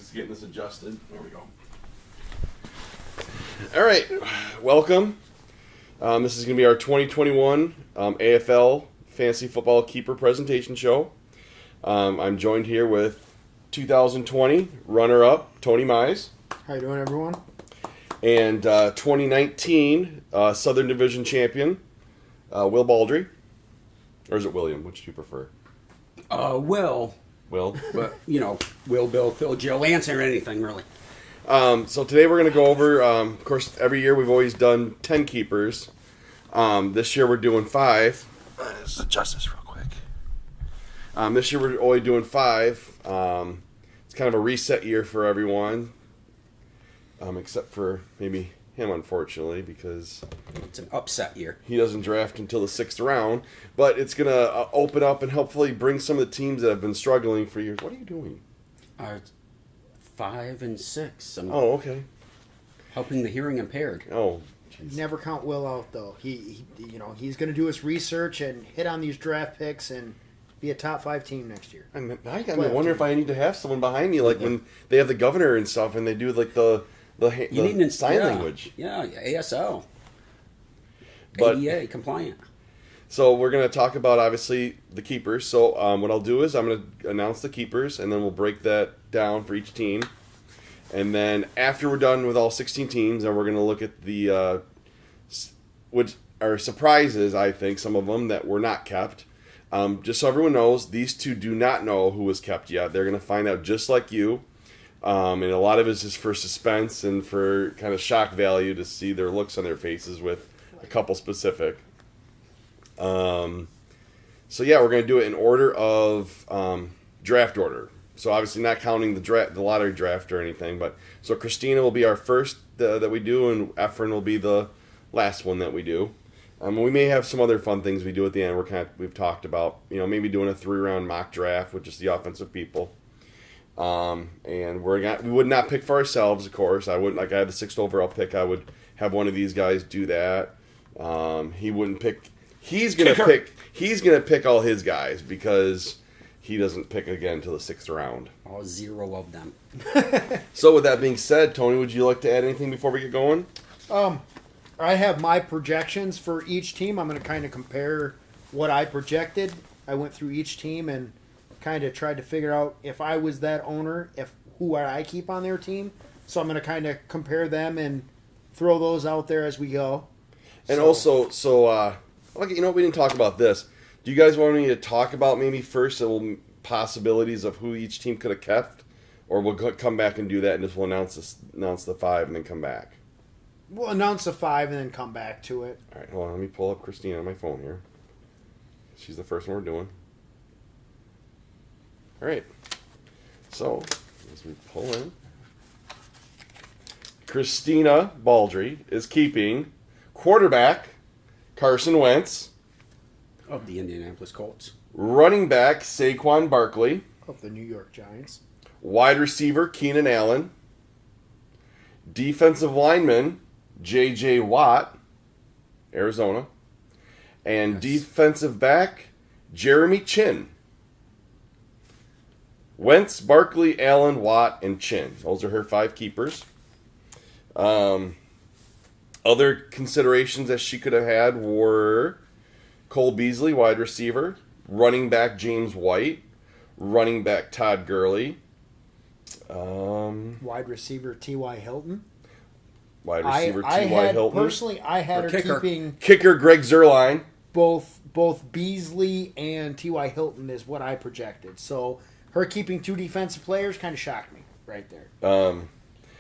Just getting this adjusted. There we go. All right, welcome. This is going to be our 2021 AFL Fantasy Football Keeper Presentation show. I'm joined here with 2020 runner-up Tony Mize. How you doing, everyone? And 2019 Southern Division champion Will Baldry. Or is it William? Which do you prefer? Will. Will? But, Will, Bill, Phil, Joe, answer anything, really. So today we're going to go over, of course, every year we've always done 10 keepers. This year we're doing 5. Let's adjust this real quick. This year we're only doing 5. It's kind of a reset year for everyone, except for maybe him, unfortunately, because It's an upset year. he doesn't draft until the 6th round. But it's going to open up and hopefully bring some of the teams that have been struggling for years. What are you doing? 5 and 6. I'm Oh, okay. helping the hearing impaired. Oh, jeez. Never count Will out, though. He's going to do his research and hit on these draft picks and be a top 5 team next year. I wonder if I need to have someone behind me, like when they have the governor and stuff, and they do like the sign language. Yeah, ASL. But- ADA compliant. So we're going to talk about, obviously, the keepers. So what I'll do is I'm going to announce the keepers, and then we'll break that down for each team. And then after we're done with all 16 teams, then we're going to look at the, which are surprises, I think, some of them that were not kept. Just so everyone knows, these two do not know who was kept yet. They're going to find out just like you. And a lot of it is just for suspense and for kind of shock value to see their looks on their faces with a couple specific. So yeah, we're going to do it in order of draft order. So obviously not counting the lottery draft or anything, but so Christina will be our first that we do, and Efren will be the last one that we do. We may have some other fun things we do at the end. We've talked about maybe doing a 3-round mock draft with just the offensive people. And we would not pick for ourselves, of course. I wouldn't, like I had the 6th overall pick. I would have one of these guys do that. He wouldn't pick. He's gonna pick all his guys because he doesn't pick again until the 6th round. All 0 of them. So with that being said, Tony, would you like to add anything before we get going? I have my projections for each team. I'm going to kind of compare what I projected. I went through each team and kind of tried to figure out if I was that owner, who would I keep on their team. So I'm going to kind of compare them and throw those out there as we go. And also, we didn't talk about this. Do you guys want me to talk about maybe first the possibilities of who each team could have kept, or we'll come back and do that and just we'll announce the 5 and then come back? We'll announce the 5 and then come back to it. All right, hold on. Let me pull up Christina on my phone here. She's the first one we're doing. All right. So, as we pull in, Christina Baldry is keeping quarterback Carson Wentz, Of the Indianapolis Colts. running back Saquon Barkley, Of the New York Giants. wide receiver Keenan Allen, defensive lineman J.J. Watt, Arizona, and Yes. defensive back Jeremy Chin. Wentz, Barkley, Allen, Watt, and Chin. Those are her 5 keepers. Other considerations that she could have had were Cole Beasley, wide receiver, running back James White, running back Todd Gurley, Wide receiver T.Y. Hilton. wide receiver I T.Y. had Hilton, personally, I had her kicker. keeping kicker Greg Zuerlein. both Beasley and T.Y. Hilton is what I projected. So her keeping 2 defensive players kind of shocked me right there.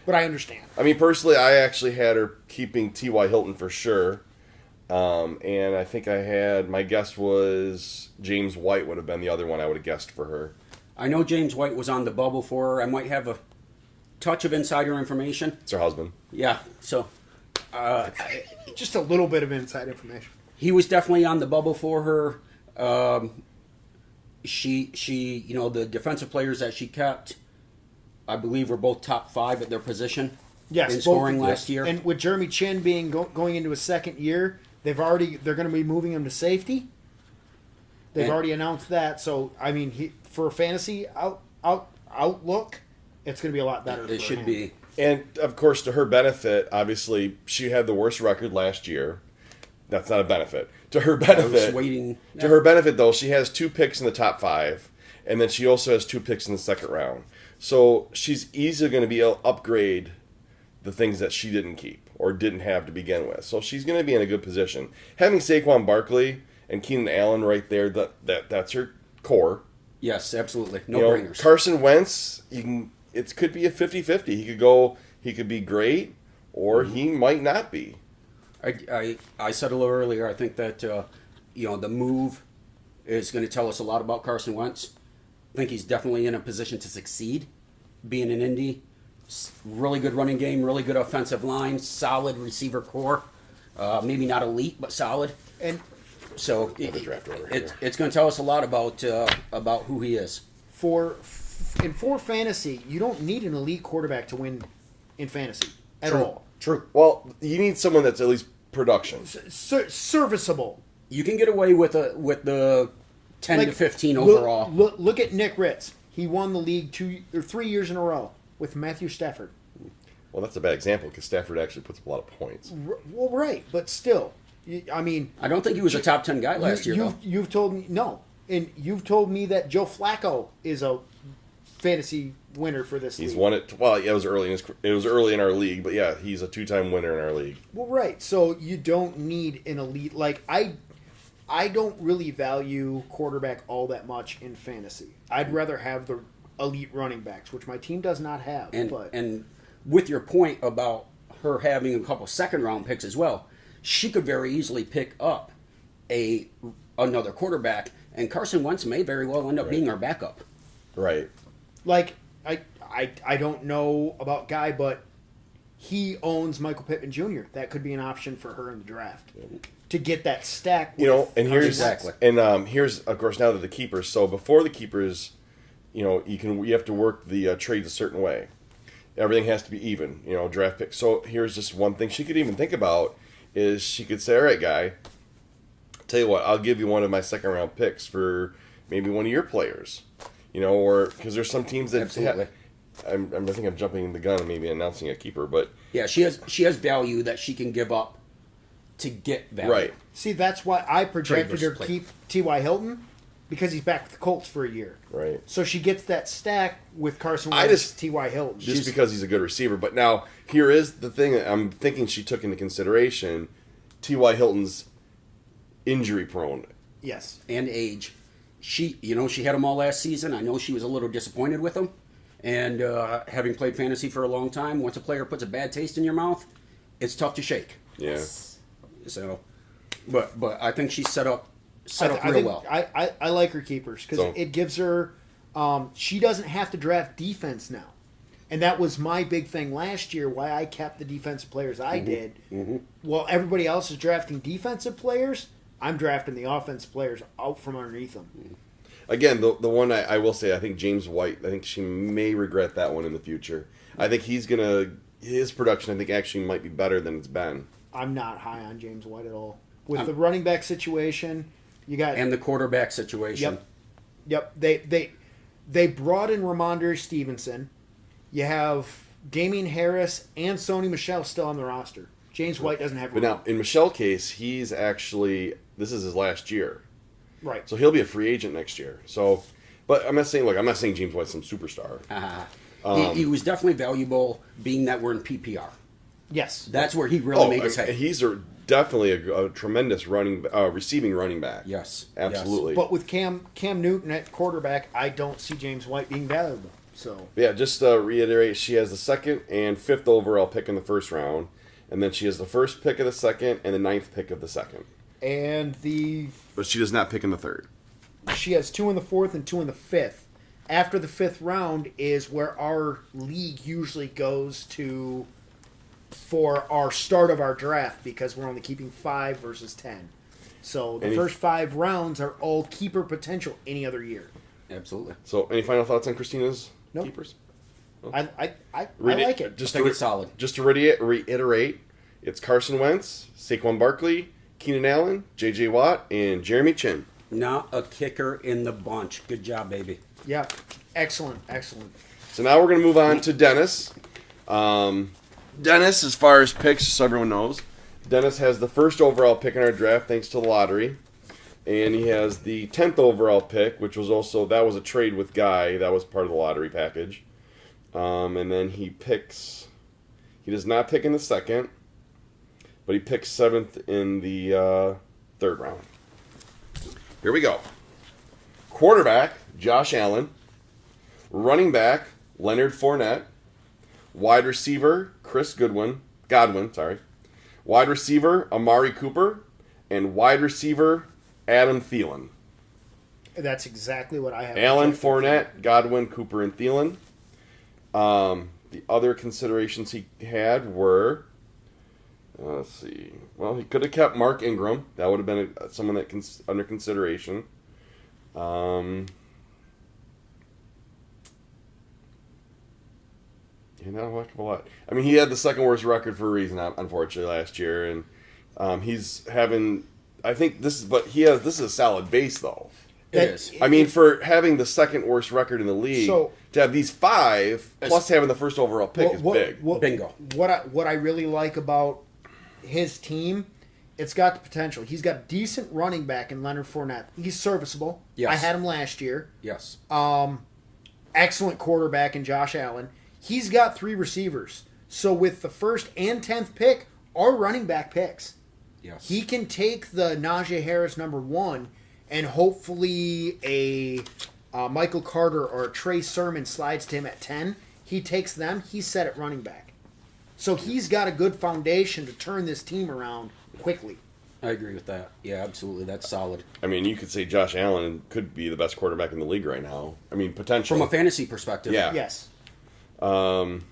But I understand. I mean, personally, I actually had her keeping T.Y. Hilton for sure. And I think my guess was James White would have been the other one I would have guessed for her. I know James White was on the bubble for her. I might have a touch of insider information. It's her husband. Yeah, so Just a little bit of inside information. he was definitely on the bubble for her. She, the defensive players that she kept, I believe, were both top 5 at their position. Yes, in both- scoring last year. And with Jeremy Chin being going into his 2nd year, they're going to be moving him to safety. They've And- already announced that. So I mean, for fantasy outlook, it's going to be a lot better. It for should him. be. And of course, to her benefit, obviously, she had the worst record last year. That's not a benefit. To her I was benefit, waiting. to her benefit though, she has 2 picks in the top 5, and then she also has 2 picks in the second round. So she's easily going to be able to upgrade the things that she didn't keep or didn't have to begin with. So she's going to be in a good position. Having Saquon Barkley and Keenan Allen right there, that's her core. Yes, absolutely. No You know, brainers. Carson Wentz, it could be a 50-50. He could be great, or he might not be. I said a little earlier, I think that, the move is going to tell us a lot about Carson Wentz. I think he's definitely in a position to succeed, being in Indy. Really good running game, really good offensive line, solid receiver core. Maybe not elite, but solid. And So Another draft order it's going to tell us a lot about who he is. for fantasy, you don't need an elite quarterback to win in fantasy at True. all. True. Well, you need someone that's at least production. Serviceable. You can get away with the 10 to Like, 15 overall. Look at Nick Ritz. He won the league 2 or 3 years in a row with Matthew Stafford. Well, that's a bad example because Stafford actually puts up a lot of points. Well, right, but still, I mean, I don't think he was a top 10 guy last year, though. you've told me no, and you've told me that Joe Flacco is a fantasy winner for this He's league. won it. Well, yeah, it was early in our league, but yeah, he's a 2-time winner in our league. Well, right. So you don't need an elite. Like I don't really value quarterback all that much in fantasy. I'd rather have the elite running backs, which my team does not have. And with your point about her having a couple second round picks as well, she could very easily pick up another quarterback, and Carson Wentz may very well end up being our backup. Right. like I don't know about Guy, but he owns Michael Pittman Jr. That could be an option for her in the draft to get that stack. You know, and here's Exactly. and here's of course now that the keepers. So before the keepers, you have to work the trades a certain way. Everything has to be even. Draft pick. So here's just one thing she could even think about is she could say, all right, Guy, tell you what, I'll give you one of my second round picks for maybe one of your players. Or because there's some teams that Absolutely. I think I'm jumping the gun and maybe announcing a keeper, but Yeah, she has value that she can give up to get value. right. See, that's why I projected her versus play. keep T.Y. Hilton because he's back with the Colts for a year. Right. So she gets that stack with Carson I Wentz, just- T.Y. Hilton. Just because he's a good receiver. But now, here is the thing that I'm thinking she took into consideration. T.Y. Hilton's injury prone. Yes. And age. She had them all last season. I know she was a little disappointed with them. And having played fantasy for a long time, once a player puts a bad taste in your mouth, it's tough to shake. Yeah. So, but I think she's set up real think well. I like her keepers because So- it gives her. She doesn't have to draft defense now, and that was my big thing last year. Why I kept the defensive players I did. While everybody else is drafting defensive players, I'm drafting the offensive players out from underneath them. Again, the one I will say, I think James White, I think she may regret that one in the future. I think his production, I think, actually might be better than it's been. I'm not high on James White at all. With the running back situation, you got and the quarterback situation. Yep. They brought in Ramondre Stevenson. You have Damian Harris and Sony Michel still on the roster. James White doesn't have. But now, in Michelle's case, he's actually, this is his last year. right. So he'll be a free agent next year. So, but I'm not saying James White's some superstar. He was definitely valuable, being that we're in PPR. Yes. That's where he really made his and head. he's definitely a tremendous receiving running back. Yes. Absolutely. But with Cam Newton at quarterback, I don't see James White being valuable. So Yeah, just to reiterate, she has the 2nd and 5th overall pick in the first round, and then she has the 1st pick of the 2nd and the 9th pick of the 2nd. But she does not pick in the 3rd. she has 2 in the 4th and 2 in the 5th. After the 5th round is where our league usually goes to for our start of our draft because we're only keeping 5 versus 10. So the first 5 rounds are all keeper potential any other year. Absolutely. So, any final thoughts on Christina's Nope. keepers? I like it. Just I think it's solid. Just to reiterate, it's Carson Wentz, Saquon Barkley, Keenan Allen, J.J. Watt, and Jeremy Chin. Not a kicker in the bunch. Good job, baby. Yeah. Excellent. So So now we're going to move on to Dennis. Dennis, as far as picks, so everyone knows, Dennis has the first overall pick in our draft thanks to the lottery. And he has the 10th overall pick, which was also, that was a trade with Guy. That was part of the lottery package. And then he does not pick in the second, but he picks 7th in the third round. Here we go. Quarterback, Josh Allen. Running back, Leonard Fournette. Wide receiver, Godwin. Wide receiver, Amari Cooper. And wide receiver, Adam Thielen. That's exactly what I have. Allen, Fournette, Godwin, Cooper, and Thielen. The other considerations he had were, let's see. Well, he could have kept Mark Ingram. That would have been someone that under consideration. Not a heck of a lot. I mean, he had the second worst record for a reason, unfortunately, last year, and he's having. I think this is a solid base though. It is. I mean, for having the second worst record in the league, to have these 5 plus having the first overall pick is big. Bingo. What I really like about his team, it's got the potential. He's got a decent running back in Leonard Fournette. He's serviceable. Yes. I had him last year. Yes. Excellent quarterback in Josh Allen. He's got 3 receivers. So with the first and 10th pick, our running back picks. Yes. He can take the Najee Harris number 1 and hopefully a Michael Carter or a Trey Sermon slides to him at 10. He takes them. He's set at running back. So he's got a good foundation to turn this team around quickly. I agree with that. Yeah, absolutely. That's solid. I mean, you could say Josh Allen could be the best quarterback in the league right now. I mean, potentially. From a fantasy perspective. Yeah. Yes. And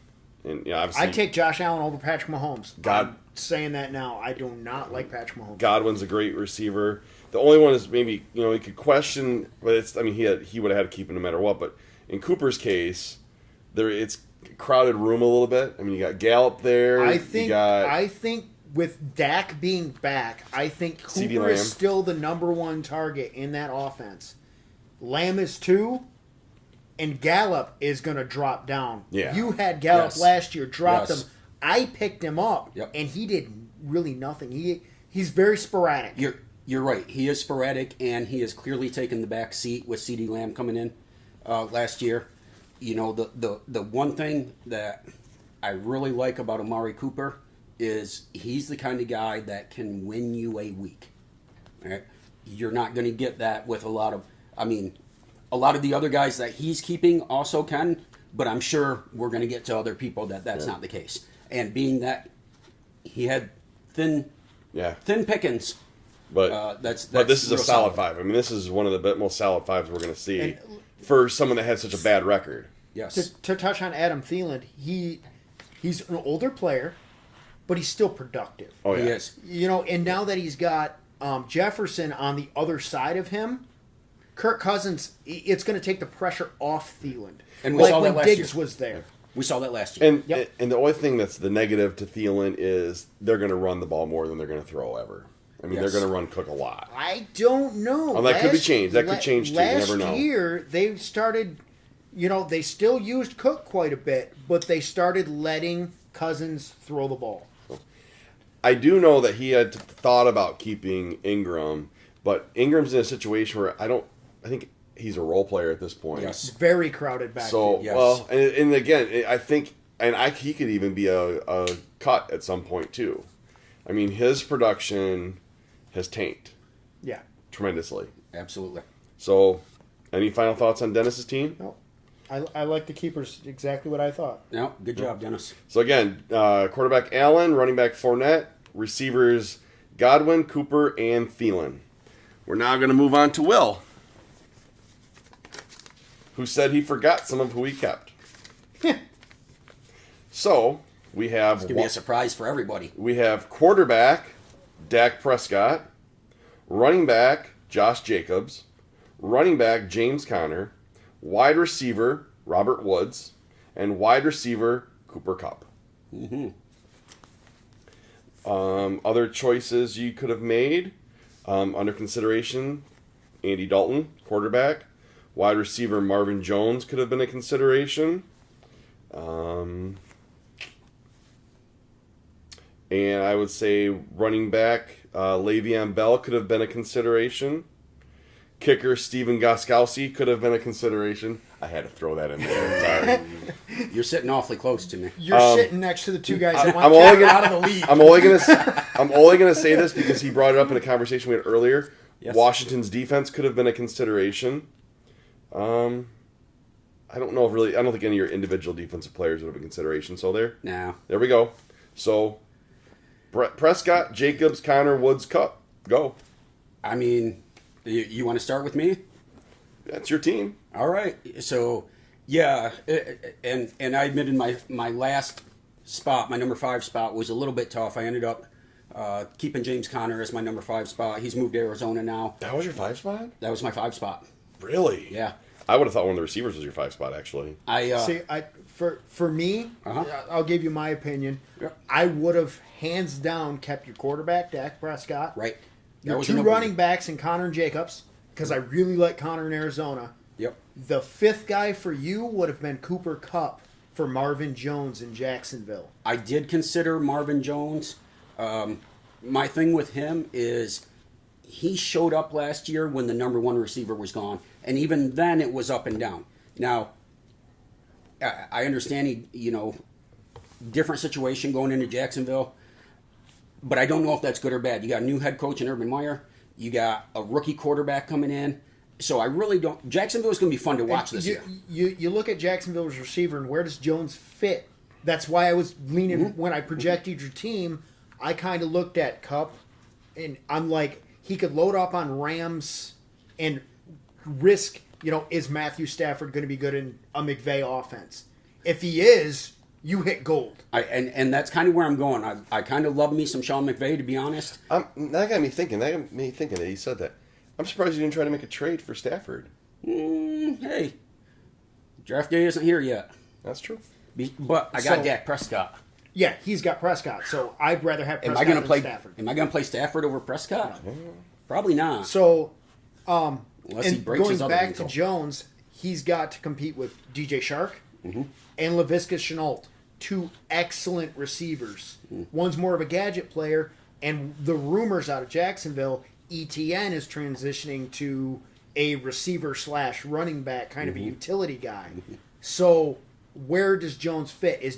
yeah, obviously, I'd take Josh Allen over Patrick Mahomes. God- I'm saying that now. I do not like Patrick Mahomes. Godwin's a great receiver. The only one is maybe, you could question, but he would have had to keep him no matter what. But in Cooper's case, it's a crowded room a little bit. I mean, you got Gallup there. I think with Dak being back, I think CeeDee Cooper Lamb. is still the number 1 target in that offense. Lamb is 2, and Gallup is going to drop down. Yeah. You had Gallup Yes. last year, dropped Yes. him. I picked him up, Yep. and he did really nothing. He's very sporadic. You're right. He is sporadic, and he has clearly taken the back seat with CeeDee Lamb coming in last year. The one thing that I really like about Amari Cooper is he's the kind of guy that can win you a week. Right? You're not going to get that with a lot of the other guys that he's keeping also can, but I'm sure we're going to get to other people that's not the case. And being that he had thin pickings, but that's this is a real solid 5. I mean, this is one of the most solid 5s we're going to see And- for someone that had such a bad record. Yes. To touch on Adam Thielen, he's an older player, but he's still productive. Oh yeah, He is. And now that he's got Jefferson on the other side of him, Kirk Cousins, it's going to take the pressure off Thielen. And we saw when that last Diggs year. was there. We saw that last year. And Yep. and the only thing that's the negative to Thielen is they're going to run the ball more than they're going to throw ever. I mean, Yes. they're going to run Cook a lot. I don't know. Oh, that could be changed. That could change too. You Last never know. year, they started, they still used Cook quite a bit, but they started letting Cousins throw the ball. I do know that he had thought about keeping Ingram, but Ingram's in a situation where I think he's a role player at this point. Yes. Very crowded backfield. So, Yes. well, and again, I think, he could even be a cut at some point too. I mean, his production has tanked Yeah. tremendously. Absolutely. So, any final thoughts on Dennis's team? No, I like the keepers exactly what I thought. No, good job, Dennis. So again, quarterback Allen, running back Fournette, receivers Godwin, Cooper, and Thielen. We're now going to move on to Will, who said he forgot some of who he kept. So we have It's going to be a surprise for everybody. quarterback Dak Prescott, running back Josh Jacobs, running back James Conner, wide receiver Robert Woods, and wide receiver Cooper Kupp. Mm-hmm. Other choices you could have made under consideration: Andy Dalton, quarterback. Wide receiver Marvin Jones could have been a consideration. And I would say running back, Le'Veon Bell could have been a consideration. Kicker, Steven Gostkowski could have been a consideration. I had to throw that in there. Sorry. You're sitting awfully close to me. You're sitting next to the two guys that I'm want only Cat gonna, out of the league. I'm only gonna say this because he brought it up in a conversation we had earlier. Yes. Washington's defense could have been a consideration. I don't know if really. I don't think any of your individual defensive players would have been consideration. So No. there we go. So Prescott, Jacobs, Connor, Woods, Cup, go. I mean, you want to start with me? That's your team. All right. So, yeah, and I admitted my last spot, my number 5 spot, was a little bit tough. I ended up keeping James Conner as my number 5 spot. He's moved to Arizona now. That was your 5 spot? That was my 5 spot. Really? Yeah. I would have thought one of the receivers was your 5 spot, actually. See, for me, I'll give you my opinion. Yep. I would have hands down kept your quarterback, Dak Prescott. Right. Your was a 2 no-brainer. running backs in Connor and Jacobs, because I really like Connor in Arizona. Yep. The 5th guy for you would have been Cooper Kupp for Marvin Jones in Jacksonville. I did consider Marvin Jones. My thing with him is he showed up last year when the number 1 receiver was gone, and even then it was up and down. Now, I understand different situation going into Jacksonville, but I don't know if that's good or bad. You got a new head coach in Urban Meyer. You got a rookie quarterback coming in. So I really don't. Jacksonville is going to be fun to watch this year. You look at Jacksonville's receiver and where does Jones fit? That's why I was leaning when I projected your team. I kind of looked at Kupp, and I'm like, he could load up on Rams and risk. Is Matthew Stafford going to be good in a McVay offense? If he is, you hit gold. And that's kind of where I'm going. I kind of love me some Sean McVay, to be honest. That got me thinking. That he said that. I'm surprised you didn't try to make a trade for Stafford. Hey, draft day isn't here yet. That's true. But I got So- Dak Prescott. Yeah, he's got Prescott, so I'd rather have Am Prescott I going to than play? Stafford. Am I going to play Stafford over Prescott? Probably not. So, Unless he and breaks going his other back ankle. to Jones, he's got to compete with DJ Shark Mm-hmm. and Laviska Shenault, 2 excellent receivers. Mm. One's more of a gadget player, and the rumors out of Jacksonville, ETN is transitioning to a receiver / running back, kind of Mm-hmm. a utility guy. So, where does Jones fit? Is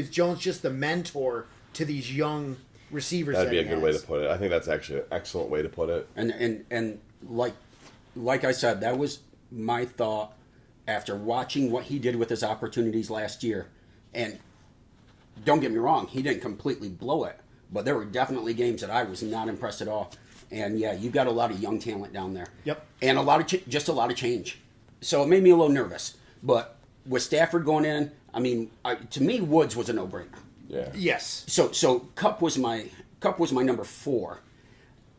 Jones just the mentor to these young receivers? That'd be a he good way to has? put it. I think that's actually an excellent way to put it. And like I said, that was my thought after watching what he did with his opportunities last year. And don't get me wrong, he didn't completely blow it, but there were definitely games that I was not impressed at all. And yeah, you've got a lot of young talent down there. Yep. And a lot of just a lot of change. So it made me a little nervous. But with Stafford going in, I mean, to me, Woods was a no-brainer. Yeah. Yes. So Kupp was my number 4.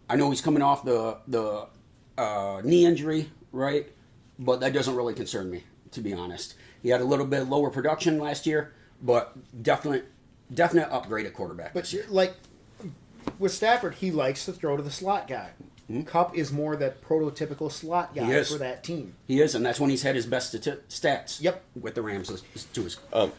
I know he's coming off the knee injury, right? But that doesn't really concern me, to be honest. He had a little bit lower production last year, but definite upgrade at quarterback. But with Stafford, he likes to throw to the slot guy. Kupp is more that prototypical slot He guy is. for that team. He is, and that's when he's had his best stats. Yep. With the Rams to his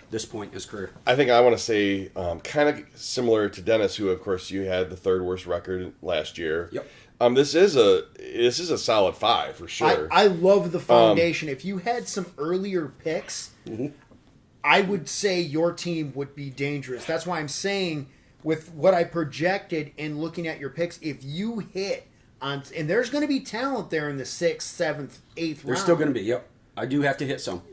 this point in his career. I think I want to say kind of similar to Dennis, who of course you had the 3rd worst record last year. Yep. This is a solid 5 for sure. I love the foundation. If you had some earlier picks, I would say your team would be dangerous. That's why I'm saying with what I projected and looking at your picks, if you hit on, and there's going to be talent there in the 6th, 7th, 8th round. There's still going to be. Yep. I do have to hit some.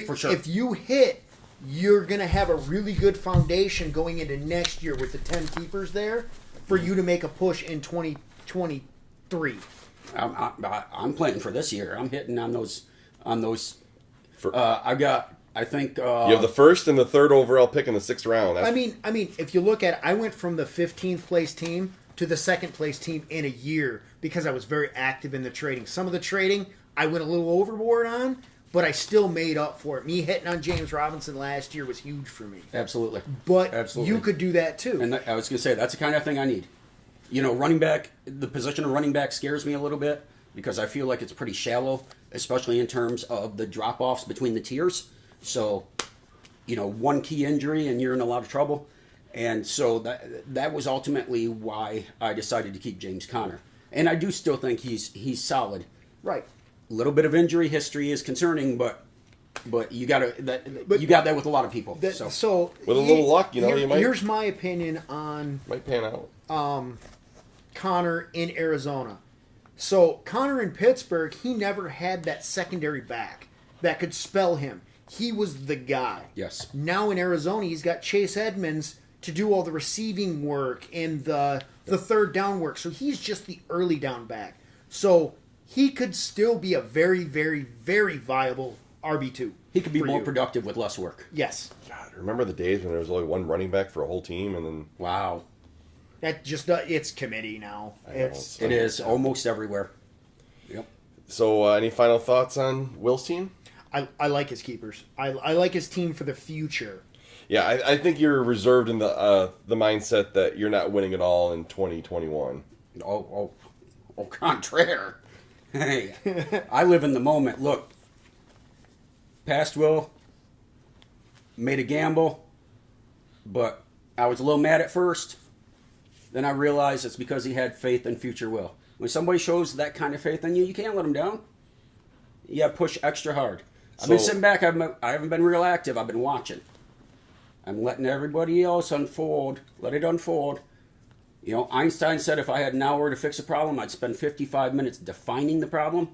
For sure. If you hit, you're going to have a really good foundation going into next year with the 10 keepers there for you to make a push in 2023. I'm playing for this year. I'm hitting on those. For- I've got. I think you have the 1st and the 3rd overall pick in the 6th round. I mean, if you look at it, I went from the 15th place team to the 2nd place team in a year because I was very active in the trading. Some of the trading I went a little overboard on, but I still made up for it. Me hitting on James Robinson last year was huge for me. absolutely. But Absolutely. you could do that too. And I was going to say that's the kind of thing I need. Running back. The position of running back scares me a little bit because I feel like it's pretty shallow, especially in terms of the drop offs between the tiers. So one key injury and you're in a lot of trouble. And so that was ultimately why I decided to keep James Conner. And I do still think he's solid. Right. A little bit of injury history is concerning, but you got that with a lot of people. So with a little luck, you might. Here's my opinion on might pan out. Connor in Arizona. So Connor in Pittsburgh, he never had that secondary back that could spell him. He was the guy. Yes. Now in Arizona, he's got Chase Edmonds to do all the receiving work and the third down work. So he's just the early down back. So he could still be a very, very, very viable RB2. He could be more productive with less work. Yes. God, remember the days when there was only one running back for a whole team, and then Wow. That just it's committee now. It is almost everywhere. Yep. So, any final thoughts on Will's team? I like his keepers. I like his team for the future. Yeah, I think you're reserved in the mindset that you're not winning it all in 2021. Au contraire. Hey, I live in the moment. Look, past Will made a gamble, but I was a little mad at first. Then I realized it's because he had faith in future Will. When somebody shows that kind of faith in you, you can't let them down. You got to push extra hard. I've been sitting back. I haven't been real active. I've been watching. I'm letting everybody else unfold. Let it unfold. Einstein said if I had an hour to fix a problem, I'd spend 55 minutes defining the problem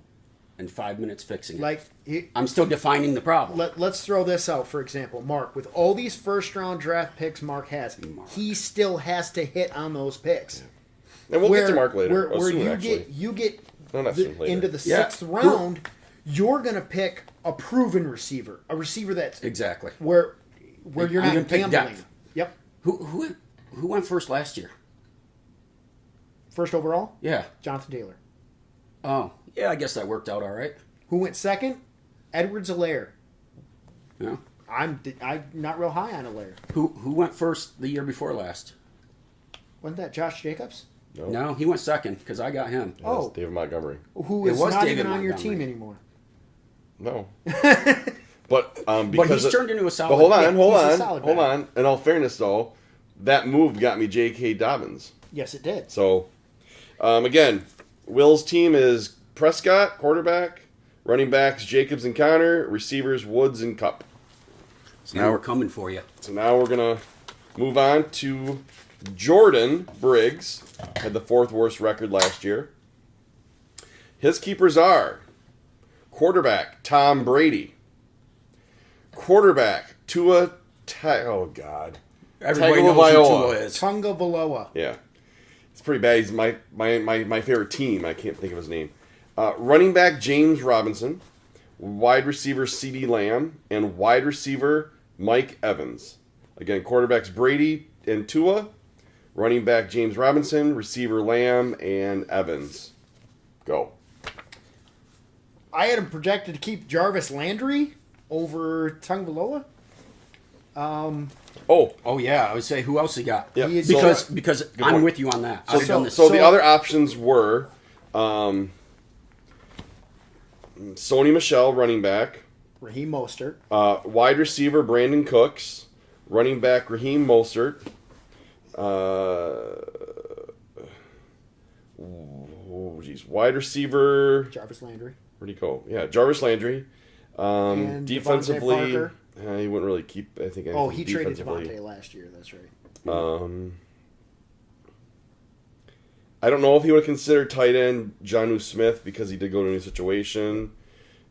and 5 minutes fixing it. I'm still defining the problem. Let's throw this out, for example. Mark, with all these first-round draft picks Mark has, he still has to hit on those picks. Yeah. And we'll get to Mark later. Where you get into the sixth round, you're going to pick a proven receiver, a receiver that's exactly where you're not gambling. Depth. Yep. Who went first last year? First overall? Yeah. Jonathan Taylor. Oh, yeah, I guess that worked out all right. Who went second? Edwards-Helaire. Yeah. I'm not real high on Helaire. Who went first the year before last? Wasn't that Josh Jacobs? No, he went second because I got him. Yeah, oh, David Montgomery. Who is not even on your team anymore. No. But he's turned into a solid. But hold on. In all fairness, though, that move got me J.K. Dobbins. Yes, it did. So, again, Will's team is Prescott, quarterback, running backs Jacobs and Connor, receivers Woods and Kupp. So now we're coming for you. So now we're going to move on to Jordan Briggs. Had the fourth worst record last year. His keepers are quarterback Tom Brady, quarterback Tua. Everybody knows who Tua is. Tagovailoa. Yeah. It's pretty bad. He's my favorite team. I can't think of his name. Running back James Robinson, wide receiver CeeDee Lamb, and wide receiver Mike Evans. Again, quarterbacks Brady and Tua, running back James Robinson, receiver Lamb, and Evans. Go. I had him projected to keep Jarvis Landry over Tagovailoa. Oh yeah, I would say who else he got? Yeah. Because I'm with you on that. So the other options were Sony Michel, running back. Raheem Mostert. Wide receiver Brandon Cooks. Running back Raheem Mostert. Wide receiver Jarvis Landry. Where'd he go? Yeah, Jarvis Landry. And Defensively, Devontae Parker. He wouldn't really keep. I think. He traded Devontae last year. That's right. I don't know if he would consider tight end Jonnu Smith because he did go to a new situation.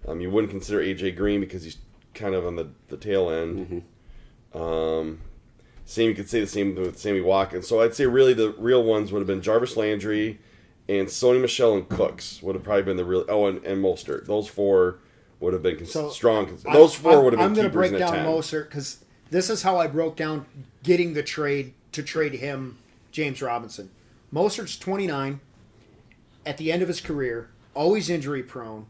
You wouldn't consider AJ Green because he's kind of on the tail end. Mm-hmm. You could say the same with Sammy Watkins. So I'd say really the real ones would have been Jarvis Landry and Sony Michel and Cooks would have probably been the real. Oh, and Mostert. Those four would have been strong. Those four would have been. I'm going to break down 10. Mostert because this is how I broke down getting the trade to trade him, James Robinson. Mostert's 29, at the end of his career, always injury prone.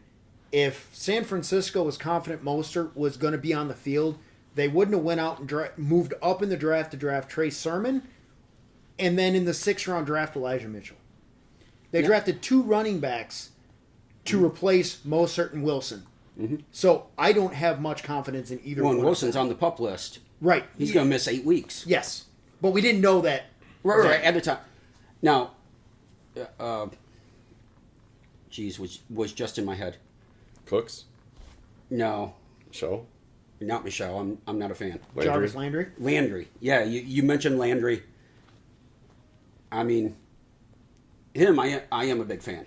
If San Francisco was confident Mostert was going to be on the field, they wouldn't have went out and moved up in the draft to draft Trey Sermon, and then in the 6th round draft Elijah Mitchell. They drafted 2 running backs to replace Mostert and Wilson. So I don't have much confidence in either Well, one. and of Wilson's them. on the PUP list. Right. He's going to miss 8 weeks. Yes, but we didn't know that. Right, at the time. Now, was just in my head. Cooks No, show. not Michelle. I'm not a fan. Jarvis Landry. Landry. Yeah, you mentioned Landry. I mean, him, I am a big fan.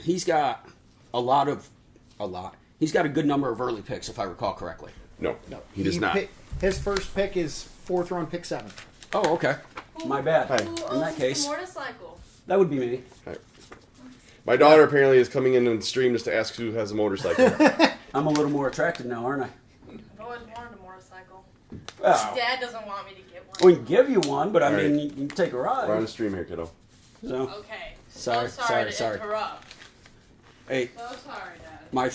He's got He's got a good number of early picks, if I recall correctly. No, he does not. His first pick is 4th round pick 7. Oh, okay. My bad. Hi. In that case, The motorcycle. that would be me. All right. My daughter apparently is coming in the stream just to ask who has a motorcycle. I'm a little more attracted now, aren't I? I've always wanted a motorcycle. Well, Dad doesn't want me to get one. we can give you one, but I All mean, right. you can take a We're on ride. the stream here, kiddo. So, Okay. Sorry, So sorry to sorry. interrupt. hey, So sorry, Dad. my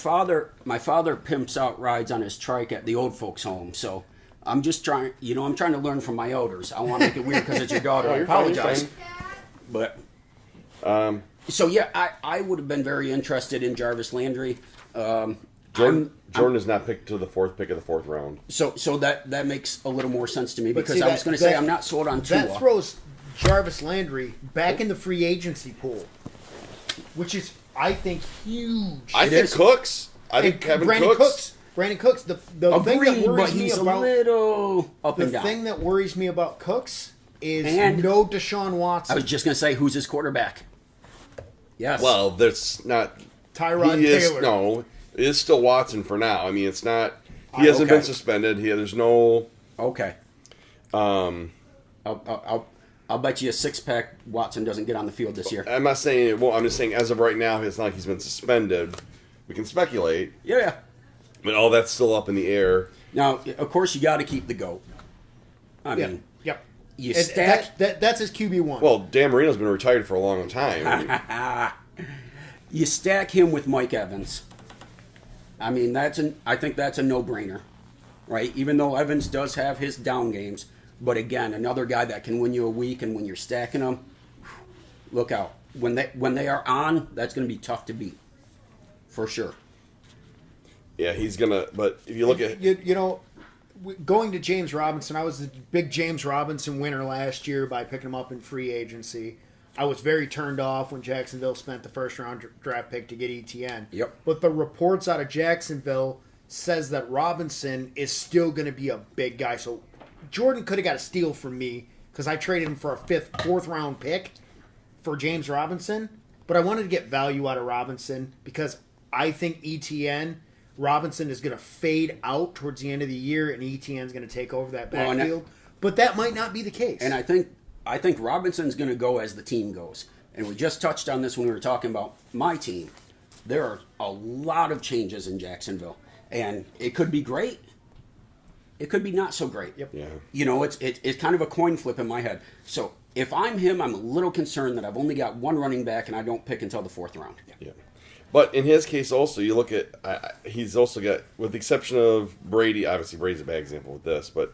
father pimps out rides on his trike at the old folks' home. So I'm just trying, I'm trying to learn from my elders. I want to make it weird because it's your daughter. Oh, I you're fine, you're apologize. fine. But so yeah, I would have been very interested in Jarvis Landry. Jordan is not picked to the 4th pick of the 4th round. So that makes a little more sense to me But because see, I was going to say I'm not sold on Tua. That throws Jarvis Landry back in the free agency pool, which is, I think, huge. I think is. Cooks. I think And Kevin Brandon Cooks. Brandon Cooks. The thing that Agreed, but worries me he's about a little up the and down. thing that worries me about Cooks is And- no Deshaun I Watson. was just going to say, who's his quarterback? Yes. Well, that's not. Tyrod He is Taylor. no. It is still Watson for now. I mean, it's not. He hasn't okay. been suspended. There's no. Okay. I'll bet you a 6-pack Watson doesn't get on the field this year. I'm not saying it won't. I'm just saying as of right now, it's not like he's been suspended. We can speculate, Yeah. but all that's still up in the air. Now, of course, you got to keep the GOAT. I Yeah. mean, Yep. you And stack that's his QB1. Well, Dan Marino's been retired for a long time. you stack him with Mike Evans. I mean, I think that's a no-brainer, right? Even though Evans does have his down games, but again, another guy that can win you a week, and when you're stacking them, look out. When they are on, that's going to be tough to beat, for sure. Yeah, he's gonna. But if you look at going to James Robinson, I was a big James Robinson winner last year by picking him up in free agency. I was very turned off when Jacksonville spent the 1st round draft pick to get ETN. Yep. But the reports out of Jacksonville says that Robinson is still going to be a big guy. So Jordan could have got a steal from me because I traded him for a 4th round pick for James Robinson. But I wanted to get value out of Robinson because I think Robinson is going to fade out towards the end of the year, and ETN's going to take over that Well, and backfield. But that might not be the case. And I think Robinson's going to go as the team goes. And we just touched on this when we were talking about my team. There are a lot of changes in Jacksonville, and it could be great. It could be not so great. Yep. yeah, It's kind of a coin flip in my head. So if I'm him, I'm a little concerned that I've only got one running back and I don't pick until the 4th round. yeah. But in his case, also you look at he's also got, with the exception of Brady. Obviously, Brady's a bad example with this, but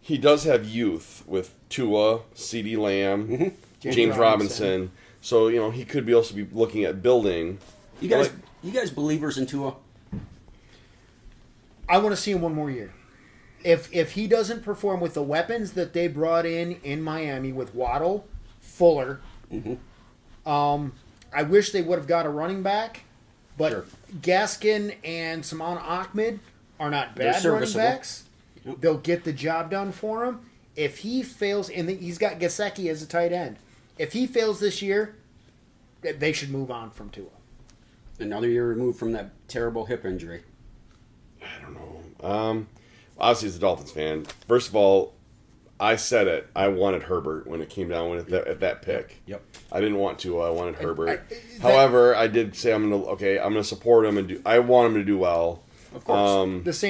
he does have youth with Tua, CeeDee Lamb, James Robinson. So he could be also be looking at building. You guys believers in Tua? I want to see him one more year. If he doesn't perform with the weapons that they brought in Miami with Waddle, Fuller, I wish they would have got a running back, but Sure. Gaskin and Saman Ahmed are not They're bad running serviceable. backs. They'll get the job done for him. If he fails, and he's got Gesicki as a tight end. If he fails this year, they should move on from Tua. Another year removed from that terrible hip injury. I don't know. Obviously, as a Dolphins fan, first of all, I said it. I wanted Herbert when it came down at that pick. Yep. I didn't want to. I wanted Herbert. However, I did say I'm gonna support him and I want him to do well. Of course.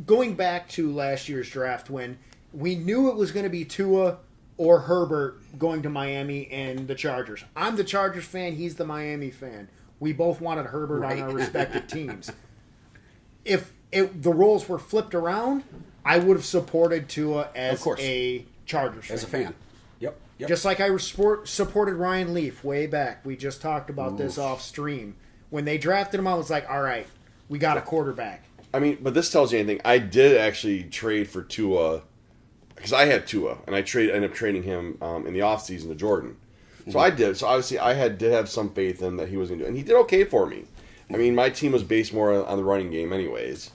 Going back to last year's draft when we knew it was going to be Tua or Herbert going to Miami and the Chargers. I'm the Chargers fan. He's the Miami fan. We both wanted Herbert on our respective teams. If the roles were flipped around, I would have supported Tua as a Chargers fan. As a fan. Yep. Just like I supported Ryan Leaf way back. We just talked about this off stream. When they drafted him, I was like, all right, we got a quarterback. I mean, but this tells you anything. I did actually trade for Tua because I had Tua, and I ended up trading him in the offseason to Jordan. So I did. So obviously, did have some faith in that he was going to do, and he did okay for me. I mean, my team was based more on the running game, anyways.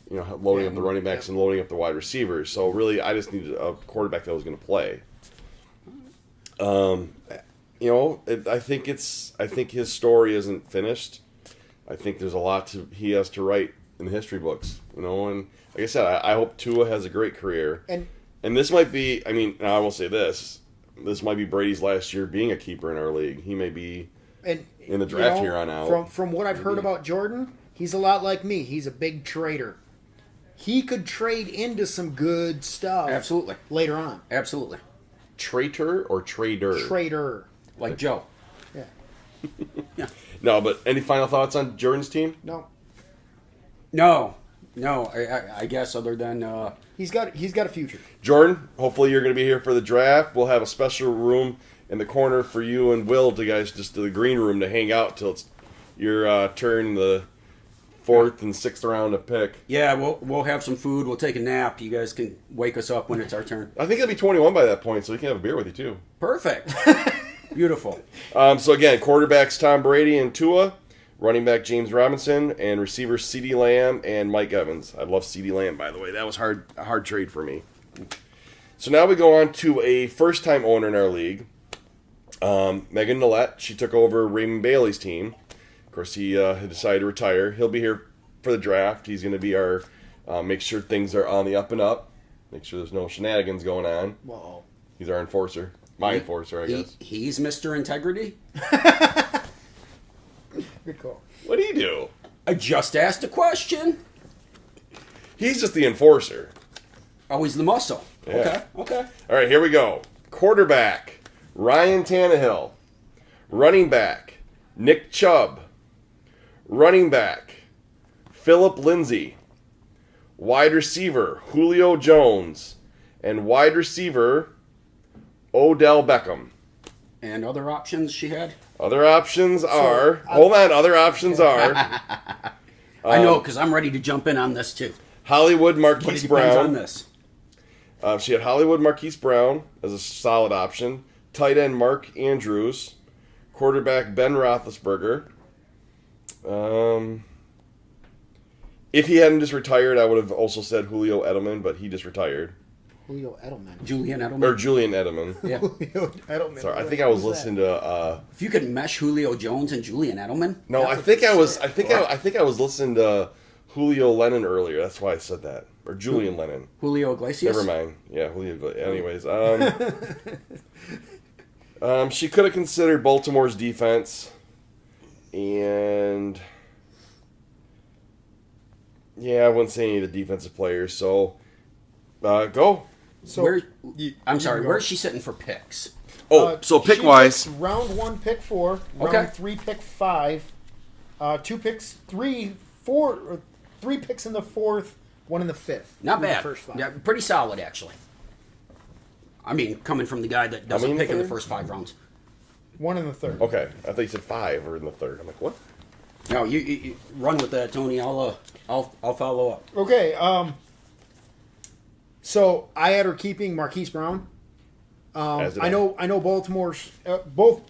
You know, loading up the running backs and loading up the wide receivers. So really, I just needed a quarterback that was going to play. You know, I think his story isn't finished. I think there's a lot he has to write in the history books. You know, and like I said, I hope Tua has a great career. And this might be. I mean, I will say this. This might be Brady's last year being a keeper in our league. He may be in the draft here on out. From what I've heard about Jordan, he's a lot like me. He's a big trader. He could trade into some good stuff. Absolutely. Later on. Absolutely. Traitor or trader? Trader. Like Joe. Yeah. Yeah. No, but any final thoughts on Jordan's team? No. No. I guess other than he's got a future. Jordan, hopefully you're going to be here for the draft. We'll have a special room in the corner for you and Will to guys just to the green room to hang out till it's your turn in the 4th and 6th round to pick. Yeah, we'll have some food. We'll take a nap. You guys can wake us up when it's our turn. I think he'll be 21 by that point, so we can have a beer with you too. Perfect. Beautiful. So again, quarterbacks Tom Brady and Tua, running back James Robinson, and receivers CeeDee Lamb and Mike Evans. I love CeeDee Lamb, by the way. That was a hard trade for me. So now we go on to a first-time owner in our league, Megan Nollette. She took over Raymond Bailey's team. Of course, he had decided to retire. He'll be here for the draft. He's going to be our make sure things are on the up and up. Make sure there's no shenanigans going on. Whoa. He's our enforcer. My enforcer, I guess. He's Mr. Integrity? Good call. What do you do? I just asked a question. He's just the enforcer. Oh, he's the muscle. Yeah. Okay. All right, here we go. Quarterback, Ryan Tannehill. Running back, Nick Chubb. Running back, Philip Lindsay. Wide receiver, Julio Jones. And wide receiver, Odell Beckham. And other options she had? Other options are... Other options are... I know, because I'm ready to jump in on this, too. Hollywood But it Marquise depends on Brown. this. She had Hollywood Marquise Brown as a solid option. Tight end Mark Andrews. Quarterback Ben Roethlisberger. If he hadn't just retired, I would have also said Julio Edelman, but he just retired. Julio Edelman. Julian Edelman. Or Julian Edelman. Yeah. Julio Edelman. Sorry, I think I was listening to. If you could mesh Julio Jones and Julian Edelman. No, I think I was listening to Julio Lennon earlier. That's why I said that. Or Julian Lennon. Julio Iglesias. Never mind. Yeah, Julio. Anyways, she could have considered Baltimore's defense, and yeah, I wouldn't say any of the defensive players. So, go. So I'm sorry. you go. Where's she sitting for picks? So pick she wise, picks round 1, pick 4. Okay. Round 3, pick 5. 2 picks, 3 picks in the 4th, 1 in the 5th. Not Through the bad. first 5. Yeah, pretty solid, actually. I mean, coming from the guy that doesn't pick in the first 5 rounds. 1 in the 3rd. okay. I thought you said 5 or in the 3rd. I'm like, what? No, you run with that, Tony. I'll follow up. Okay. So I had her keeping Marquise Brown. As did I know Baltimore's both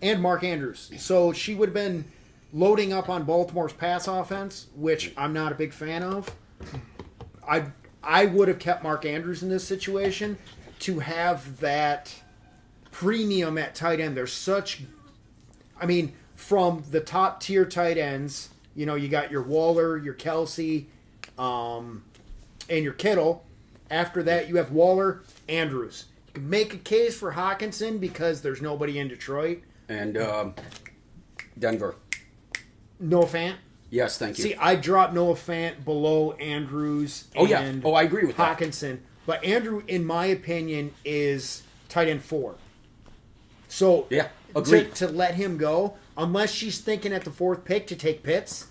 and Mark Andrews. So she would have been loading up on Baltimore's pass offense, which I'm not a big fan of. I would have kept Mark Andrews in this situation to have that premium at tight end. There's such, I mean, from the top tier tight ends, you know, you got your Waller, your Kelsey, and your Kittle. After that, you have Waller, Andrews. You can make a case for Hawkinson because there's nobody in Detroit. And Denver. Noah Fant. Yes, thank you. See, I dropped Noah Fant below Andrews and Oh, yeah. Oh, I agree with that. Hawkinson. But Andrew, in my opinion, is tight end 4. So Yeah, agreed. to let him go, unless she's thinking at the 4th pick to take Pitts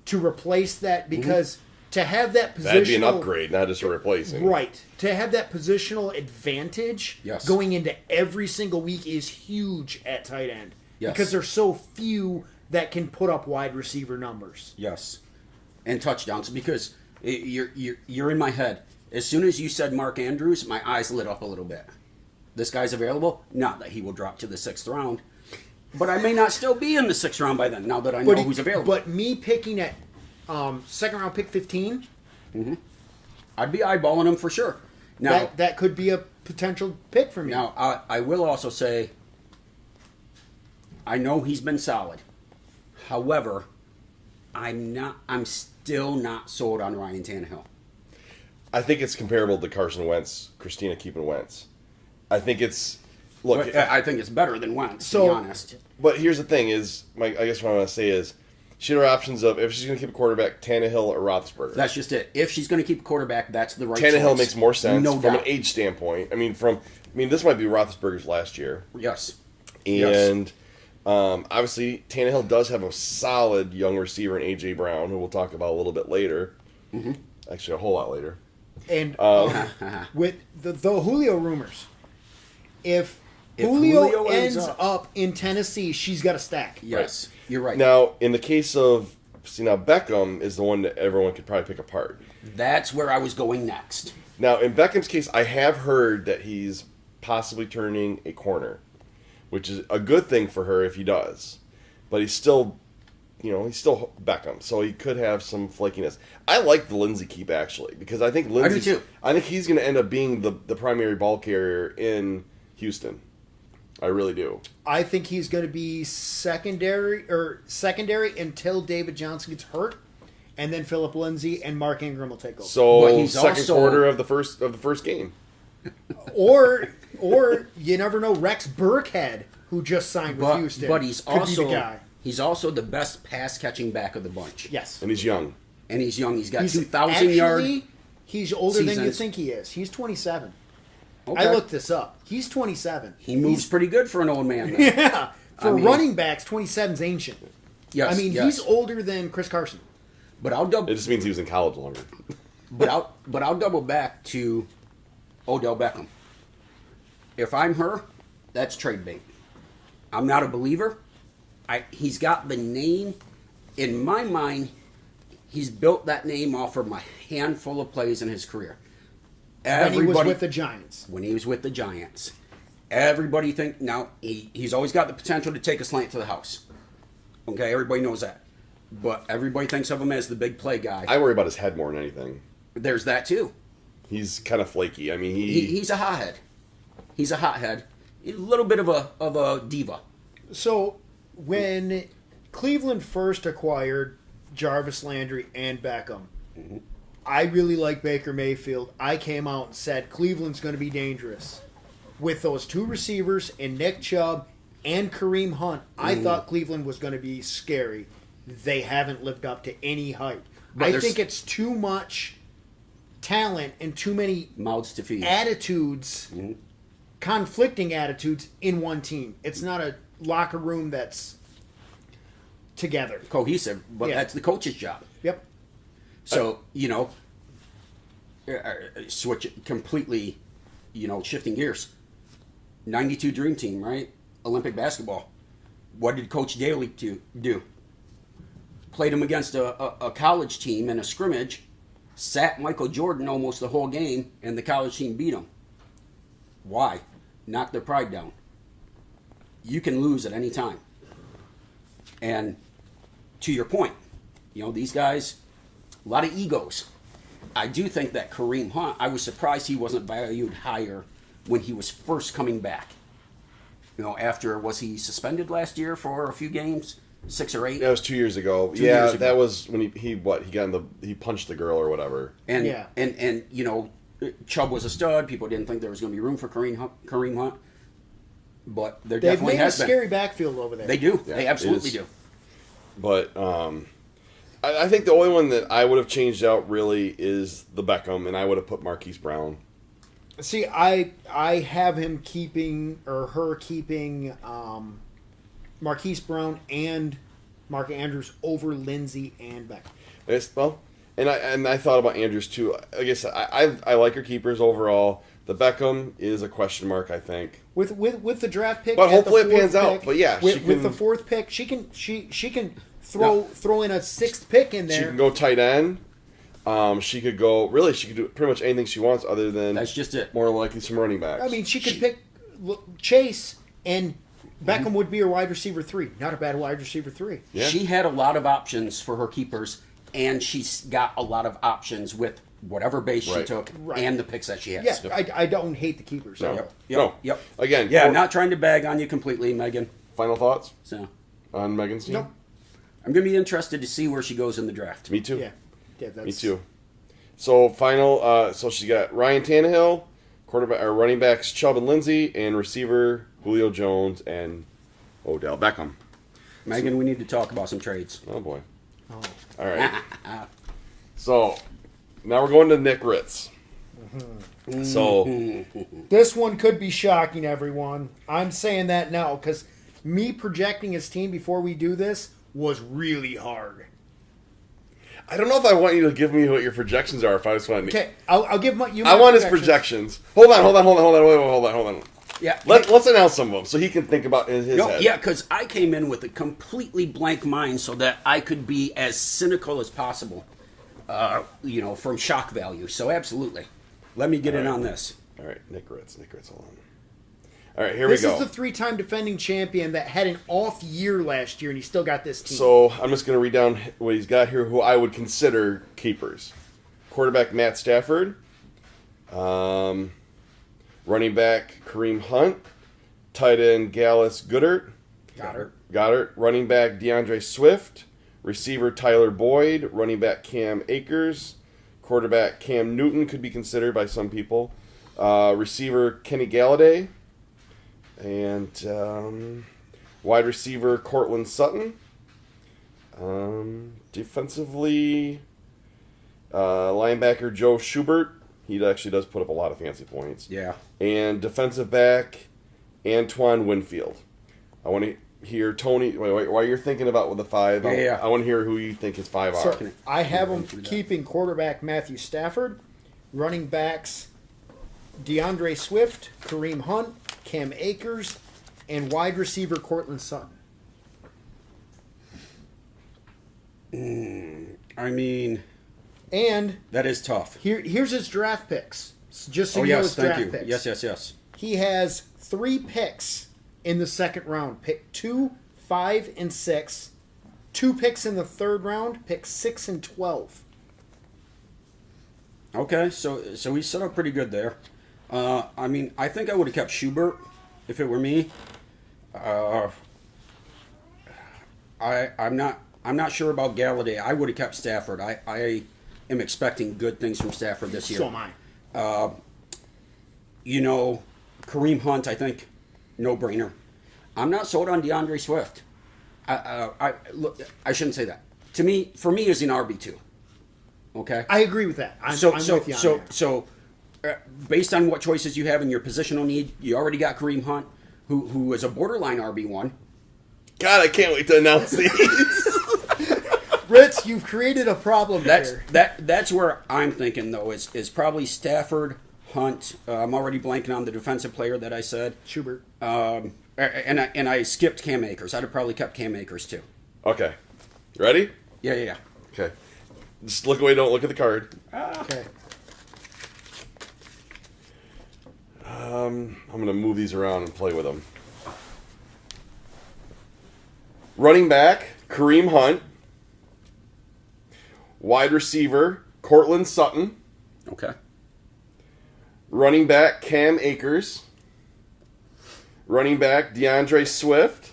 to replace that, because to have that positional... That'd be an upgrade, not just a replacing. Right. To have that positional advantage Yes. going into every single week is huge at tight end. Yes. Because there's so few that can put up wide receiver numbers. Yes, and touchdowns, because you're in my head. As soon as you said Mark Andrews, my eyes lit up a little bit. This guy's available. Not that he will drop to the 6th round, but I may not still be in the 6th round by then. Now that I know who's available. But me picking at second round pick 15, I'd be eyeballing him for sure. Now that could be a potential pick for me. Now, I will also say, I know he's been solid. However, I'm still not sold on Ryan Tannehill. I think it's comparable to Carson Wentz, Christina keeping Wentz. I think it's look. I think it's better than Wentz, to be honest. But here's the thing: I guess what I want to say is she had her options of if she's going to keep a quarterback, Tannehill or Roethlisberger. That's just it. If she's going to keep a quarterback, that's the right Tannehill choice. makes more sense No from doubt. an age standpoint. I mean, this might be Roethlisberger's last year, Yes. and obviously Tannehill does have a solid young receiver in A.J. Brown, who we'll talk about a little bit later. Mm-hmm. Actually, a whole lot later. And with the Julio rumors, if Julio Julio ends ends up in Tennessee, she's got a stack. Yes. You're right. Now, in the case of Beckham is the one that everyone could probably pick apart. That's where I was going next. Now, in Beckham's case, I have heard that he's possibly turning a corner, which is a good thing for her if he does. But he's still Beckham, so he could have some flakiness. I like the Lindsey keep, actually, because I think I do too. I think he's going to end up being the primary ball carrier in Houston. I really do. I think he's going to be secondary until David Johnson gets hurt, and then Philip Lindsay and Mark Ingram will take over. So But he's second also- quarter of the first game. Or you never know, Rex Burkhead, who just signed with Houston, But he's could also be the guy. he's also the best pass catching back of the bunch. Yes, And he's young. And he's young. He's got he's 2,000 yard. He's older than you seasons. think he is. He's 27. Okay. I looked this up. He's 27. He moves pretty good for an old man. Then. Yeah, for running backs, 27's ancient. Yes. I mean, yes. he's older than Chris Carson. But I'll double. It just means he was in college longer. But I'll double back to Odell Beckham. If I'm her, that's trade bait. I'm not a believer. He's got the name. In my mind, he's built that name off of a handful of plays in his career. When he was with the Giants. When he was with the Giants. Everybody think now he's always got the potential to take a slant to the house. Okay, everybody knows that. But everybody thinks of him as the big play guy. I worry about his head more than anything. There's that too. He's kind of flaky. I mean, He's a hothead. He's a hothead. A little bit of a diva. So when Cleveland first acquired Jarvis Landry and Beckham, I really like Baker Mayfield. I came out and said Cleveland's going to be dangerous. With those two receivers and Nick Chubb and Kareem Hunt, I thought Cleveland was going to be scary. They haven't lived up to any hype. But I think it's too much talent and too many Mouths to feed. attitudes, conflicting attitudes in one team. It's not a locker room that's together. Cohesive, but Yeah. that's the coach's job. Yep. So, switch it completely, shifting gears. 92 Dream Team, right? Olympic basketball. What did Coach Daly do? Played him against a college team in a scrimmage, sat Michael Jordan almost the whole game, and the college team beat him. Why? Knock their pride down. You can lose at any time. And to your point, these guys, a lot of egos. I do think that Kareem Hunt, I was surprised he wasn't valued higher when he was first coming back. After, was he suspended last year for a few games? 6 or 8? That was 2 years ago. Years ago. That was when he punched the girl or whatever. And, Yeah. and Chubb was a stud. People didn't think there was going to be room for Kareem Hunt. But there They've definitely made a has been. scary backfield over there. They do. Yeah, They it absolutely is. do. But I think the only one that I would have changed out really is the Beckham, and I would have put Marquise Brown. See, I have him keeping or her keeping Marquise Brown and Mark Andrews over Lindsey and Beckham. And I thought about Andrews too. I guess I like her keepers overall, Yeah. The Beckham is a question mark, I think. With the draft pick, But at hopefully the it pans fourth out. pick, But yeah, with, she with the can- fourth pick, she can throw in a sixth pick in there. She can go tight end. She could go. Really, she could do pretty much anything she wants, other than That's just it. more likely some running backs. I mean, she could pick Chase, and Beckham would be her wide receiver 3. Not a bad wide receiver 3. Yeah. She had a lot of options for her keepers, and she's got a lot of options with whatever base she Right. took Right. and the picks that she has. Yeah, I don't hate the keepers. No. Yep. Yep. Yep. Again, Yeah, not trying to bag on you completely, Megan. final thoughts So on Megan's team. Nope. I'm going to be interested to see where she goes in the draft. Me too. Yeah, that's, Me too. So final. So she got Ryan Tannehill, quarterback or running backs Chubb and Lindsay, and receiver Julio Jones and Odell Beckham. Megan, we need to talk about some trades. Oh boy. Oh. All right. So now we're going to Nick Ritz. So This one could be shocking, everyone. I'm saying that now because me projecting his team before we do this was really hard. I don't know if I want you to give me what your projections are. If I just want, Okay, I'll give you. I want his projections. Hold on. Wait, hold on. Yeah. Let's announce some of them so he can think about in his No, head. yeah, because I came in with a completely blank mind so that I could be as cynical as possible, from shock value. So absolutely. Let me get in on this. All right, Nick Ritz, hold on. All right, here This we is go. the 3-time defending champion that had an off year last year, and he still got this team. So I'm just going to read down what he's got here, who I would consider keepers. Quarterback Matt Stafford. Running back Kareem Hunt. Tight end Gallus Goddard. Goddard. Running back DeAndre Swift. Receiver Tyler Boyd. Running back Cam Akers. Quarterback Cam Newton could be considered by some people. Receiver Kenny Galladay. And wide receiver Cortland Sutton. Defensively, linebacker Joe Schubert. He actually does put up a lot of fancy points. Yeah. And defensive back Antoine Winfield. I want to hear Tony. Wait, while you're thinking about the 5, Yeah. I want to hear who you think his 5 are. So I have him keeping quarterback Matthew Stafford, running backs DeAndre Swift, Kareem Hunt, Cam Akers, and wide receiver Cortland Sutton. I mean, And that is tough. here's his draft picks. Just so Oh, you know yes, his thank draft you. picks. Yes. He has 3 picks in the second round. Pick 2, 5, and 6. 2 picks in the third round. Pick 6 and 12. Okay, so we set up pretty good there. I mean, I think I would have kept Schubert if it were me. I'm not sure about Galladay. I would have kept Stafford. I am expecting good things from Stafford this year. So am I. Kareem Hunt, I think, no brainer. I'm not sold on DeAndre Swift. Look, I shouldn't say that. For me, is an RB2. Okay. I agree with that. I'm with you on that. Based on what choices you have in your positional need, you already got Kareem Hunt, who is a borderline RB1. God, I can't wait to announce these. Ritz, you've created a problem here. That's where I'm thinking though is probably Stafford, Hunt. I'm already blanking on the defensive player that I said. Schubert. And I skipped Cam Akers. I'd have probably kept Cam Akers too. Okay. Ready? Yeah. Okay. Just look away, don't look at the card. Okay. I'm going to move these around and play with them. Running back, Kareem Hunt. Wide receiver, Cortland Sutton. Okay. Running back, Cam Akers. Running back, DeAndre Swift.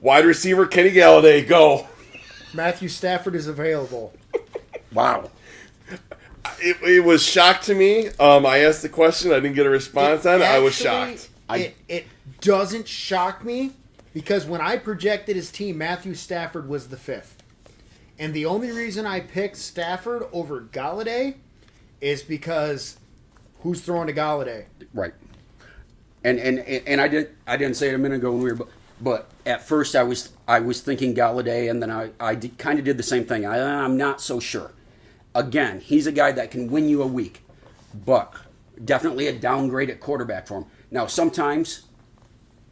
Wide receiver, Kenny Galladay. Go. Matthew Stafford is available. Wow. It was shocked to me. I asked the question. I didn't get a response on it. I was shocked. It doesn't shock me because when I projected his team, Matthew Stafford was the 5th. And the only reason I picked Stafford over Galladay is because who's throwing to Galladay? Right. And I didn't say it a minute ago when we were, but at first I was thinking Galladay, and then I kind of did the same thing. I'm not so sure. Again, he's a guy that can win you a week. but definitely a downgrade at quarterback for him. Now, sometimes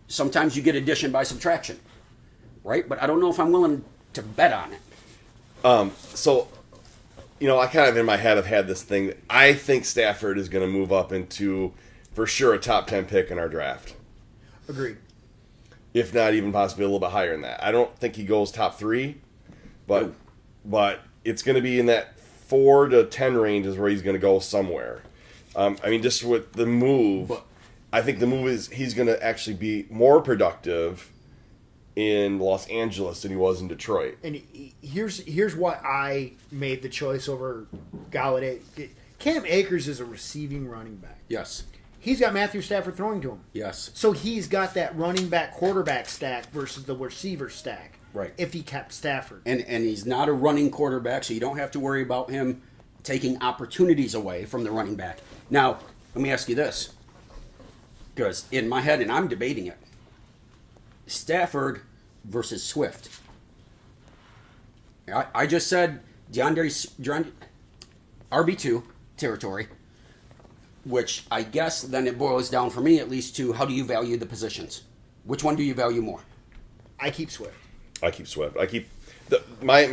you get addition by subtraction, right? But I don't know if I'm willing to bet on it. So, I kind of in my head have had this thing that I think Stafford is going to move up into, for sure, a top 10 pick in our draft. Agreed. If not even possibly a little bit higher than that. I don't think he goes top 3, but it's going to be in that 4 to 10 range is where he's going to go somewhere. Just with the move, I think the move is he's going to actually be more productive in Los Angeles than he was in Detroit. And here's why I made the choice over Galladay. Cam Akers is a receiving running back. Yes. He's got Matthew Stafford throwing to him. Yes. So he's got that running back quarterback stack versus the receiver stack. Right. If he kept Stafford. And he's not a running quarterback, so you don't have to worry about him taking opportunities away from the running back. Now, let me ask you this. Because in my head, and I'm debating it, Stafford versus Swift. I just said DeAndre RB2 territory, which I guess then it boils down for me at least to how do you value the positions? Which one do you value more? I keep Swift. I keep Swift. I keep my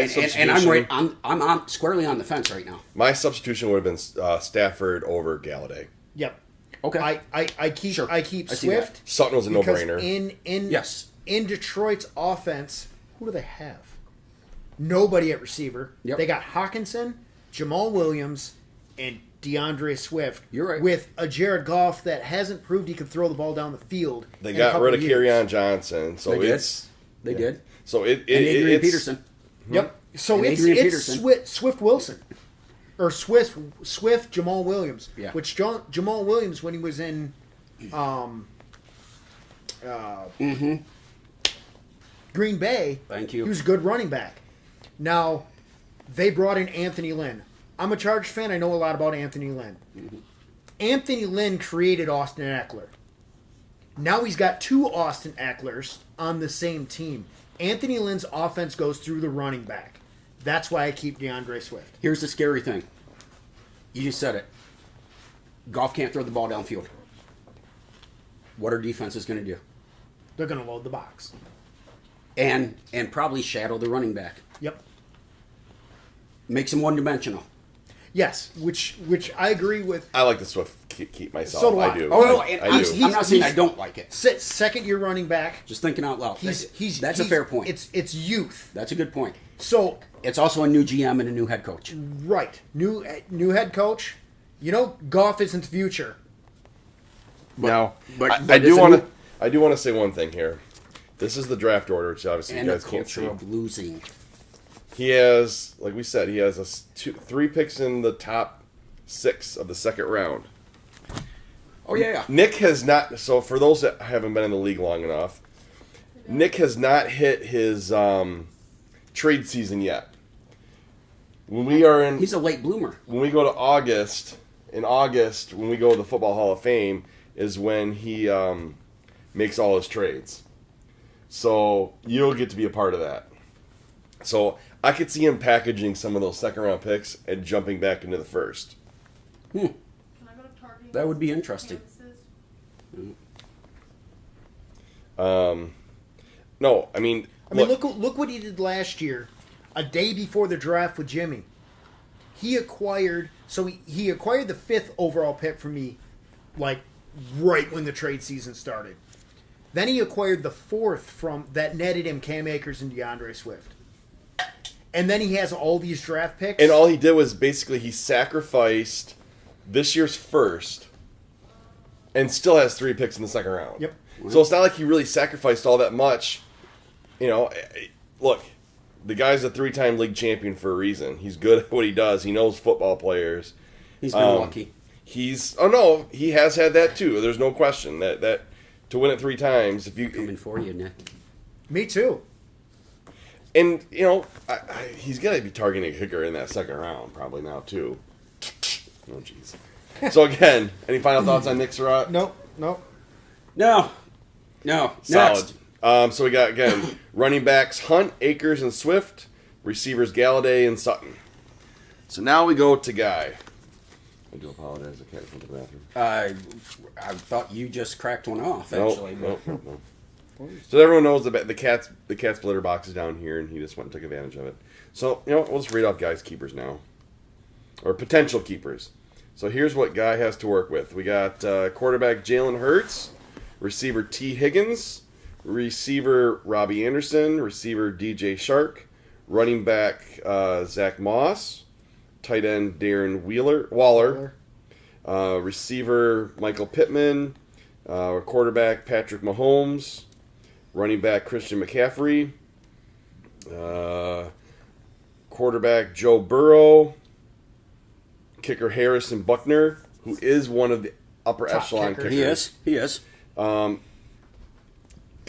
substitution. And I'm on squarely on the fence right now. My substitution would have been Stafford over Galladay. Yep. Okay. I keep Sure. I keep I see Swift. that. Sutton was a because no-brainer. In Detroit's offense, who do they have? Nobody at receiver. Yep. They got Hawkinson, Jamal Williams, and DeAndre Swift. You're right. With a Jared Goff that hasn't proved he could throw the ball down the field. They in a got couple rid of years. Kerryon Johnson, so They did. it's They did. so it And Adrian it's, Peterson. Yep. So And it's Adrian it's Peterson. Swift Wilson. Or Swift Jamal Williams. Yeah. Which Jamal Williams, when he was in Green Bay, Thank you. he was a good running back. Now, they brought in Anthony Lynn. I'm a Chargers fan. I know a lot about Anthony Lynn. Mm-hmm. Anthony Lynn created Austin Eckler. Now he's got 2 Austin Ecklers on the same team. Anthony Lynn's offense goes through the running back. That's why I keep DeAndre Swift. Here's the scary thing. You just said it. Goff can't throw the ball downfield. What are defenses going to do? They're going to load the box. And probably shadow the running back. Yep. Makes him one-dimensional. Yes, which I agree with. I like the Swift keep myself. So do I. I do. Oh, no, and I do. I'm not saying I don't like it. Second year running back. Just thinking out loud. That's a he's- fair point. It's youth. That's a good point. So It's also a new GM and a new head coach. right, new head coach. Goff isn't the future. Now, but I it's do a want new- to. I do want to say one thing here. This is the draft order, which obviously And you a guys can't see. culture of losing. He has, like we said, he has 3 picks in the top 6 of the second round. Oh, yeah. Nick has not. So for those that haven't been in the league long enough, Nick has not hit his trade season yet. When we are in, He's a late bloomer. when we go to August, when we go to the Football Hall of Fame, is when he makes all his trades. So you'll get to be a part of that. So I could see him packaging some of those second round picks and jumping back into the first. Can I go to Target? That would be interesting. Canvases? No, I mean, Look what he did last year, a day before the draft with Jimmy. He acquired he acquired the 5th overall pick from me, like right when the trade season started. Then he acquired the 4th from that netted him Cam Akers and DeAndre Swift. And then he has all these draft picks. And all he did was basically he sacrificed this year's first and still has 3 picks in the second round. Yep. So it's not like he really sacrificed all that much. Look, the guy's a 3-time league champion for a reason. He's good at what he does. He knows football players. He's been lucky. He has had that too. There's no question that to win it 3 times, if you Coming for you, Nick. Me too. and he's gonna be targeting a kicker in that second round probably now too. Oh jeez. So again, any final thoughts on Nick Surratt? Nope. No. Solid. Next. So we got, again, running backs Hunt, Akers, and Swift. Receivers Galladay and Sutton. So now we go to Guy. I do apologize. I can't come to the bathroom. I thought you just cracked one off, No, actually. no. So everyone knows the cat's litter box is down here, and he just went and took advantage of it. So, we'll just read off Guy's keepers now. Or potential keepers. So here's what Guy has to work with. We got quarterback Jalen Hurts, receiver T. Higgins, receiver Robbie Anderson, receiver DJ Shark, running back Zach Moss, tight end Darren Waller. Receiver Michael Pittman, quarterback Patrick Mahomes, running back Christian McCaffrey, quarterback Joe Burrow, kicker Harrison Buckner, who is one of the upper Top echelon kicker. kickers. He is. Could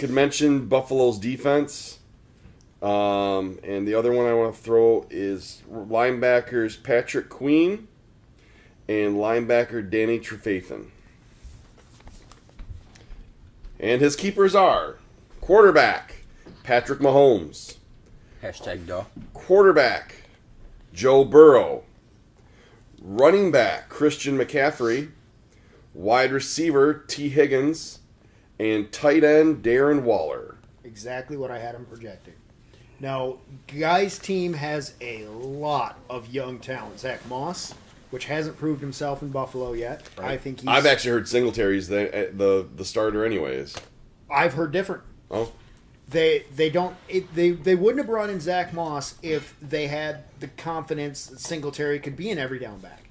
mention Buffalo's defense. And the other one I want to throw is linebackers Patrick Queen and linebacker Danny Trefathan. And his keepers are quarterback Patrick Mahomes, #duh. quarterback Joe Burrow, running back Christian McCaffrey, wide receiver T. Higgins, and tight end Darren Waller. Exactly what I had him projecting. Now, Guy's team has a lot of young talent. Zach Moss, which hasn't proved himself in Buffalo yet. Right. I think he's... I've actually heard Singletary's the starter anyways. I've heard different. Oh, They wouldn't have brought in Zach Moss if they had the confidence that Singletary could be an every down back.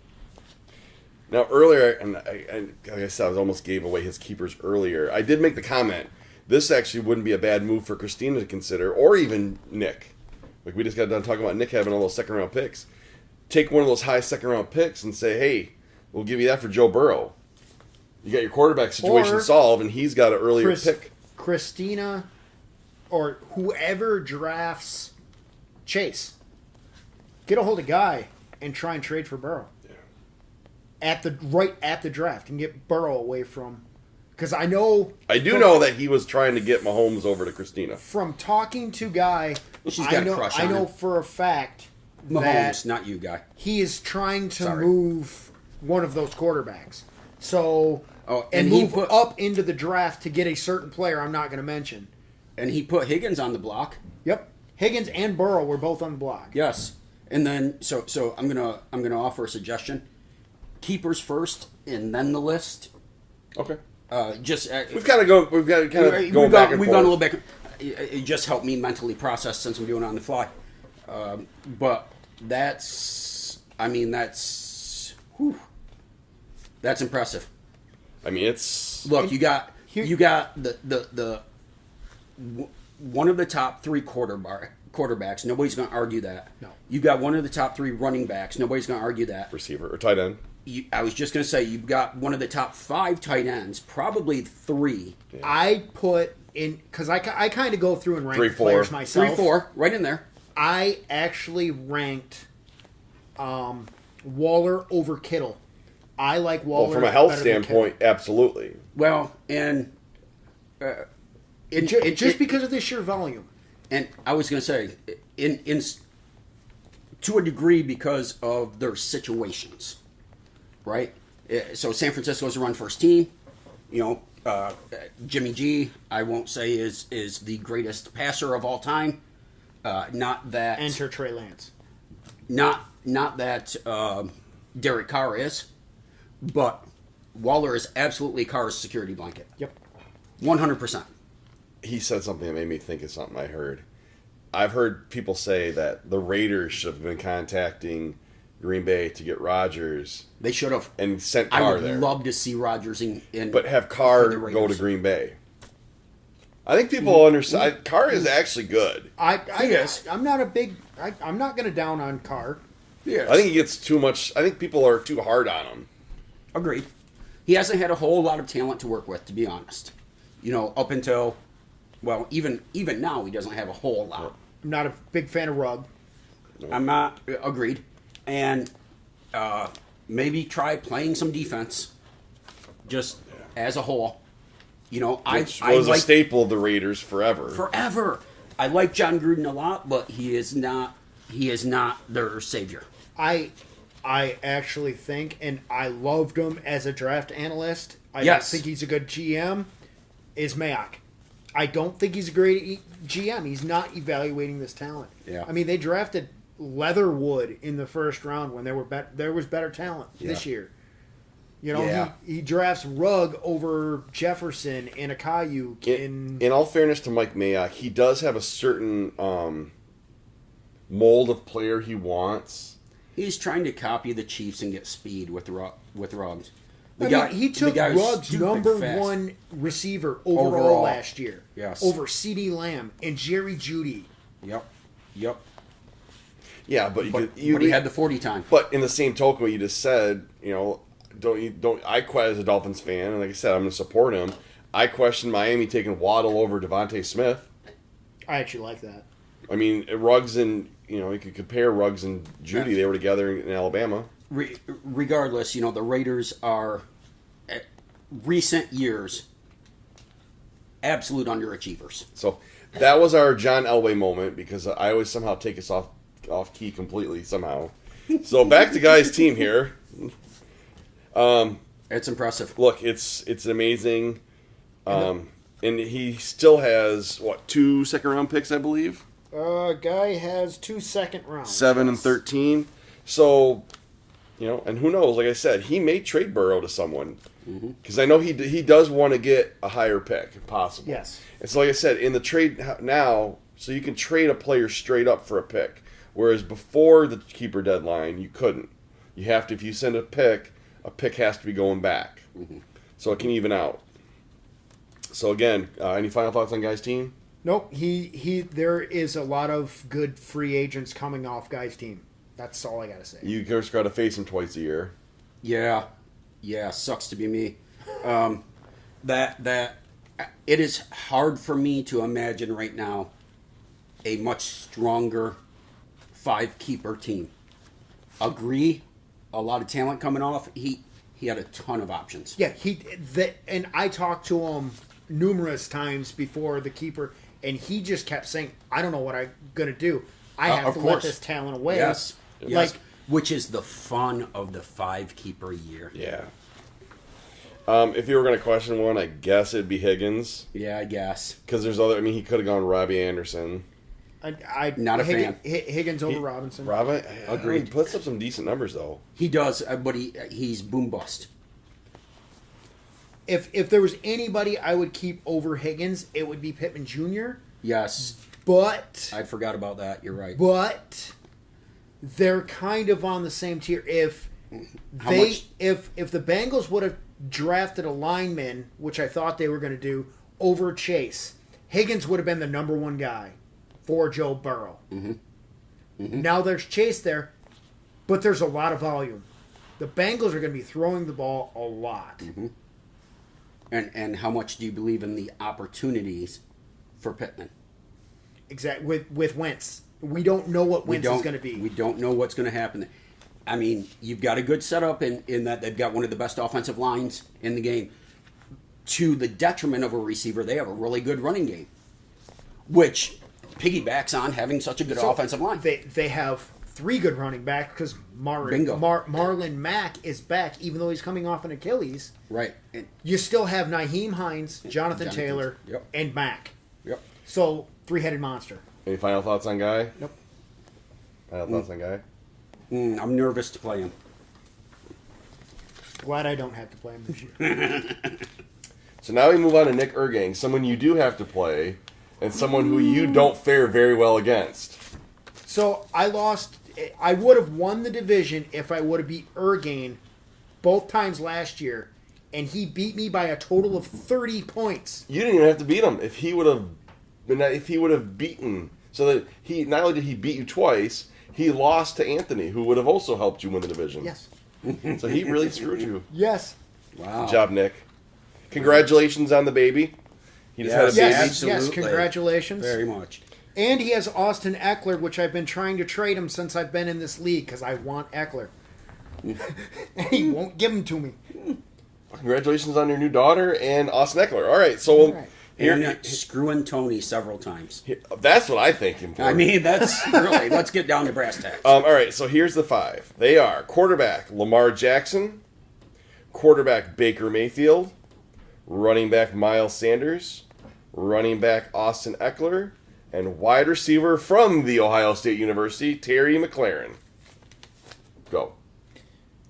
now earlier, and like I said, I almost gave away his keepers earlier. I did make the comment. This actually wouldn't be a bad move for Christina to consider, or even Nick. Like we just got done talking about Nick having all those second round picks. Take one of those high second round picks and say, hey, we'll give you that for Joe Burrow. You got your quarterback situation Or solved, and he's got an earlier pick. Christina or whoever drafts Chase, get a hold of Guy and try and trade for Burrow. Yeah. At the draft and get Burrow away from... Because I know... I do know that he was trying to get Mahomes over to Christina. From talking to Guy, She's got a crush on I know him. for a fact Mahomes, that not you, Guy. he is trying to Sorry. move one of those quarterbacks. So... Oh, and and he move put- up into the draft to get a certain player I'm not going to mention. And he put Higgins on the block. Yep. Higgins and Burrow were both on the block. Yes. And then so I'm gonna offer a suggestion. Keepers first, and then the list. Okay. We've Going back and gone a forth. little back. It just helped me mentally process since I'm doing it on the fly. But that's impressive. I mean, it's... Look, you got the one of the top three quarterbacks. Nobody's going to argue that. No. You got one of the top three running backs. Nobody's going to argue that. receiver or tight end. I was just going to say you've got one of the top 5 tight ends, probably 3. I put in... Because I kind of go through and rank 3, 4. players myself. 3, 4, right in there. I actually ranked Waller over Kittle. I like Waller. Well, from a health better than standpoint, absolutely. Well, and Kittle. Just because of the sheer volume. And I was going to say, to a degree, because of their situations, right? So San Francisco's a run first team. Jimmy G, I won't say is the greatest passer of all time. Not that Enter Trey Lance. Not that Derek Carr is, but Waller is absolutely Carr's security blanket. Yep. 100%. He said something that made me think of something I heard. I've heard people say that the Raiders should have been contacting Green Bay to get Rodgers They should have. and sent I Carr would there. love to see Rodgers in But have for Carr the go to Raiders. Green Bay. I think people understand. Carr is actually good. I'm not a big... I'm not going to down on Carr. Yes. I think he gets too much. I think people are too hard on him. Agreed. He hasn't had a whole lot of talent to work with, to be honest. Up until, well, even now, he doesn't have a whole lot. I'm not a big fan of Rugg. I'm not agreed, and maybe try playing some defense, just as a whole. Which I was a like staple of the Raiders forever. forever. I like John Gruden a lot, but he is not their savior. I I actually think, and I loved him as a draft analyst. I Yes. don't think he's a good GM. Is Mayock. I don't think he's a great GM. He's not evaluating this talent. Yeah. I mean, they drafted Leatherwood in the first round when there was better talent this year. You know, Yeah. he drafts Rugg over Jefferson and Akayu. In all fairness to Mike Mayock, he does have a certain mold of player he wants. He's trying to copy the Chiefs and get speed with Ruggs. He took Rugg's number one receiver overall last year. Yes. Over CeeDee Lamb and Jerry Jeudy. Yep. Yeah, but But he had the 40 time. But in the same token, what you just said, you know, don't I as a Dolphins fan, and like I said, I'm going to support him. I question Miami taking Waddle over Devontae Smith. I actually like that. I mean, Ruggs and you could compare Ruggs and Judy. They were together in Alabama. Regardless, the Raiders are, at recent years, absolute underachievers. So that was our John Elway moment because I always somehow take us off key completely somehow. So back to Guy's team here. It's impressive. Look, it's amazing. And he still has 2 second-round picks, I believe. Guy has 2 second rounds. 7 and 13. So, and who knows? Like I said, he may trade Burrow to someone because I know he does want to get a higher pick if possible. Yes. And so, like I said, in the trade now, so you can trade a player straight up for a pick, whereas before the keeper deadline, you couldn't. You have to, if you send a pick has to be going back, so it can even out. So again, any final thoughts on Guy's team? Nope. There is a lot of good free agents coming off Guy's team. That's all I gotta say. You just got to face him twice a year. Yeah, sucks to be me. That it is hard for me to imagine right now a much stronger 5-keeper team. Agree, a lot of talent coming off. He had a ton of options. Yeah, and I talked to him numerous times before the keeper, and he just kept saying, "I don't know what I'm gonna do. I have to let this talent away." Yes. Like, which is the fun of the 5-keeper year. Yeah. If you were going to question one, I guess it'd be Higgins. Yeah, I guess. Because there's other. I mean, he could have gone Robbie Anderson. Not a fan. Higgins over Robinson. Robbie, Agreed. He puts up some decent numbers though. He does, but he's boom bust. If there was anybody I would keep over Higgins, it would be Pittman Jr. Yes. But I forgot about that. You're right. But they're kind of on the same tier. If the Bengals would have drafted a lineman, which I thought they were going to do, over Chase, Higgins would have been the number one guy for Joe Burrow. Now there's Chase there, but there's a lot of volume. The Bengals are going to be throwing the ball a lot. And how much do you believe in the opportunities for Pittman? Exactly. With Wentz. We don't know what Wentz is going to be. We don't know what's going to happen. I mean, you've got a good setup in that they've got one of the best offensive lines in the game. To the detriment of a receiver, they have a really good running game, which piggybacks on having such a good offensive line. They have 3 good running backs because Marlon Mack is back, even though he's coming off an Achilles. Right. You still have Nyheim Hines, Jonathan Taylor, Yep. and Mack. Yep. So, 3-headed monster. Any final thoughts on Guy? Nope. Final thoughts on Guy? I'm nervous to play him. Glad I don't have to play him this year. So now we move on to Nick Ergang, someone you do have to play, and someone who you don't fare very well against. So, I lost. I would have won the division if I would have beat Ergang both times last year, and he beat me by a total of 30 points. You didn't even have to beat him if he would have beaten. So that he not only did he beat you twice, he lost to Anthony, who would have also helped you win the division. Yes. So he really screwed you. Yes. Wow. Good job, Nick. Congratulations on the baby. He just had a baby. Yes, Absolutely. congratulations. Very much. And he has Austin Eckler, which I've been trying to trade him since I've been in this league because I want Eckler. And he won't give him to me. Congratulations on your new daughter and Austin Eckler. All right, so And screwing Tony several times. That's what I thank him for. I mean, that's really, let's get down to brass tacks. All right, so here's the 5. They are quarterback Lamar Jackson, quarterback Baker Mayfield, running back Miles Sanders, running back Austin Eckler, and wide receiver from the Ohio State University, Terry McLaurin. Go.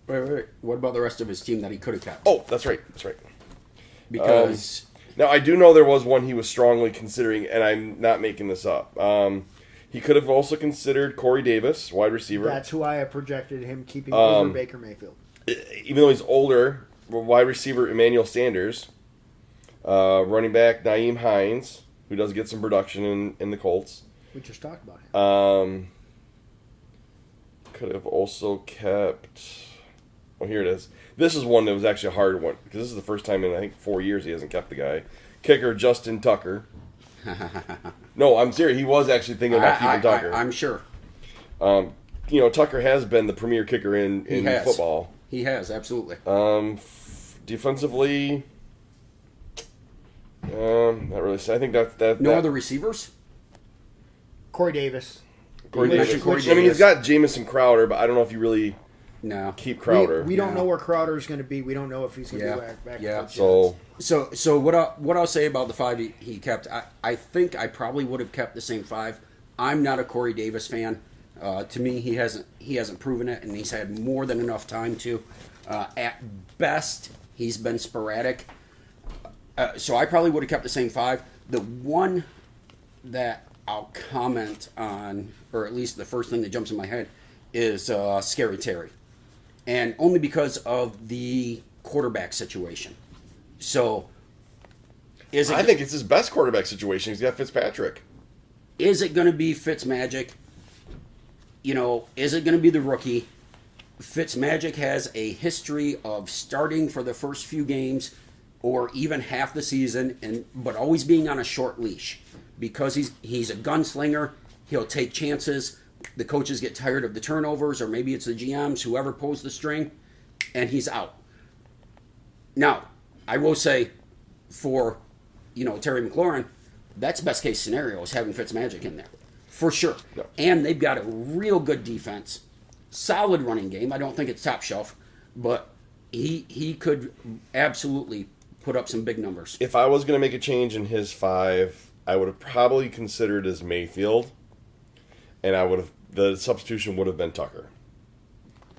Wait. What about the rest of his team that he could have kept? Oh, that's right. Because Now, I do know there was one he was strongly considering, and I'm not making this up. He could have also considered Corey Davis, wide receiver. That's who I have projected him keeping over Baker Mayfield. Even though he's older, wide receiver Emmanuel Sanders, running back Nyheim Hines, who does get some production in the Colts. We just talked about him. Could have also kept... Oh, here it is. This is one that was actually a hard one, because this is the first time in, I think, 4 years he hasn't kept the guy. Kicker Justin Tucker. No, I'm serious. He was actually thinking about keeping Tucker. I'm sure. Tucker has been the premier kicker in football. He has, absolutely. Defensively... not really. I think that No other receivers? Corey Davis. Corey You Davis. mentioned Corey I mean, Davis. he's got Jamison Crowder, but I don't know if you really No. keep Crowder. We don't No. know where Crowder is going to be. We don't know if he's going to Yeah. be back. Yeah. So So what I'll say about the 5 he kept, I think I probably would have kept the same 5. I'm not a Corey Davis fan. To me, he hasn't proven it, and he's had more than enough time to. At best, he's been sporadic. So I probably would have kept the same 5. The one that I'll comment on, or at least the first thing that jumps in my head, is Scary Terry. And only because of the quarterback situation. So, I think it's his best quarterback situation. He's got Fitzpatrick. Is it going to be Fitzmagic? Is it going to be the rookie? Fitzmagic has a history of starting for the first few games or even half the season, but always being on a short leash. Because he's a gunslinger, he'll take chances. The coaches get tired of the turnovers, or maybe it's the GMs, whoever pulls the string, and he's out. Now, I will say, for Terry McLaurin, that's best case scenario is having Fitzmagic in there, for sure. No. And they've got a real good defense, solid running game. I don't think it's top shelf, but he could absolutely put up some big numbers. If I was going to make a change in his 5, I would have probably considered as Mayfield, and the substitution would have been Tucker.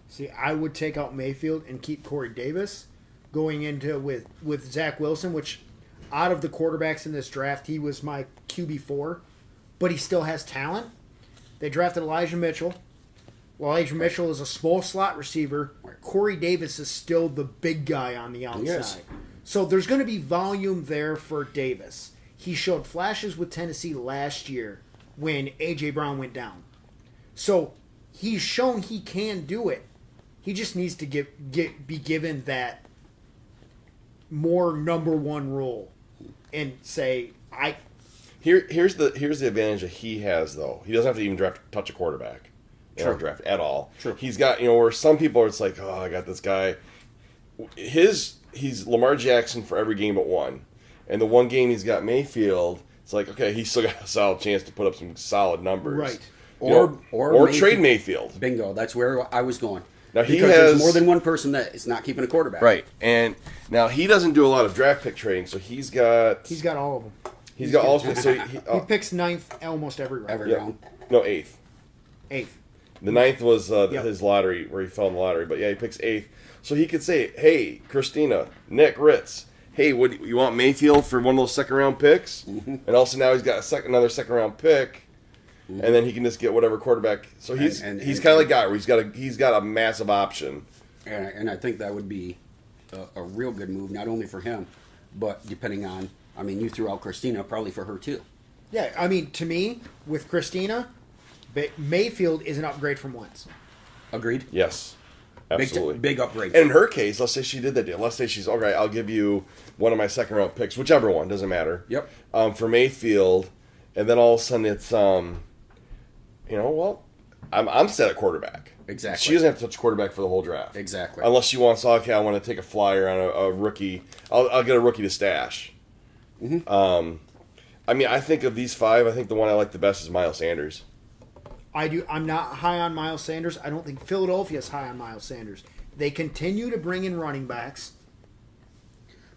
See, I would take out Mayfield and keep Corey Davis going into with Zach Wilson, which out of the quarterbacks in this draft, he was my QB4, but he still has talent. They drafted Elijah Mitchell. Well, Elijah Mitchell is a small slot receiver. Corey Davis is still the big guy on the outside. Yes. So there's going to be volume there for Davis. He showed flashes with Tennessee last year when A.J. Brown went down. So he's shown he can do it. He just needs to be given that more number one role and say, Here's the advantage that he has, though. He doesn't have to even touch a quarterback in our draft at all. True. He's got, where some people are, it's like, oh, I got this guy. He's Lamar Jackson for every game but one. And the one game he's got Mayfield, it's like, okay, he's still got a solid chance to put up some solid numbers. Right. Or Mayfield. trade Mayfield. Bingo. That's where I was going. Now because there's more than one person that is not keeping a quarterback. Right. And now he doesn't do a lot of draft pick trading, so he's got all of them. He's got all so He picks ninth almost every round. Every round. No, eighth. Eighth. The ninth was his lottery, where he fell in the lottery. But yeah, he picks eighth. So he could say, hey, Christina, Nick, Ritz, hey, you want Mayfield for one of those second-round picks? Mm-hmm. And also now he's got another second-round pick, and then he can just get whatever quarterback. So he's kind of like guy where he's got a massive option. And I think that would be a real good move, not only for him, but depending on, you threw out Christina, probably for her too. Yeah, to me, with Christina, Mayfield is an upgrade from Wentz. Agreed? Yes. Absolutely. Big upgrade. And in her case, let's say she did that deal. Let's say she's, okay, I'll give you one of my second-round picks, whichever one, doesn't matter. Yep. For Mayfield, and then all of a sudden it's, I'm set at quarterback. Exactly. She doesn't have to touch quarterback for the whole draft. Exactly. Unless she wants, okay, I want to take a flyer on a rookie. I'll get a rookie to stash. I mean, I think of these 5, I think the one I like the best is Miles Sanders. I'm not high on Miles Sanders. I don't think Philadelphia's high on Miles Sanders. They continue to bring in running backs.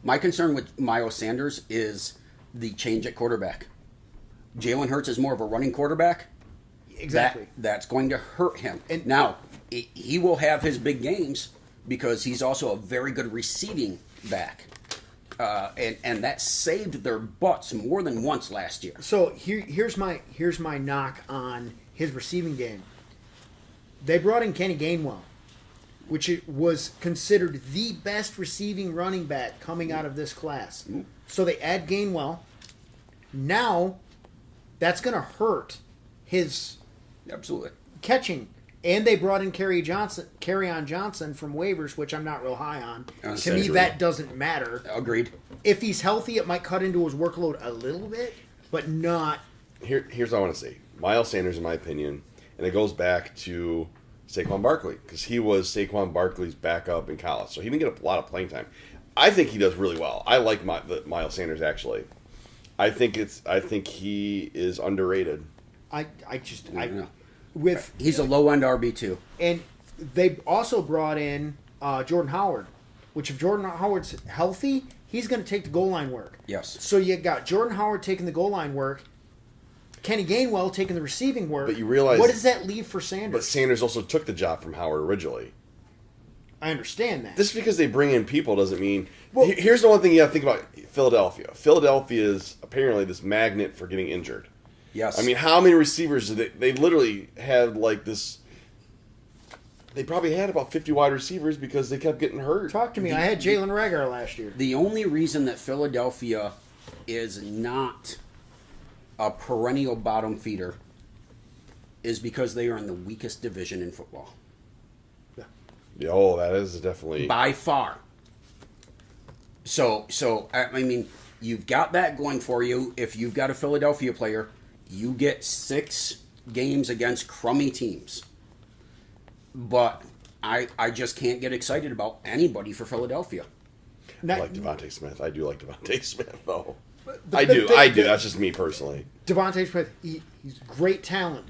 My concern with Miles Sanders is the change at quarterback. Jalen Hurts is more of a running quarterback. Exactly. That's going to hurt him. And now, he will have his big games because he's also a very good receiving back. And that saved their butts more than once last year. So here's my knock on his receiving game. They brought in Kenny Gainwell, which was considered the best receiving running back coming out of this class. So they add Gainwell. Now, that's going to hurt his Absolutely. catching. And they brought in Kerryon Johnson from waivers, which I'm not real high on. To me, that doesn't matter. Agreed. If he's healthy, it might cut into his workload a little bit, but not. Here's what I want to say. Miles Sanders, in my opinion, and it goes back to Saquon Barkley, because he was Saquon Barkley's backup in college, so he didn't get a lot of playing time. I think he does really well. I like Miles Sanders, actually. I think he is underrated. He's a low end RB2. And they also brought in Jordan Howard, which if Jordan Howard's healthy, he's going to take the goal line work. Yes. So you got Jordan Howard taking the goal line work, Kenny Gainwell taking the receiving work. But you realize, what does that leave for Sanders? But Sanders also took the job from Howard originally. I understand that. Just because they bring in people doesn't mean. Well, here's the one thing you have to think about Philadelphia. Philadelphia is apparently this magnet for getting injured. Yes. I mean, how many receivers did they literally had like this? They probably had about 50 wide receivers because they kept getting hurt. Talk to me. I had Jalen Reagor last year. The only reason that Philadelphia is not a perennial bottom feeder is because they are in the weakest division in football. Yeah, oh, that is definitely By far. So I mean, you've got that going for you. If you've got a Philadelphia player, you get 6 games against crummy teams. But I just can't get excited about anybody for Philadelphia. I like Devontae Smith. I do like Devontae Smith, though. I do. That's just me personally. Devontae Smith, he's great talent.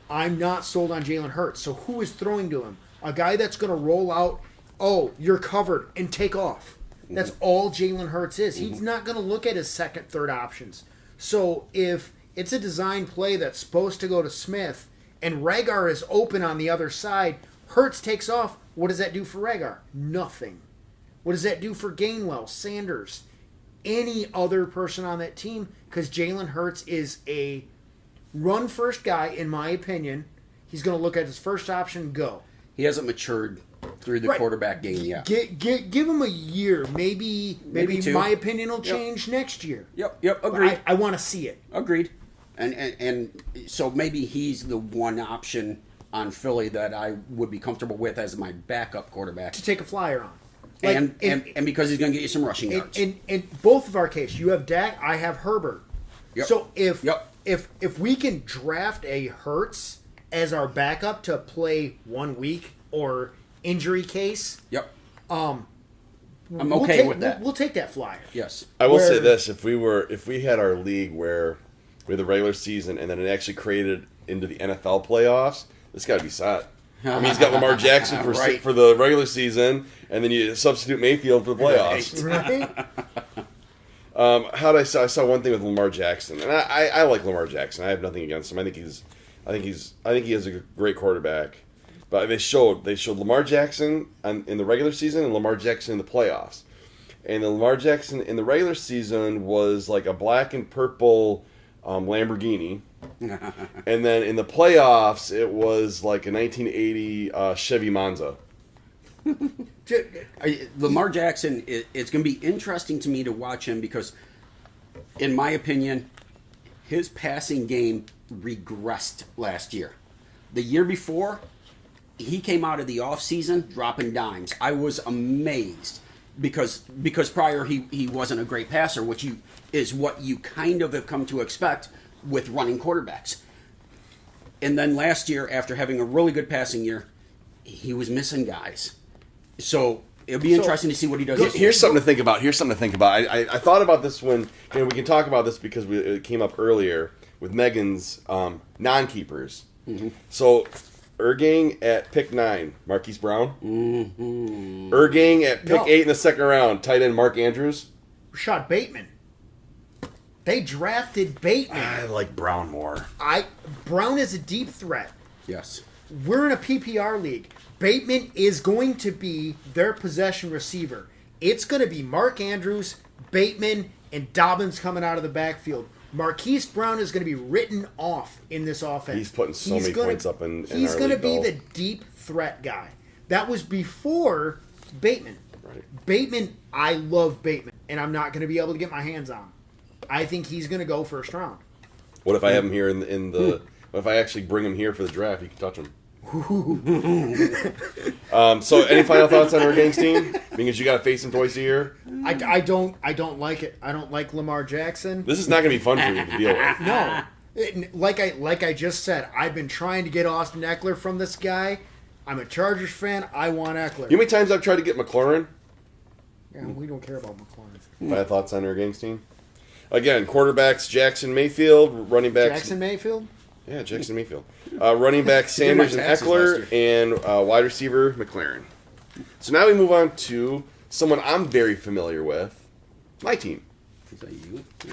I'm not sold on Jalen Hurts. So who is throwing to him? A guy that's going to roll out, oh, you're covered, and take off. That's all Jalen Hurts is. He's not going to look at his second, third options. So if it's a design play that's supposed to go to Smith and Reagor is open on the other side, Hurts takes off, what does that do for Reagor? Nothing. What does that do for Gainwell, Sanders, any other person on that team? Because Jalen Hurts is a run-first guy, in my opinion. He's going to look at his first option, go. He hasn't matured through the quarterback game yet. Give him a year. Maybe 2. My opinion will change next year. Yep, agreed. I want to see it. Agreed. And so maybe he's the one option on Philly that I would be comfortable with as my backup quarterback. To take a flyer on. And because he's going to get you some rushing yards. In both of our case, you have Dak, I have Herbert. Yep. So if we can draft a Hurts as our backup to play 1 week or injury case, I'm okay with that. We'll take that flyer. Yes. I will say this: if we had our league where we had the regular season and then it actually created into the NFL playoffs, this got to be set. I mean, he's got Lamar Jackson for the regular season, and then you substitute Mayfield for the playoffs. Right? I saw one thing with Lamar Jackson, and I like Lamar Jackson. I have nothing against him. I think he is a great quarterback. But they showed Lamar Jackson in the regular season and Lamar Jackson in the playoffs. And the Lamar Jackson in the regular season was like a black and purple Lamborghini. And then in the playoffs, it was like a 1980 Chevy Monza. Lamar Jackson, it's going to be interesting to me to watch him because, in my opinion, his passing game regressed last year. The year before, he came out of the offseason dropping dimes. I was amazed because prior he wasn't a great passer, which is what you kind of have come to expect with running quarterbacks. And then last year, after having a really good passing year, he was missing guys. So it'll be interesting to see what he does. this year. Here's something to think about. I thought about this when we can talk about this because it came up earlier with Megan's non-keepers. Mm-hmm. So, Ergang at pick 9, Marquise Brown. Mm-hmm. Ergang at pick No. 8 in the second round, tight end Mark Andrews. Rashad Bateman. They drafted Bateman. I like Brown more. Brown is a deep threat. Yes. We're in a PPR league. Bateman is going to be their possession receiver. It's going to be Mark Andrews, Bateman, and Dobbins coming out of the backfield. Marquise Brown is going to be written off in this offense. He's putting so many points up in He's our going to league, be though. the deep threat guy. That was before Bateman. Right. Bateman, I love Bateman, and I'm not going to be able to get my hands on him. I think he's going to go first round. What if I have him here in the? What if I actually bring him here for the draft? You can touch him. So, any final thoughts on Ergang's team? Because you got to face him twice a year. I don't like it. I don't like Lamar Jackson. This is not going to be fun for you to deal with. No, like I just said, I've been trying to get Austin Eckler from this guy. I'm a Chargers fan. I want Eckler. You know how many times I've tried to get McLaurin? Yeah, we don't care about McLaurin. Final thoughts on Ergang's team? Again, quarterbacks Jackson Mayfield, running backs Jackson Mayfield. Yeah, Jackson Mayfield. Running back Sanders and taxes Eckler, last and wide receiver McLaren. So now we move on to someone I'm very familiar with, my team. Is that you? Yeah.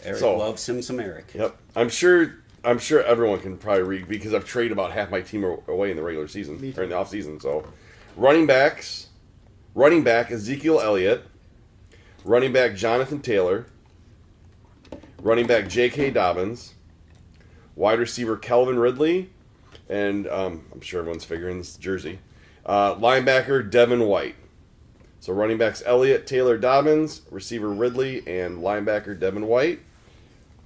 Eric So- loves him some Eric. Yep, I'm sure everyone can probably read because I've traded about half my team away in the regular season Me too. or in the off season. So, running back Ezekiel Elliott, running back Jonathan Taylor, running back J.K. Dobbins, wide receiver Calvin Ridley, and I'm sure everyone's figuring this jersey. Linebacker Devin White. So running backs Elliott, Taylor, Dobbins, receiver Ridley, and linebacker Devin White.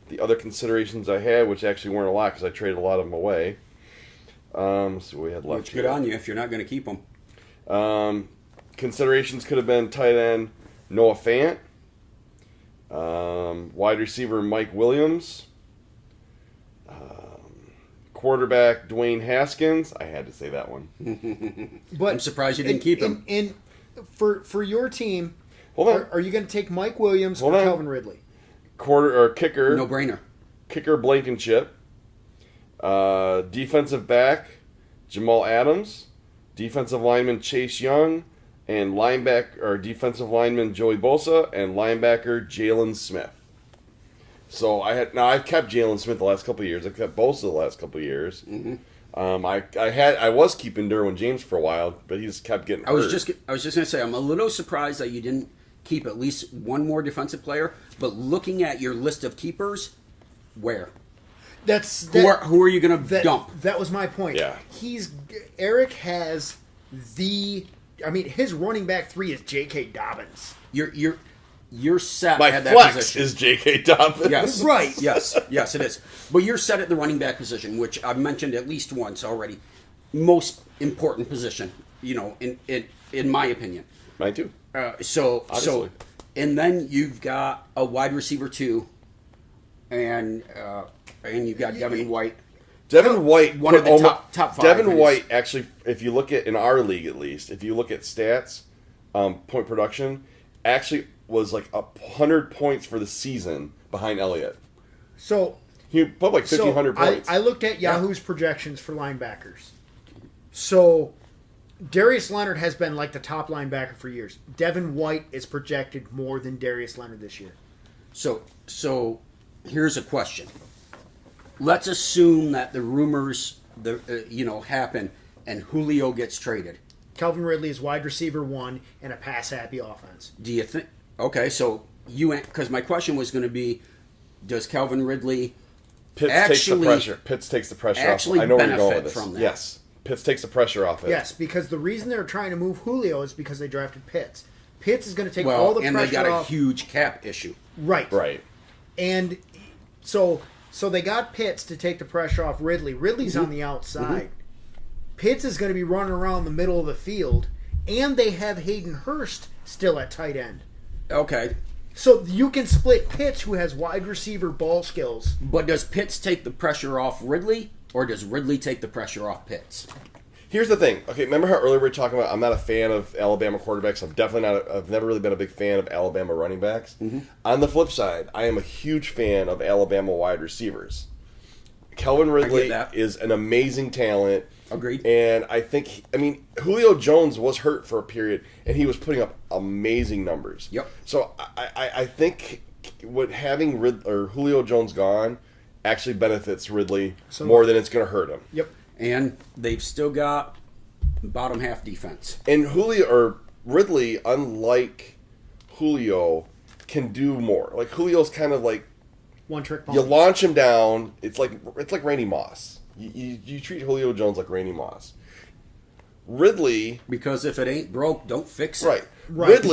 The other considerations I had, which actually weren't a lot because I traded a lot of them away. So we had left Which good on you if you're not going to keep him. Considerations could have been tight end Noah Fant, wide receiver Mike Williams, quarterback Dwayne Haskins. I had to say that one. But I'm surprised you didn't keep him. For your team, Hold on. are you going to take Mike Williams Hold or on. Calvin Ridley? Kicker. No brainer. Kicker Blankenship. Defensive back Jamal Adams. Defensive lineman Chase Young. And defensive lineman Joey Bosa. And linebacker Jalen Smith. So I've kept Jalen Smith the last couple of years. I've kept Bosa the last couple of years. Mm-hmm. I was keeping Derwin James for a while, but he just kept getting hurt. I was just going to say, I'm a little surprised that you didn't keep at least one more defensive player. But looking at your list of keepers, where? Who are you going to dump? That was my point. Yeah. Eric has his running back 3 is J.K. Dobbins. You're set My at that flex position. is J.K. Dobbins. Yes. Right. Yes, it is. But you're set at the running back position, which I've mentioned at least once already. Most important position, in my opinion. Mine too. So, Obviously. and then you've got a wide receiver 2, and you've got Devin White. Devin White, one of the top 5. Devin White, actually, if you look at in our league at least, if you look at stats, point production, actually was like 100 points for the season behind Elliott. So He put like 1,500 points. I looked at Yahoo's projections for linebackers. So Darius Leonard has been like the top linebacker for years. Devin White is projected more than Darius Leonard this year. So here's a question. Let's assume that the rumors happen and Julio gets traded. Calvin Ridley is wide receiver 1 in a pass-happy offense. Do you think? Okay, so because my question was going to be, does Calvin Ridley Pitts takes the pressure. Pitts takes the pressure off. actually I know where you're going benefit with this. from that? Yes. Pitts takes the pressure off it. Yes, because the reason they're trying to move Julio is because they drafted Pitts. Pitts is going to take Well, all the and pressure they got a off. huge cap issue. Right. Right. And so they got Pitts to take the pressure off Ridley. Ridley's on the outside. Pitts is going to be running around the middle of the field, and they have Hayden Hurst still at tight end. Okay, So you can split Pitts, who has wide receiver ball skills. but does Pitts take the pressure off Ridley, or does Ridley take the pressure off Pitts? Here's the thing. Okay, remember how earlier we were talking about I'm not a fan of Alabama quarterbacks. I'm definitely not. I've never really been a big fan of Alabama running backs. Mm-hmm. On the flip side, I am a huge fan of Alabama wide receivers. Kelvin Ridley that. is an amazing talent. Agreed. And I think, Julio Jones was hurt for a period, and he was putting up amazing numbers. Yep. So I think with having Julio Jones gone actually benefits Ridley more than it's going to hurt him. Yep. And they've still got bottom half defense. And Ridley, unlike Julio, can do more. Like Julio's kind of like One trick you pony. launch him down. It's like Randy Moss. You treat Julio Jones like Randy Moss. Ridley, Because if it ain't broke, don't fix it. right? Right.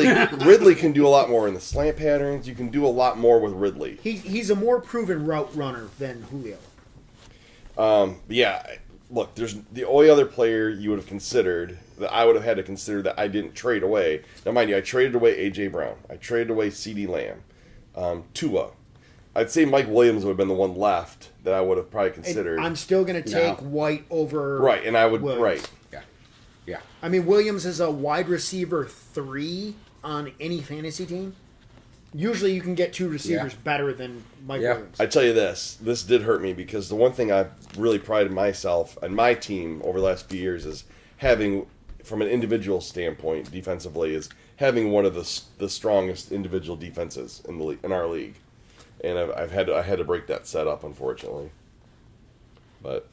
Ridley can do a lot more in the slant patterns. You can do a lot more with Ridley. He's a more proven route runner than Julio. Yeah. Look, there's the only other player you would have considered that I would have had to consider that I didn't trade away. Now, mind you, I traded away A.J. Brown. I traded away C.D. Lamb. Tua. I'd say Mike Williams would have been the one left that I would have probably considered. And I'm still going to take White over right, and I would Williams. right. Yeah. Yeah. I mean, Williams is a wide receiver 3 on any fantasy team. Usually you can get 2 receivers better than Mike Williams. I tell you this did hurt me because the one thing I've really prided myself and my team over the last few years is having, from an individual standpoint, defensively, is having one of the strongest individual defenses in our league, and I had to break that setup, unfortunately. But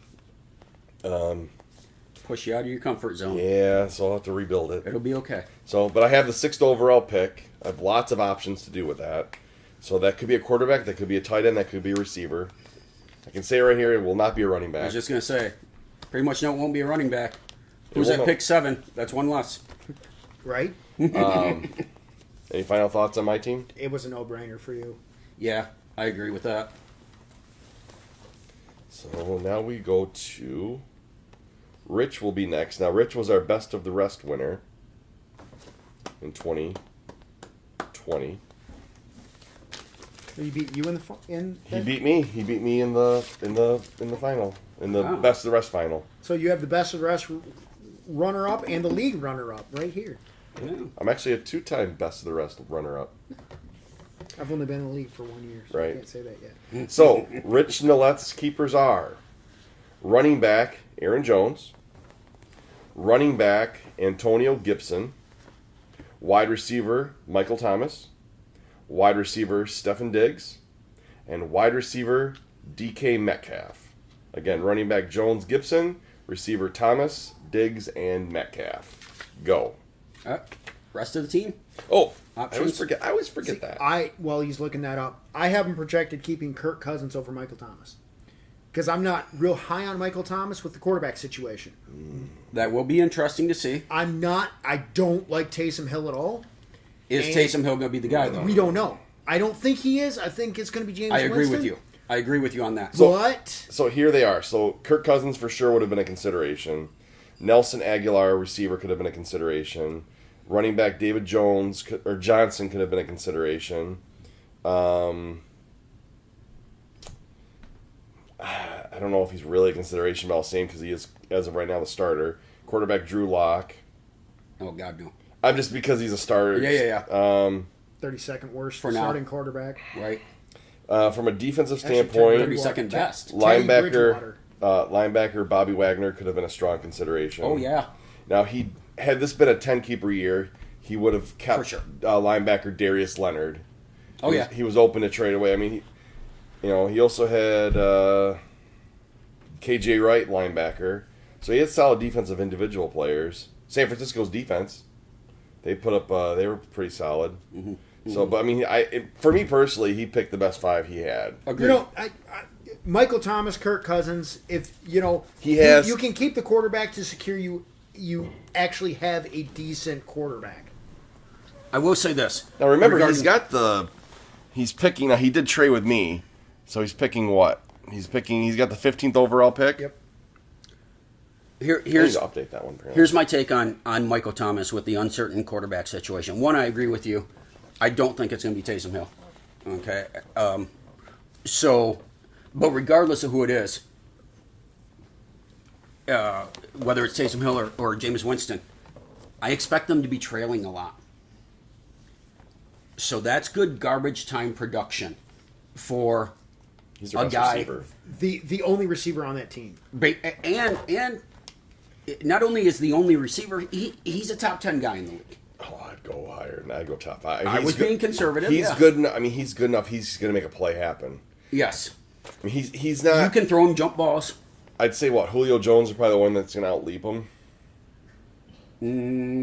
Push you out of your comfort zone. yeah, so I'll have to rebuild it. It'll be okay. So, but I have the 6th overall pick. I have lots of options to do with that. So that could be a quarterback, that could be a tight end, that could be a receiver. I can say right here, it will not be a running I back. was just going to say, pretty much no, it won't be a running back. Who's won't at know. pick 7? That's one less. Right? Any final thoughts on my team? It was a no-brainer for you. Yeah, I agree with that. So now we go to Rich will be next. Now Rich was our best of the rest winner in 2020. He beat you in the He beat me. He beat me in the final, in the Wow. best of the rest final. So you have the best of the rest runner-up and the league runner-up right here. Yeah. I'm actually a 2-time best of the rest runner-up. I've only been in the league for 1 year, so Right. I can't say that yet. So Rich Nillet's keepers are running back Aaron Jones, running back Antonio Gibson, wide receiver Michael Thomas, wide receiver Stefan Diggs, and wide receiver DK Metcalf. Again, running back Jones, Gibson, receiver Thomas, Diggs, and Metcalf. Go. Rest of the team? Oh, Options? I always forget that. While he's looking that up, I have him projected keeping Kirk Cousins over Michael Thomas. Because I'm not real high on Michael Thomas with the quarterback situation. That will be interesting to see. I don't like Taysom Hill at all. Is And Taysom Hill going to be the guy, though? We don't know. I don't think he is. I think it's going to be James I agree Winston. with you. I agree with you on that. But So here they are. So Kirk Cousins for sure would have been a consideration. Nelson Aguilar, receiver, could have been a consideration. Running back David Jones or Johnson could have been a consideration. I don't know if he's really a consideration, but I'll say him because he is, as of right now, the starter. Quarterback Drew Lock. Oh, God, no. I'm just because he's a starter. Yeah. 32nd worst For now. starting quarterback. Right? From a defensive Actually, standpoint, 32nd best. Teddy Bridgewater. linebacker Bobby Wagner could have been a strong consideration. Oh, yeah. Now, had this been a 10-keeper year, he would have kept For sure. Linebacker Darius Leonard. Oh, yeah. He was open to trade away. I mean, he also had KJ Wright, linebacker. So he had solid defensive individual players. San Francisco's defense, they put up. They were pretty solid. Mm-hmm. So, but I mean, for me personally, he picked the best 5 he had. Agreed. Michael Thomas, Kirk Cousins. If He has- you can keep the quarterback to secure you actually have a decent quarterback. I will say this. Now remember, Regarding- he's picking. Now he did trade with me, so he's picking what? He's got the 15th overall pick. Yep. I need Here's to update that one. Apparently. Here's my take on Michael Thomas with the uncertain quarterback situation. One, I agree with you. I don't think it's going to be Taysom Hill. Okay. But regardless of who it is, whether it's Taysom Hill or Jameis Winston, I expect them to be trailing a lot. So that's good garbage time production for He's their a best guy. receiver. The only receiver on that team. And not only is the only receiver, he's a top 10 guy in the league. Oh, I'd go higher. I'd go top 5. I was being conservative. He's yeah. good enough. I mean, he's good enough. He's going to make a play happen. Yes. I mean, he's not. You can throw him jump balls. I'd say Julio Jones is probably the one that's going to outleap him.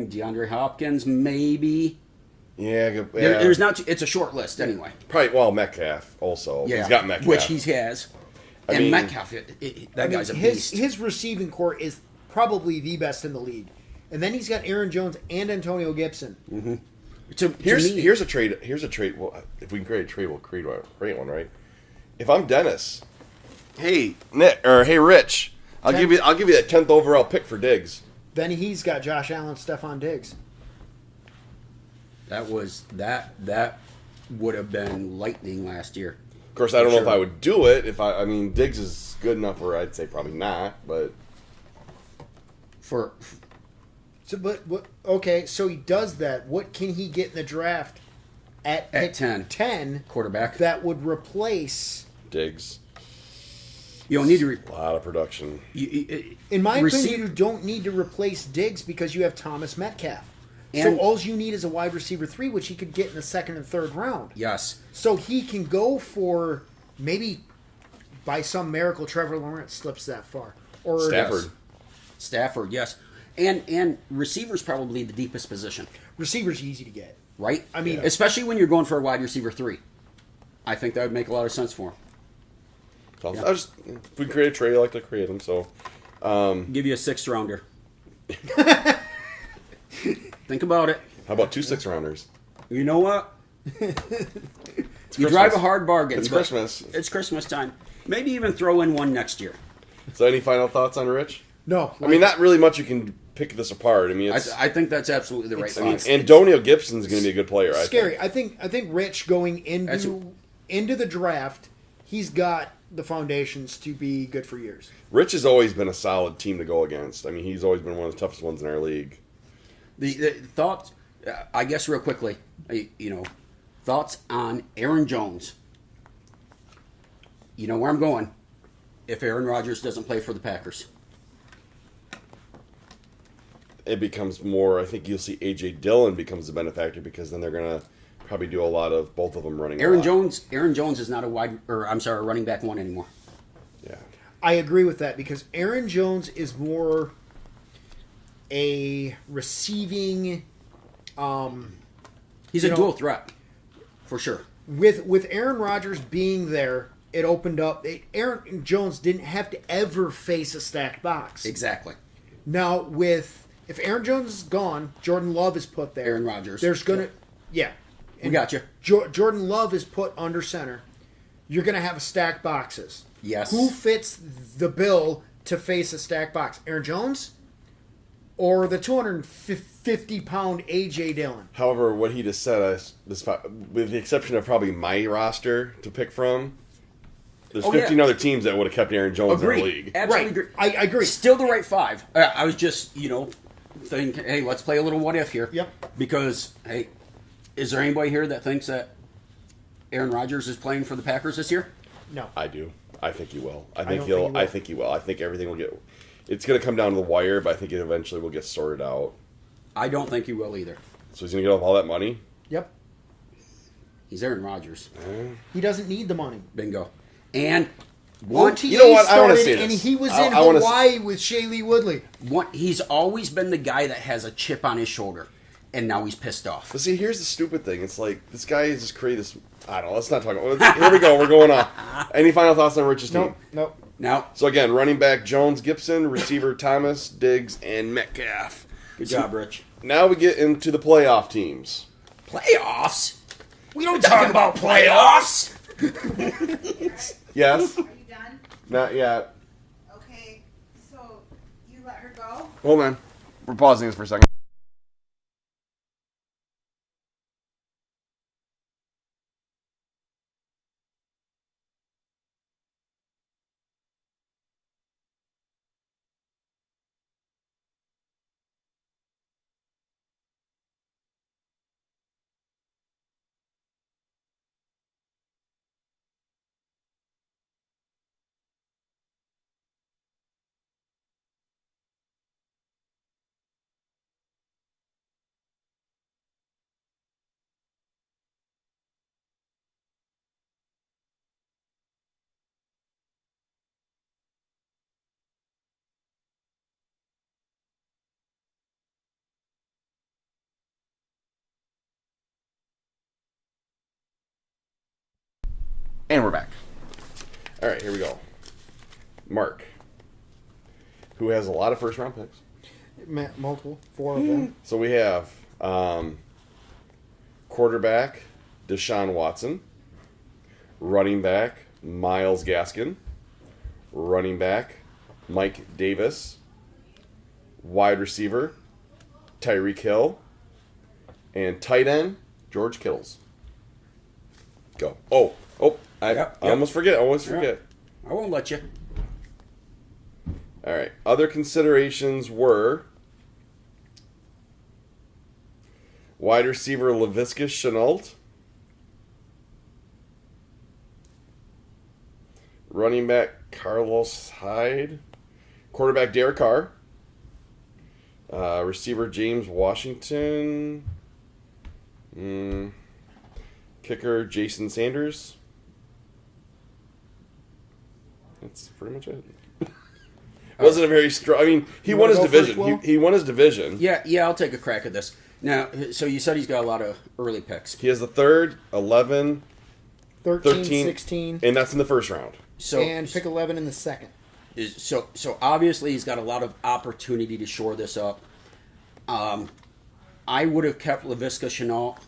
DeAndre Hopkins, maybe. Yeah. There's not. It's a short list anyway. Probably. Metcalf also. Yeah, He's got Metcalf, which he has. I And mean, Metcalf, that guy's a beast. His receiving core is probably the best in the league. And then he's got Aaron Jones and Antonio Gibson. Mm-hmm. To Here's a trade. Here's a trade. Well, if we can create a trade, we'll create one, right? If I'm Dennis, hey Nick or hey Rich, I'll give you that 10th overall pick for Diggs. Then he's got Josh Allen, Stephon Diggs. that would have been lightning last year. Of course, I don't know if I would do it. I mean, Diggs is good enough where I'd say probably not, but Okay, so he does that. What can he get in the draft at 10? 10 Quarterback. that would replace? Diggs, You don't need to. a lot of production. In my opinion, you don't need to replace Diggs because you have Thomas Metcalf. So And- all you need is a wide receiver 3, which he could get in the second and third round. Yes. So he can go for maybe by some miracle Trevor Lawrence slips that far. Or Stafford. Yes. And receivers probably the deepest position, Receivers easy to get. right? I mean- especially when you're going for a wide receiver 3. I think that would make a lot of sense for him. So if we create a trade, I like to create them. So Give you a 6th rounder. Think about it. how about 2 6-rounders? You know what? You Christmas. drive a hard bargain. It's but Christmas. It's Christmas time. Maybe even throw in one next year. So any final thoughts on Rich? No. I mean, not really much. You can pick this apart. I mean, it's. I think that's absolutely the right I mean, thought. Antonio Gibson's going to be a good player. Scary. I think. I think Rich going into the draft, he's got the foundations to be good for years. Rich has always been a solid team to go against. I mean, he's always been one of the toughest ones in our league. The thoughts, I guess, real quickly, thoughts on Aaron Jones. You know where I'm going. If Aaron Rodgers doesn't play for the Packers, It becomes more. I think you'll see A.J. Dillon becomes the benefactor because then they're going to probably do a lot of both of them running. Aaron Jones is not a running back 1 anymore. Yeah. I agree with that because Aaron Jones is more a receiving. He's a dual threat, for sure. With Aaron Rodgers being there, it opened up. Aaron Jones didn't have to ever face a stacked box. Exactly. Now, if Aaron Jones is gone, Jordan Love is put there. Aaron Rodgers. There's going to... Yeah. We got you. Jordan Love is put under center. You're going to have stacked boxes. Yes. Who fits the bill to face a stacked box? Aaron Jones? Or the 250-pound A.J. Dillon? However, what he just said, with the exception of probably my roster to pick from, there's 15 other teams that would have kept Aaron Jones in the league. Absolutely Right. agree. I agree. Still the right 5. I was just, thinking, hey, let's play a little what if here. Yep. Because, hey, is there anybody here that thinks that Aaron Rodgers is playing for the Packers this year? No. I do. I think he will. I don't think think he will. I think he will. I think everything will get. It's going to come down to the wire, but I think it eventually will get sorted out. I don't think he will either. So he's going to get off all that money. Yep. He's Aaron Rodgers. He doesn't need the money. Bingo. And OTA You know what? I wanna started, say this. and he was I in wanna Hawaii with Shaylee Woodley. he's always been the guy that has a chip on his shoulder, and now he's pissed off. But see, here's the stupid thing. It's like this guy is just created this. I don't know. Let's not talk about. Here we go. We're going on. Any final thoughts on Rich's team? Nope. Now, So again, running back Jones, Gibson, receiver Thomas, Diggs, and Metcalf. good job, Rich. Now we get into the playoff teams. Playoffs? We don't talk about playoffs! Yes. Are you done? Not yet. Okay, so you let her go? Hold on. We're pausing this for a second. And we're back. All right, here we go. Mark, who has a lot of first round picks. Multiple, 4 of them. So we have quarterback Deshaun Watson, running back Myles Gaskin, running back Mike Davis, wide receiver Tyreek Hill, and tight end George Kittles. Go. I almost forget. I won't let you. All right. Other considerations were wide receiver Laviska Shenault, running back Carlos Hyde, quarterback Derek Carr, receiver James Washington, kicker Jason Sanders. That's pretty much it. Wasn't a very strong. I mean, he won his division. He won his division. Yeah, I'll take a crack at this. Now, so you said he's got a lot of early picks. He has the 3rd, 11, 13, 16. And that's in the first round. And pick 11 in the second. So obviously he's got a lot of opportunity to shore this up. I would have kept Laviska Shenault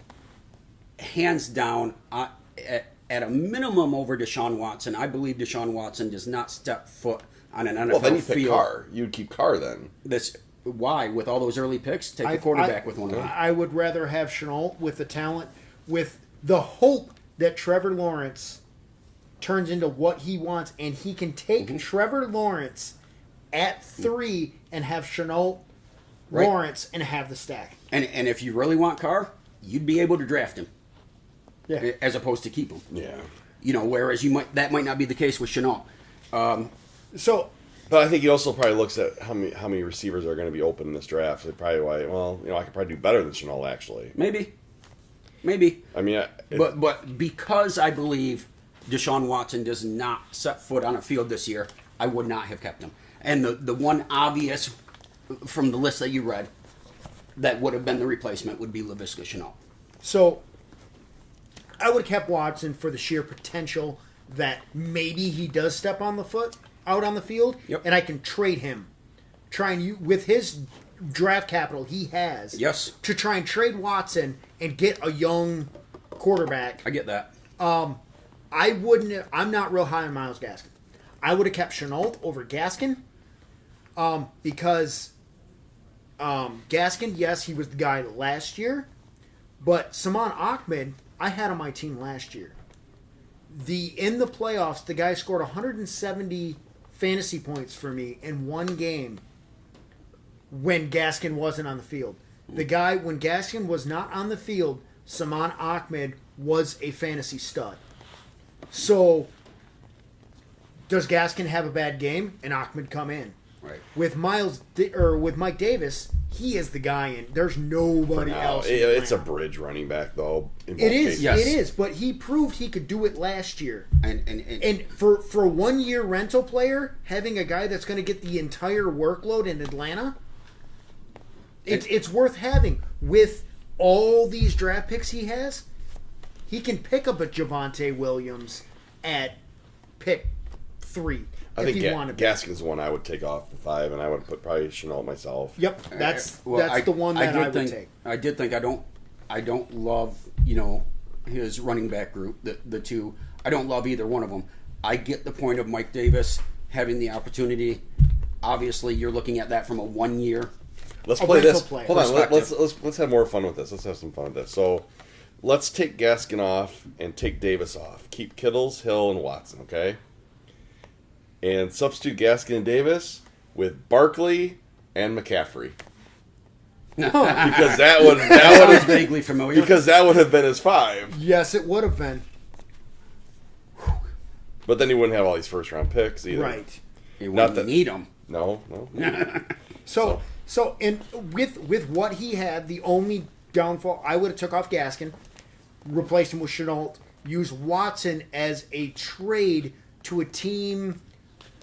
hands down at a minimum over Deshaun Watson. I believe Deshaun Watson does not step foot on an NFL field. Well, then you pick Carr. You'd keep Carr then. Why? With all those early picks? Take a quarterback with one of them. I would rather have Shenault with the talent, with the hope that Trevor Lawrence turns into what he wants, and he can take Trevor Lawrence at 3 and have Shenault, Lawrence, and have the stack. And if you really want Carr, you'd be able to draft him. Yeah. As opposed to keep him. Yeah. Whereas that might not be the case with Shenault. But I think he also probably looks at how many receivers are going to be open in this draft. Probably I could probably do better than Shenault actually. Maybe. I mean, but because I believe Deshaun Watson does not set foot on a field this year, I would not have kept him. And the one obvious from the list that you read that would have been the replacement would be Laviska Shenault. So I would have kept Watson for the sheer potential that maybe he does step on the foot out on the field, and I can trade him. With his draft capital he has, to try and trade Watson and get a young quarterback. I get that. I wouldn't. I'm not real high on Myles Gaskin. I would have kept Shenault over Gaskin, because Gaskin, yes, he was the guy last year, but Saman Ahmed, I had on my team last year. In the playoffs, the guy scored 170 fantasy points for me in one game when Gaskin wasn't on the field. The guy, when Gaskin was not on the field, Saman Ahmed was a fantasy stud. So, does Gaskin have a bad game and Ahmed come in? Right. With with Mike Davis, he is the guy, and there's nobody else. It's a bridge running back, though. It is, but he proved he could do it last year. And for a 1-year rental player, having a guy that's going to get the entire workload in Atlanta, it's worth having. With all these draft picks he has, he can pick up a Javonte Williams at pick 3. I think Gaskin's the one I would take off the 5, and I would put probably Shenault myself. Yep, that's the one that I would take. I did think I don't love his running back group, the two. I don't love either one of them. I get the point of Mike Davis having the opportunity. Obviously, you're looking at that from a 1-year. Let's play this. Hold on. Let's have more fun with this. Let's have some fun with this. So, let's take Gaskin off and take Davis off. Keep Kittles, Hill, and Watson. Okay. And substitute Gaskin and Davis with Barkley and McCaffrey. Because that would have vaguely familiar. Because that would have been his 5. Yes, it would have been. But then he wouldn't have all these first round picks either. Right. He wouldn't need them. No. So with what he had, the only downfall, I would have took off Gaskin, replaced him with Shenault, used Watson as a trade to a team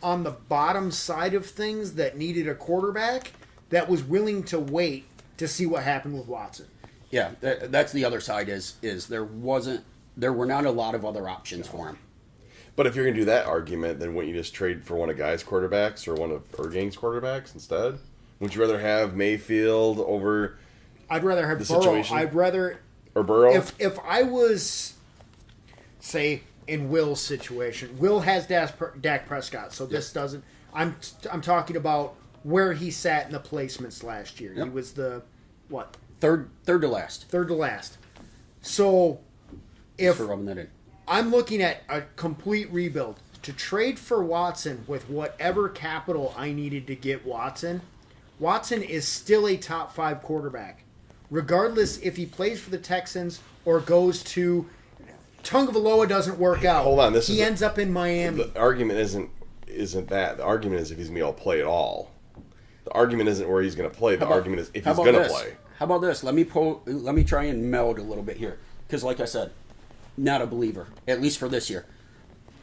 on the bottom side of things that needed a quarterback that was willing to wait to see what happened with Watson. Yeah, that's the other side is there were not a lot of other options for him. But if you're going to do that argument, then wouldn't you just trade for one of Guy's quarterbacks or one of Ergang's quarterbacks instead? Would you rather have Mayfield over I'd rather have the Burrow. situation? I'd rather or Burrow? if I was, say, in Will's situation. Will has Dak Prescott, so this doesn't. I'm talking about where he sat in the placements last year. Yep. He was the what? Third to last. Third to last. So if For rubbing that in. I'm looking at a complete rebuild to trade for Watson with whatever capital I needed to get Watson, Watson is still a top 5 quarterback, regardless if he plays for the Texans or goes to Tagovailoa doesn't work out. Hold on, he ends up in Miami. The argument isn't that. The argument is if he's going to be able to play at all. The argument isn't where he's going to play. The argument is if he's going to play. How about this? Let me try and meld a little bit here, because like I said, not a believer, at least for this year.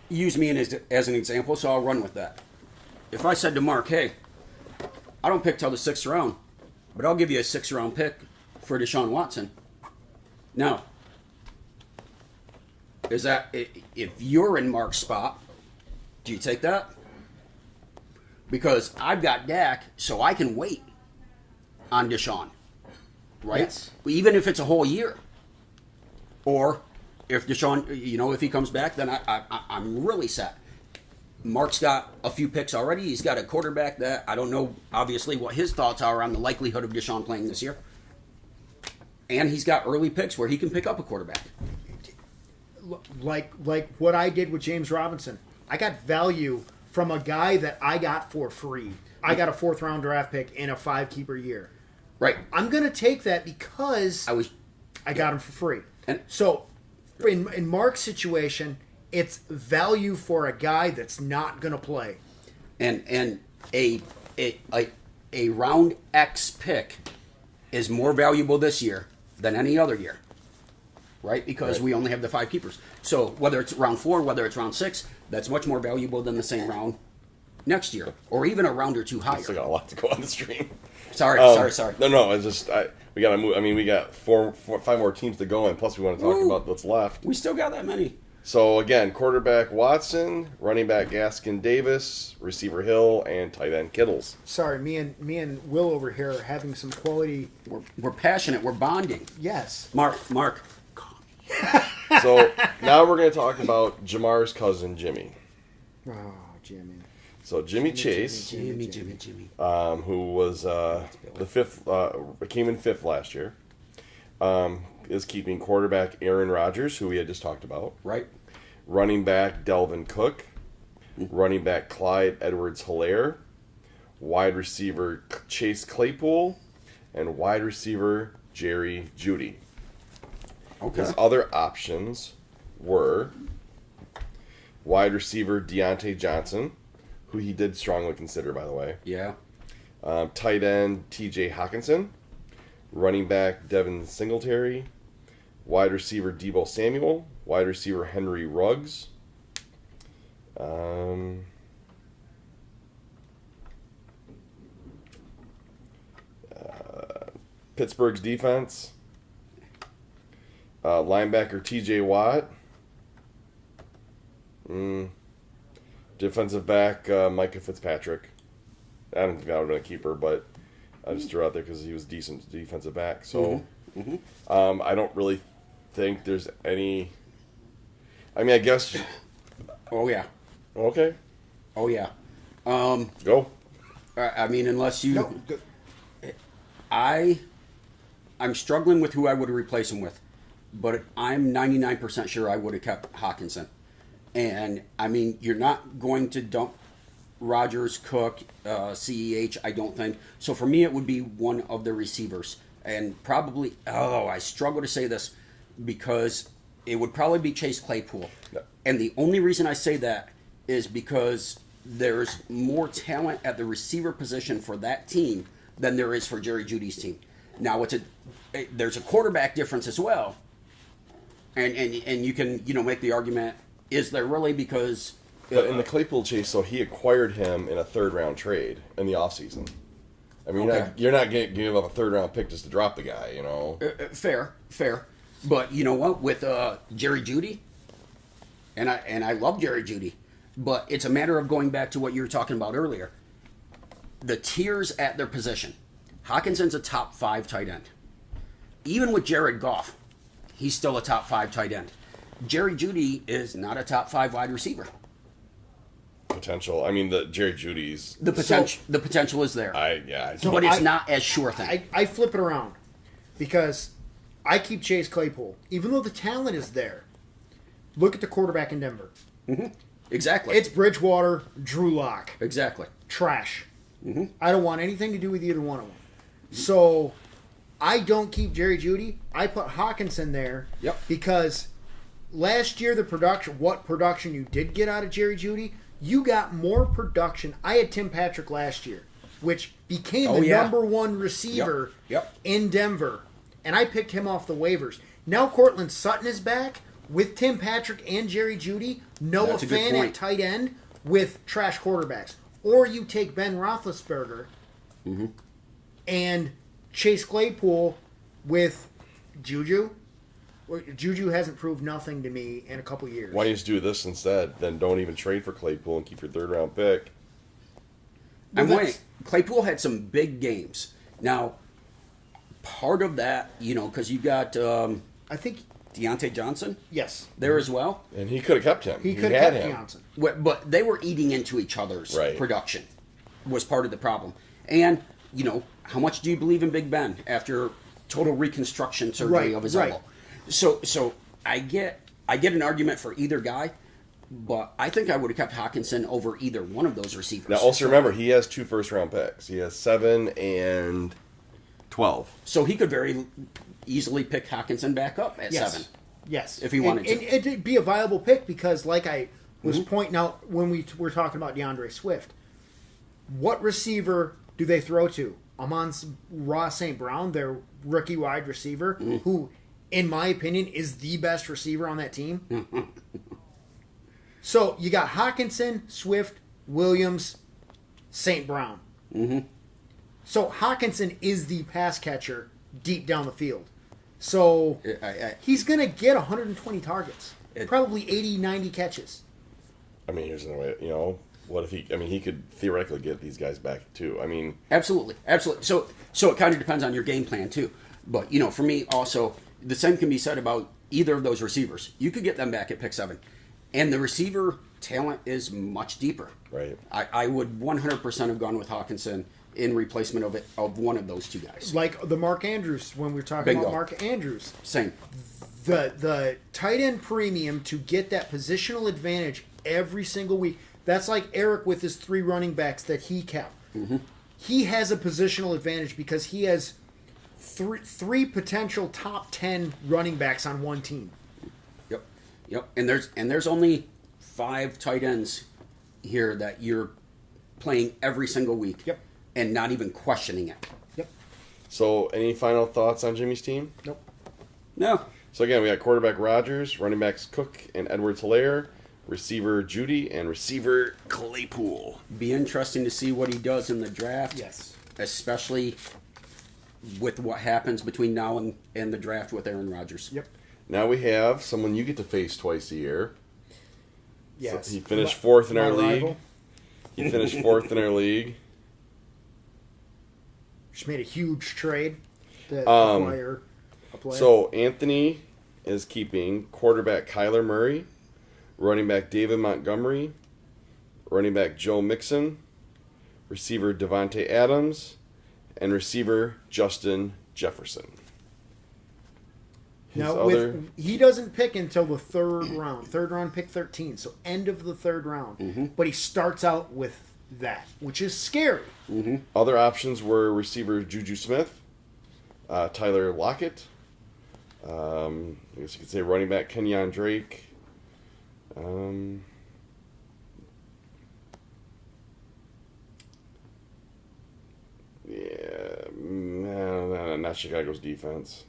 Use me as an example, so I'll run with that. If I said to Mark, hey, I don't pick till the 6th round, but I'll give you a 6th round pick for Deshaun Watson. Now, is that, if you're in Mark's spot, do you take that? Because I've got Dak, so I can wait on Deshaun, right? Yes. Even if it's a whole year. Or if Deshaun, if he comes back, then I'm really set. Mark's got a few picks already. He's got a quarterback that I don't know, obviously, what his thoughts are on the likelihood of Deshaun playing this year. And he's got early picks where he can pick up a quarterback. Like what I did with James Robinson. I got value from a guy that I got for free. I got a 4th round draft pick in a 5 keeper year. Right. I'm going to take that because I got him for free. And so in Mark's situation, it's value for a guy that's not going to play. And a round X pick is more valuable this year than any other year, right? Because we only have the 5 keepers. So whether it's round 4, whether it's round 6, that's much more valuable than the same round next year, or even a round or two higher. Still got a lot to go on the stream. Sorry. No. It's just we got to move. I mean, we got 5 more teams to go, and plus we want to talk about what's left. We still got that many. So again, quarterback Watson, running back Gaskin Davis, receiver Hill, and tight end Kittles. Sorry, me and Will over here are having some quality. We're passionate. We're bonding. Yes. Mark. So now we're going to talk about Jamar's cousin Jimmy. Oh, Jimmy. So Jimmy Chase, Jimmy. who was the 5th, came in 5th last year, is keeping quarterback Aaron Rodgers, who we had just talked about. Right. Running back Delvin Cook, running back Clyde Edwards-Helaire, wide receiver Chase Claypool, and wide receiver Jerry Jeudy. Okay. His other options were wide receiver Deontay Johnson, who he did strongly consider, by the way. Yeah. Tight end T.J. Hawkinson, running back Devin Singletary, wide receiver Deebo Samuel, wide receiver Henry Ruggs, Pittsburgh's defense, linebacker T.J. Watt, defensive back Micah Fitzpatrick. I don't think I would have been a keeper, but I just threw out there because he was decent defensive back. So I don't really think there's any. I mean, I guess. Oh yeah. Okay. Oh yeah. Go. I mean, unless you. No, I'm struggling with who I would replace him with, but I'm 99% sure I would have kept Hawkinson. And I mean, you're not going to dump Rodgers, Cook, CEH, I don't think. So for me, it would be one of the receivers. And probably, I struggle to say this because it would probably be Chase Claypool. No. And the only reason I say that is because there's more talent at the receiver position for that team than there is for Jerry Jeudy's team. Now, there's a quarterback difference as well. And you can, make the argument, is there really? Because But in the Claypool chase, so he acquired him in a 3rd-round trade in the offseason. I mean, Okay. you're not going to give up a 3rd-round pick just to drop the guy, you know? Fair. But you know what? With Jerry Jeudy, and I love Jerry Jeudy, but it's a matter of going back to what you were talking about earlier. The tiers at their position. Hawkinson's a top 5 tight end. Even with Jared Goff, he's still a top 5 tight end. Jerry Jeudy is not a top 5 wide receiver. Potential. I mean, the Jerry Judy's. The potential is there. So but it's not as sure thing. I flip it around because I keep Chase Claypool. Even though the talent is there, look at the quarterback in Denver. Mm-hmm. Exactly. It's Bridgewater, Drew Lock. Exactly. Trash. Mm-hmm. I don't want anything to do with either one of them. So I don't keep Jerry Jeudy. I put Hawkinson there because last year what production you did get out of Jerry Jeudy, you got more production. I had Tim Patrick last year, which became the number 1 receiver in Denver, and I picked him off the waivers. Now Cortland Sutton is back with Tim Patrick and Jerry Jeudy. Noah Fant at tight end with trash quarterbacks. Or you take Ben Roethlisberger and Chase Claypool with Juju. Juju hasn't proved nothing to me in a couple years. Why don't you just do this instead? Then don't even trade for Claypool and keep your 3rd round pick. And wait, Claypool had some big games. Now, part of that, because you got I think Deontay Johnson there as well. And he could have kept him. He could have kept Johnson. But they were eating into each other's production was part of the problem. And, how much do you believe in Big Ben after total reconstruction surgery of his elbow? So I get an argument for either guy, but I think I would have kept Hawkinson over either one of those receivers. Now, also remember, he has 2 first-round picks. He has 7 and 12. So he could very easily pick Hawkinson back up at 7. Yes. If he wanted to. And it'd be a viable pick because, like I was pointing out when we were talking about DeAndre Swift, what receiver do they throw to? Amon-Ra St. Brown, their rookie wide receiver, who, in my opinion, is the best receiver on that team. So you got Hawkinson, Swift, Williams, St. Brown. So Hawkinson is the pass catcher deep down the field. So he's going to get 120 targets, probably 80, 90 catches. I mean, here's another way, what if he could theoretically get these guys back too. I mean, absolutely. So it kind of depends on your game plan too. But, for me also, the same can be said about either of those receivers. You could get them back at pick 7. And the receiver talent is much deeper. Right. I would 100% have gone with Hawkinson in replacement of one of those 2 guys. Like the Mark Andrews, when we were talking about Mark Andrews. Same. The tight end premium to get that positional advantage every single week. That's like Eric with his 3 running backs that he kept. He has a positional advantage because he has three potential top 10 running backs on one team. Yep. And there's only 5 tight ends here that you're playing every single week. Yep. And not even questioning it. Yep. So, any final thoughts on Jimmy's team? Nope. No. So again, we got quarterback Rodgers, running backs Cook and Edwards-Helaire, receiver Jeudy, and receiver Claypool. Be interesting to see what he does in the draft. Yes. Especially with what happens between now and the draft with Aaron Rodgers. Yep. Now we have someone you get to face twice a year. Yes. So he finished 4th in our league. rival. He finished 4th in our league. Just made a huge trade to acquire a player. So Anthony is keeping quarterback Kyler Murray, running back David Montgomery, running back Joe Mixon, receiver Devontae Adams, and receiver Justin Jefferson. Now, he doesn't pick until the 3rd round. 3rd round, pick 13. So end of the 3rd round. But he starts out with that, which is scary. Other options were receiver Juju Smith, Tyler Lockett, I guess you could say running back Kenyon Drake, not Chicago's defense.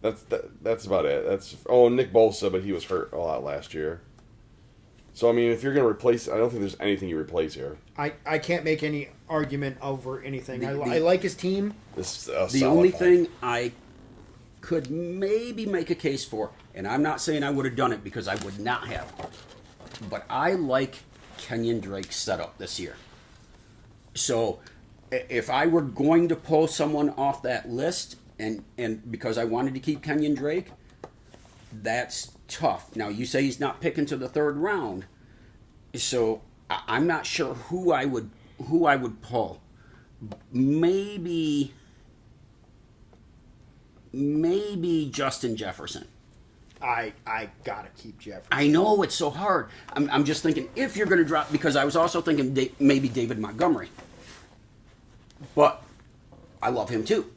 That's about it. Nick Bosa, but he was hurt a lot last year. So, I mean, if you're going to replace... I don't think there's anything you replace here. I can't make any argument over anything. I like his team. The only thing I could maybe make a case for, and I'm not saying I would have done it because I would not have, but I like Kenyon Drake's setup this year. So if I were going to pull someone off that list, and because I wanted to keep Kenyon Drake, that's tough. Now, you say he's not picking to the third round, so I'm not sure who I would pull. Maybe Justin Jefferson. I gotta keep Jefferson. I know it's so hard. I'm just thinking if you're going to drop, because I was also thinking maybe David Montgomery, but I love him too.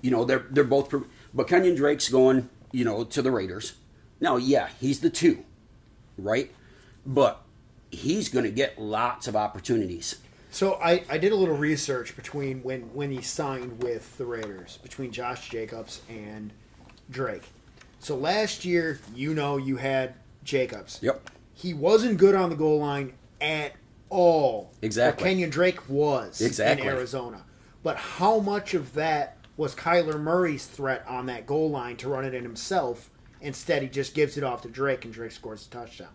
You know, they're both, but Kenyon Drake's going, you know, to the Raiders. Now, yeah, he's the 2, right? But he's going to get lots of opportunities. So I did a little research between when he signed with the Raiders, between Josh Jacobs and Drake. So last year, you had Jacobs. Yep. He wasn't good on the goal line at all. Exactly. But Kenyon Drake was Exactly. in Arizona. But how much of that was Kyler Murray's threat on that goal line to run it in himself? Instead, he just gives it off to Drake, and Drake scores a touchdown.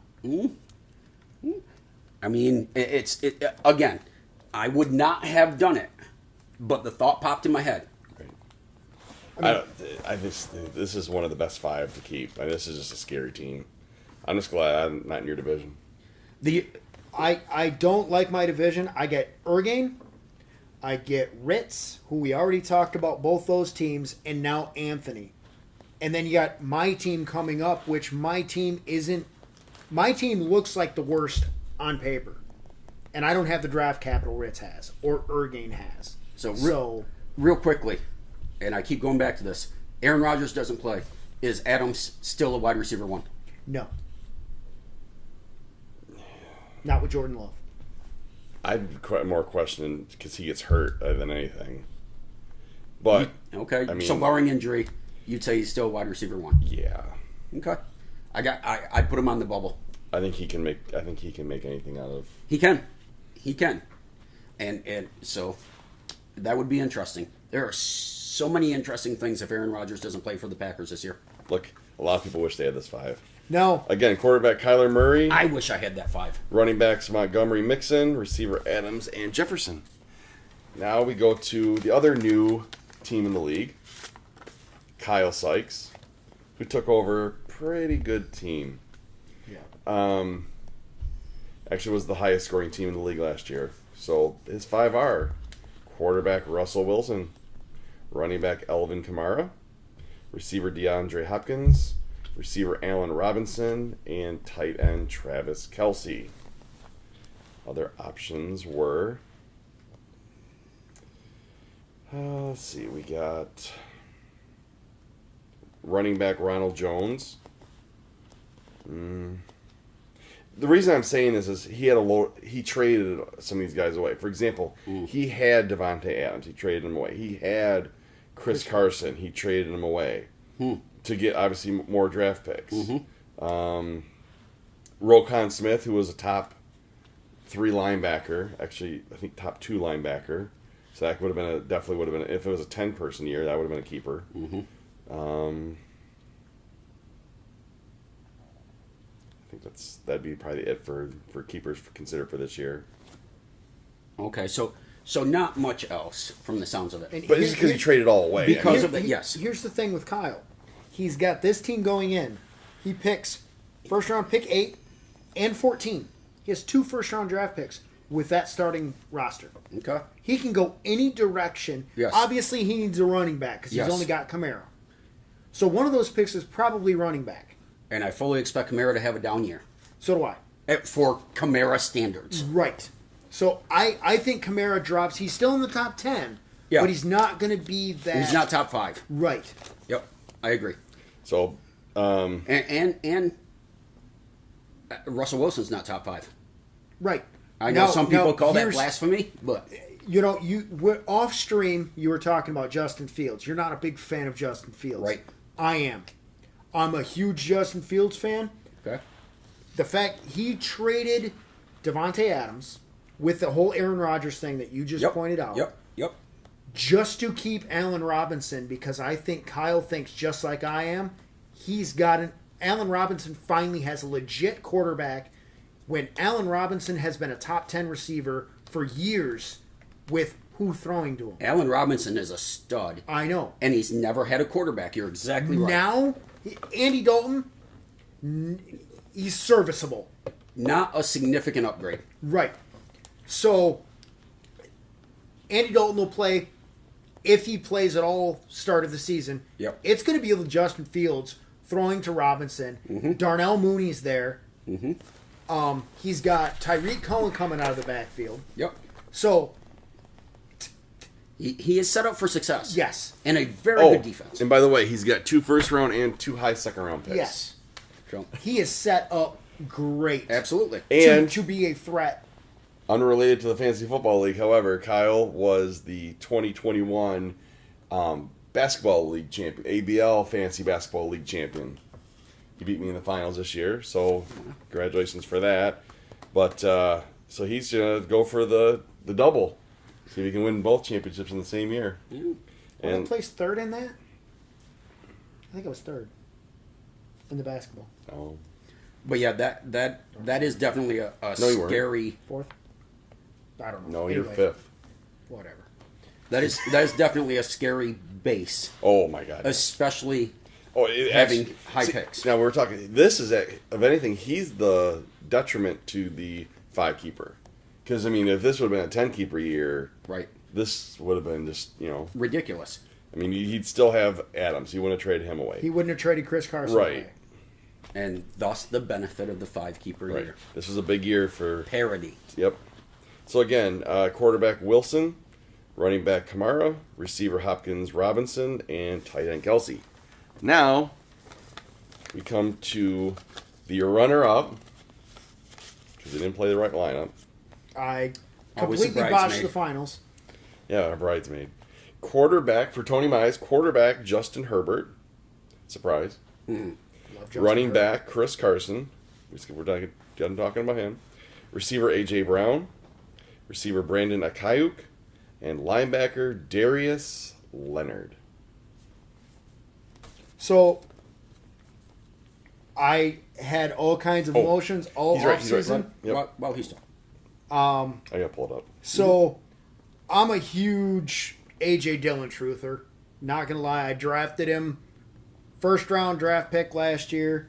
I mean, again, I would not have done it, but the thought popped in my head. I just think this is one of the best 5 to keep. This is just a scary team. I'm just glad I'm not in your division. I don't like my division. I get Ergain, I get Ritz, who we already talked about, both those teams, and now Anthony. And then you got my team coming up, which my team isn't. My team looks like the worst on paper. And I don't have the draft capital Ritz has, or Ergain has. So real quickly, and I keep going back to this, Aaron Rodgers doesn't play. Is Adams still a wide receiver 1? No. Not with Jordan Love. I'd more question because he gets hurt than anything. But Okay, I mean, so barring injury, you'd say he's still a wide receiver 1. yeah, Okay, I put him on the bubble. I think he can make anything out of. He can, and so that would be interesting. There are so many interesting things if Aaron Rodgers doesn't play for the Packers this year. Look, a lot of people wish they had this 5. No. Again, quarterback Kyler Murray. I wish I had that 5. Running backs Montgomery, Mixon, receiver Adams, and Jefferson. Now we go to the other new team in the league, Kyle Sykes, who took over a pretty good team. Yeah. Actually was the highest scoring team in the league last year. So his 5 are quarterback Russell Wilson, running back Elvin Kamara, receiver DeAndre Hopkins, receiver Allen Robinson, and tight end Travis Kelce. Other options were, let's see, we got running back Ronald Jones. The reason I'm saying this is he traded some of these guys away. For example, he had Devontae Adams. He traded him away. He had Chris Carson. He traded him away to get, obviously, more draft picks. Roquan Smith, who was a top 3 linebacker, actually, I think top 2 linebacker. So that would have been definitely would have been, if it was a 10-person year, that would have been a keeper. I think that'd be probably it for keepers considered for this year. Okay, so not much else from the sounds of it. And But it's because he traded all away. Because I mean, of it, yes. Here's the thing with Kyle. He's got this team going in. He picks first round pick 8 and 14. He has 2 first round draft picks with that starting roster. Okay. He can go any direction. Yes. Obviously, he needs a running back because Yes. he's only got Kamara. So one of those picks is probably running back. And I fully expect Kamara to have a down year. So do I. For Kamara standards. Right. So I think Kamara drops. He's still in the top 10, Yeah. but he's not going to be that. He's not top 5. Right. Yep, I agree. So, And Russell Wilson's not top 5. Right. I know some people call that here's- blasphemy, but Off stream, you were talking about Justin Fields. You're not a big fan of Justin Fields. Right. I am. I'm a huge Justin Fields fan. okay. The fact he traded Devontae Adams with the whole Aaron Rodgers thing that you just pointed out. Yep. Just to keep Allen Robinson, because I think Kyle thinks just like I am. He's got Allen Robinson finally has a legit quarterback when Allen Robinson has been a top 10 receiver for years with who throwing to him. Allen Robinson is a stud. I know. And he's never had a quarterback. You're exactly right. Now, Andy Dalton, he's serviceable. Not a significant upgrade. Right. So, Andy Dalton will play, if he plays at all start of the season, Yep. it's going to be with Justin Fields throwing to Robinson. Mm-hmm. Darnell Mooney's there. Mm-hmm. He's got Tyreek Cohen coming out of the backfield. Yep. So, He is set up for success. yes. And a very Oh, good defense. and by the way, he's got 2 first-round and 2 high second-round picks. Yes. So, He is set up great absolutely. And to be a threat. unrelated to the Fantasy Football League, however, Kyle was the 2021 Basketball League champion, ABL Fantasy Basketball League champion. He beat me in the finals this year, so congratulations for that. But so he's gonna go for the double, see if he can win both championships in the same year. Yeah. Did I And place third in that? I think I was third in the basketball. oh, But yeah, that is definitely a No, you weren't. scary. Fourth? I don't know. no, you're Anyway, 5th. Whatever. That is definitely a scary base, Oh my God. especially Oh, it having actually- high see, picks. Now we're talking. This is of anything, he's the detriment to the 5 keeper. Because I mean, if this would have been a 10 keeper year, right. this would have been just Ridiculous. I mean, he'd still have Adams. He wouldn't have traded him away. He wouldn't have traded Chris Carson Right. away. And thus the benefit of the 5-keeper Right. year. This was a big year for. Parity. Yep. So again, quarterback Wilson, running back Kamara, receiver Hopkins Robinson, and tight end Kelsey. Now we come to the runner-up because they didn't play the right lineup. I Always a completely botched bridesmaid. the finals. Yeah, a bridesmaid. Quarterback for Tony Mize. Quarterback Justin Herbert. Surprise. Love Justin Running Herbert. back Chris Carson. We're done talking about him. Receiver A.J. Brown. Receiver Brandon Akayuk. And linebacker Darius Leonard. So, I had all kinds of emotions all He's right. He's right. offseason. Yep. Well, he's done. I got pulled up. So, I'm a huge A.J. Dillon truther. Not going to lie, I drafted him. First round draft pick last year.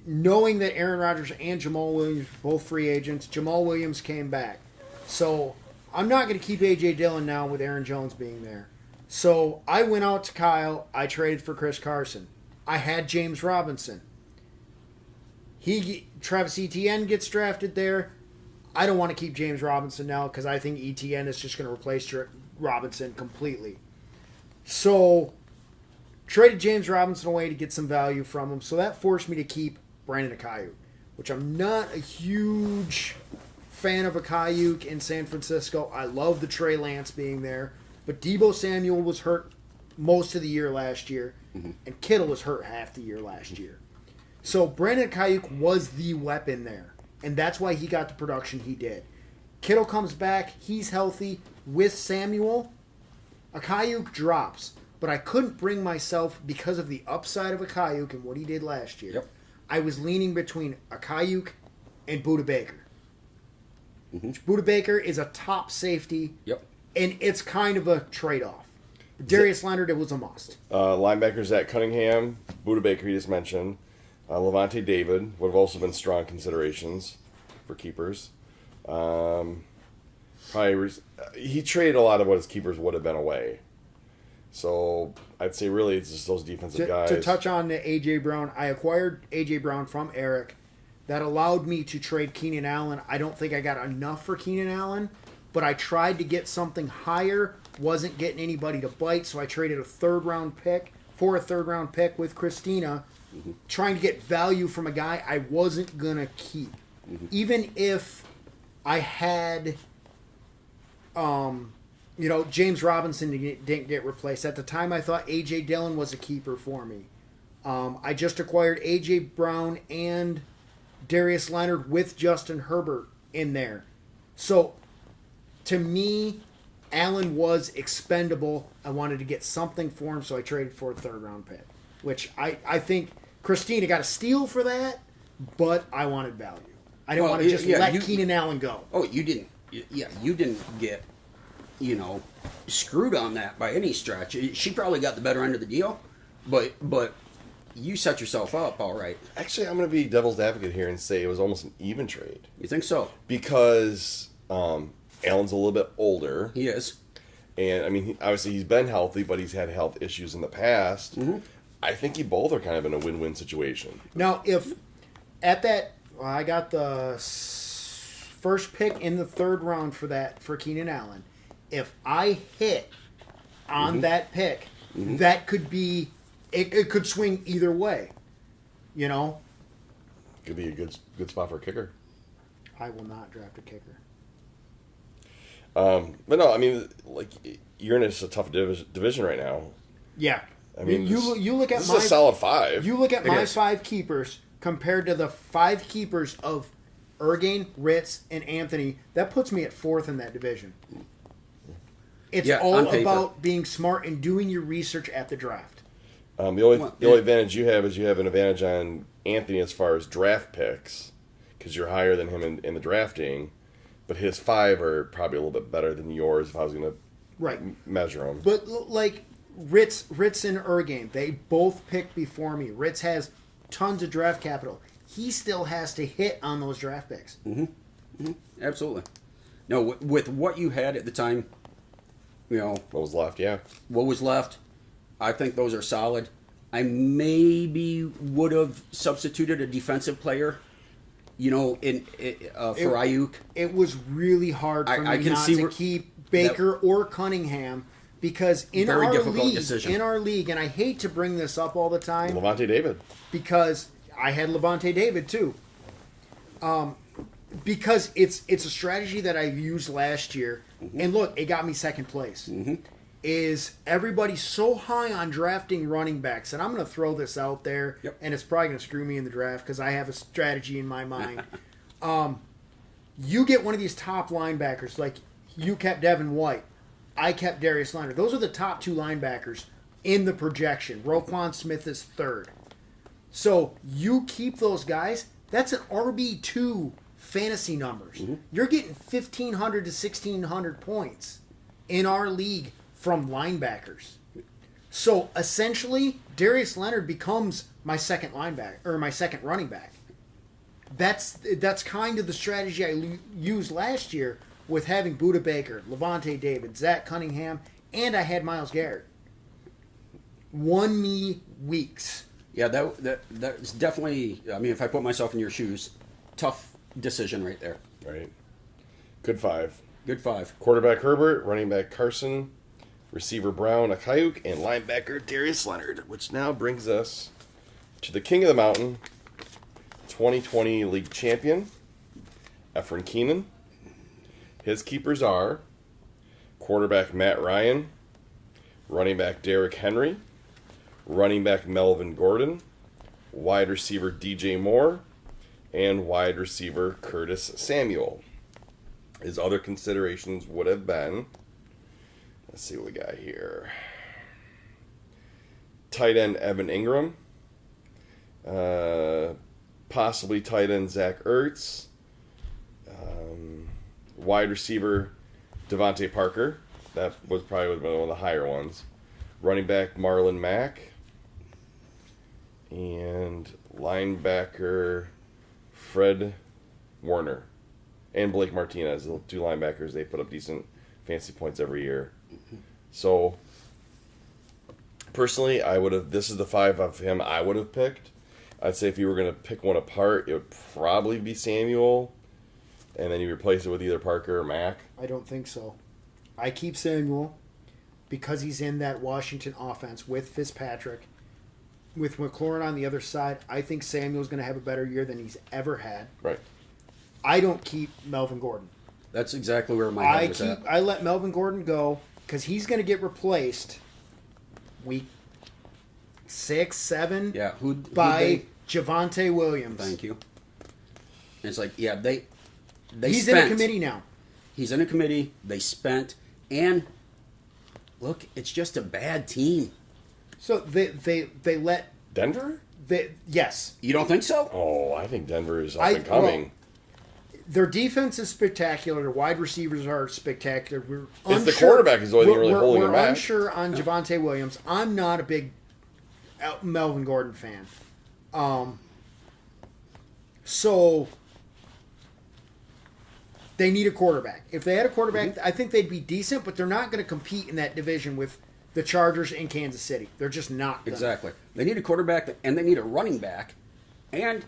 Knowing that Aaron Rodgers and Jamal Williams were both free agents, Jamal Williams came back. So, I'm not going to keep A.J. Dillon now with Aaron Jones being there. So, I went out to Kyle. I traded for Chris Carson. I had James Robinson. Travis Etienne gets drafted there. I don't want to keep James Robinson now because I think Etienne is just going to replace Robinson completely. So, traded James Robinson away to get some value from him. So that forced me to keep Brandon Akayuk, which I'm not a huge fan of Akayuk in San Francisco. I love the Trey Lance being there. But Deebo Samuel was hurt most of the year last year, and Kittle was hurt half the year last year. So Brandon Akayuk was the weapon there, and that's why he got the production he did. Kittle comes back, he's healthy. With Samuel, Akayuk drops. But I couldn't bring myself, because of the upside of Akayuk and what he did last year, Yep. I was leaning between Akayuk and Budda Baker. Budda Baker is a top safety, Yep. and it's kind of a trade-off. Darius Leonard, it was a must. Linebackers Zach Cunningham, Budda Baker, you just mentioned. Levante David would have also been strong considerations for keepers. He traded a lot of what his keepers would have been away. So I'd say really it's just those defensive guys. To touch on the A.J. Brown, I acquired A.J. Brown from Eric. That allowed me to trade Keenan Allen. I don't think I got enough for Keenan Allen, but I tried to get something higher. Wasn't getting anybody to bite, so I traded a third-round pick for a third-round pick with Christina, trying to get value from a guy I wasn't going to keep. Even if I had, James Robinson didn't get replaced. At the time, I thought A.J. Dillon was a keeper for me. I just acquired A.J. Brown and Darius Leonard with Justin Herbert in there. So, to me, Allen was expendable. I wanted to get something for him, so I traded for a third-round pick, which I think Christina got a steal for that, but I wanted value. I didn't Well, want to just yeah, let you- Keenan Allen go. Oh, you didn't. Yeah, you didn't get, screwed on that by any stretch. She probably got the better end of the deal, but you set yourself up all right. Actually, I'm going to be devil's advocate here and say it was almost an even trade You think so? because Allen's a little bit older, He is. and I mean, obviously he's been healthy, but he's had health issues in the past. Mm-hmm. I think you both are kind of in a win-win situation. Now, if at that, well, I got the first pick in the third round for Keenan Allen. If I hit on that pick, that could be it could swing either way. Could be a good spot for a kicker. I will not draft a kicker. But no, I mean, like you're in a tough division right now. Yeah. I mean, you look at this my is a solid 5. You look at It my is. 5 keepers compared to the 5 keepers of Ergain, Ritz, and Anthony. That puts me at 4th in that division. It's Yeah, all on paper. about being smart and doing your research at the draft. The only Well, the only advantage you have is you have an advantage on Anthony as far as draft picks because you're higher than him in the drafting, but his 5 are probably a little bit better than yours if I was going to Right. measure them. But like Ritz and Ergain, they both picked before me. Ritz has tons of draft capital. He still has to hit on those draft picks. Absolutely. No, with what you had at the time, What was left? Yeah. what was left, I think those are solid. I maybe would have substituted a defensive player, for Ayuk. It was really hard for I me can not see to where- keep Baker or Cunningham because in Very our difficult league, decision. and I hate to bring this up all the time Levante David. because I had Levante David too. Because it's a strategy that I used last year, and look, it got me second place. Is everybody so high on drafting running backs? And I'm going to throw this out there, Yep. and it's probably going to screw me in the draft because I have a strategy in my mind. You get one of these top linebackers, like you kept Devin White, I kept Darius Leonard. Those are the top 2 linebackers in the projection. Roquan Smith is 3rd. So you keep those guys. That's an RB2 fantasy numbers. You're getting 1,500 to 1,600 points in our league from linebackers. So essentially, Darius Leonard becomes my second running back. That's kind of the strategy I used last year with having Budda Baker, Levante David, Zach Cunningham, and I had Myles Garrett. Won me weeks. Yeah, that's definitely. I mean, if I put myself in your shoes, tough decision right there. Right. Good 5. Good 5. Quarterback Herbert, running back Carson, receiver Brown, Akayuk, and linebacker Darius Leonard, which now brings us to the king of the mountain, 2020 league champion, Efren Keenan. His keepers are quarterback Matt Ryan, running back Derrick Henry, running back Melvin Gordon, wide receiver DJ Moore, and wide receiver Curtis Samuel. His other considerations would have been, let's see what we got here. Tight end Evan Ingram, possibly tight end Zach Ertz, wide receiver Devontae Parker. That was probably one of the higher ones. Running back Marlon Mack, and linebacker Fred Warner, and Blake Martinez. The 2 linebackers, they put up decent fantasy points every year. So, personally, this is the 5 of him I would have picked. I'd say if you were going to pick one apart, it would probably be Samuel, and then you replace it with either Parker or Mack. I don't think so. I keep Samuel because he's in that Washington offense with Fitzpatrick. With McLaurin on the other side, I think Samuel's going to have a better year than he's ever had. Right. I don't keep Melvin Gordon. That's exactly where my head was at. I let Melvin Gordon go because he's going to get replaced week 6, 7 Yeah, who by Javonte Williams. Thank you. And it's like, yeah, they He's spent, in a committee now. He's in a committee. They spent, and look, it's just a bad team. So they let Denver? yes. You don't think so? Oh, I think Denver is up and coming. Their defense is spectacular. Their wide receivers are spectacular. We're It's the quarterback is the only thing really holding we're them back. unsure on Javonte Williams. I'm not a big Melvin Gordon fan. So they need a quarterback. If they had a quarterback, I think they'd be decent, but they're not going to compete in that division with the Chargers in Kansas City. They're just not gonna. Exactly. They need a quarterback and they need a running back. And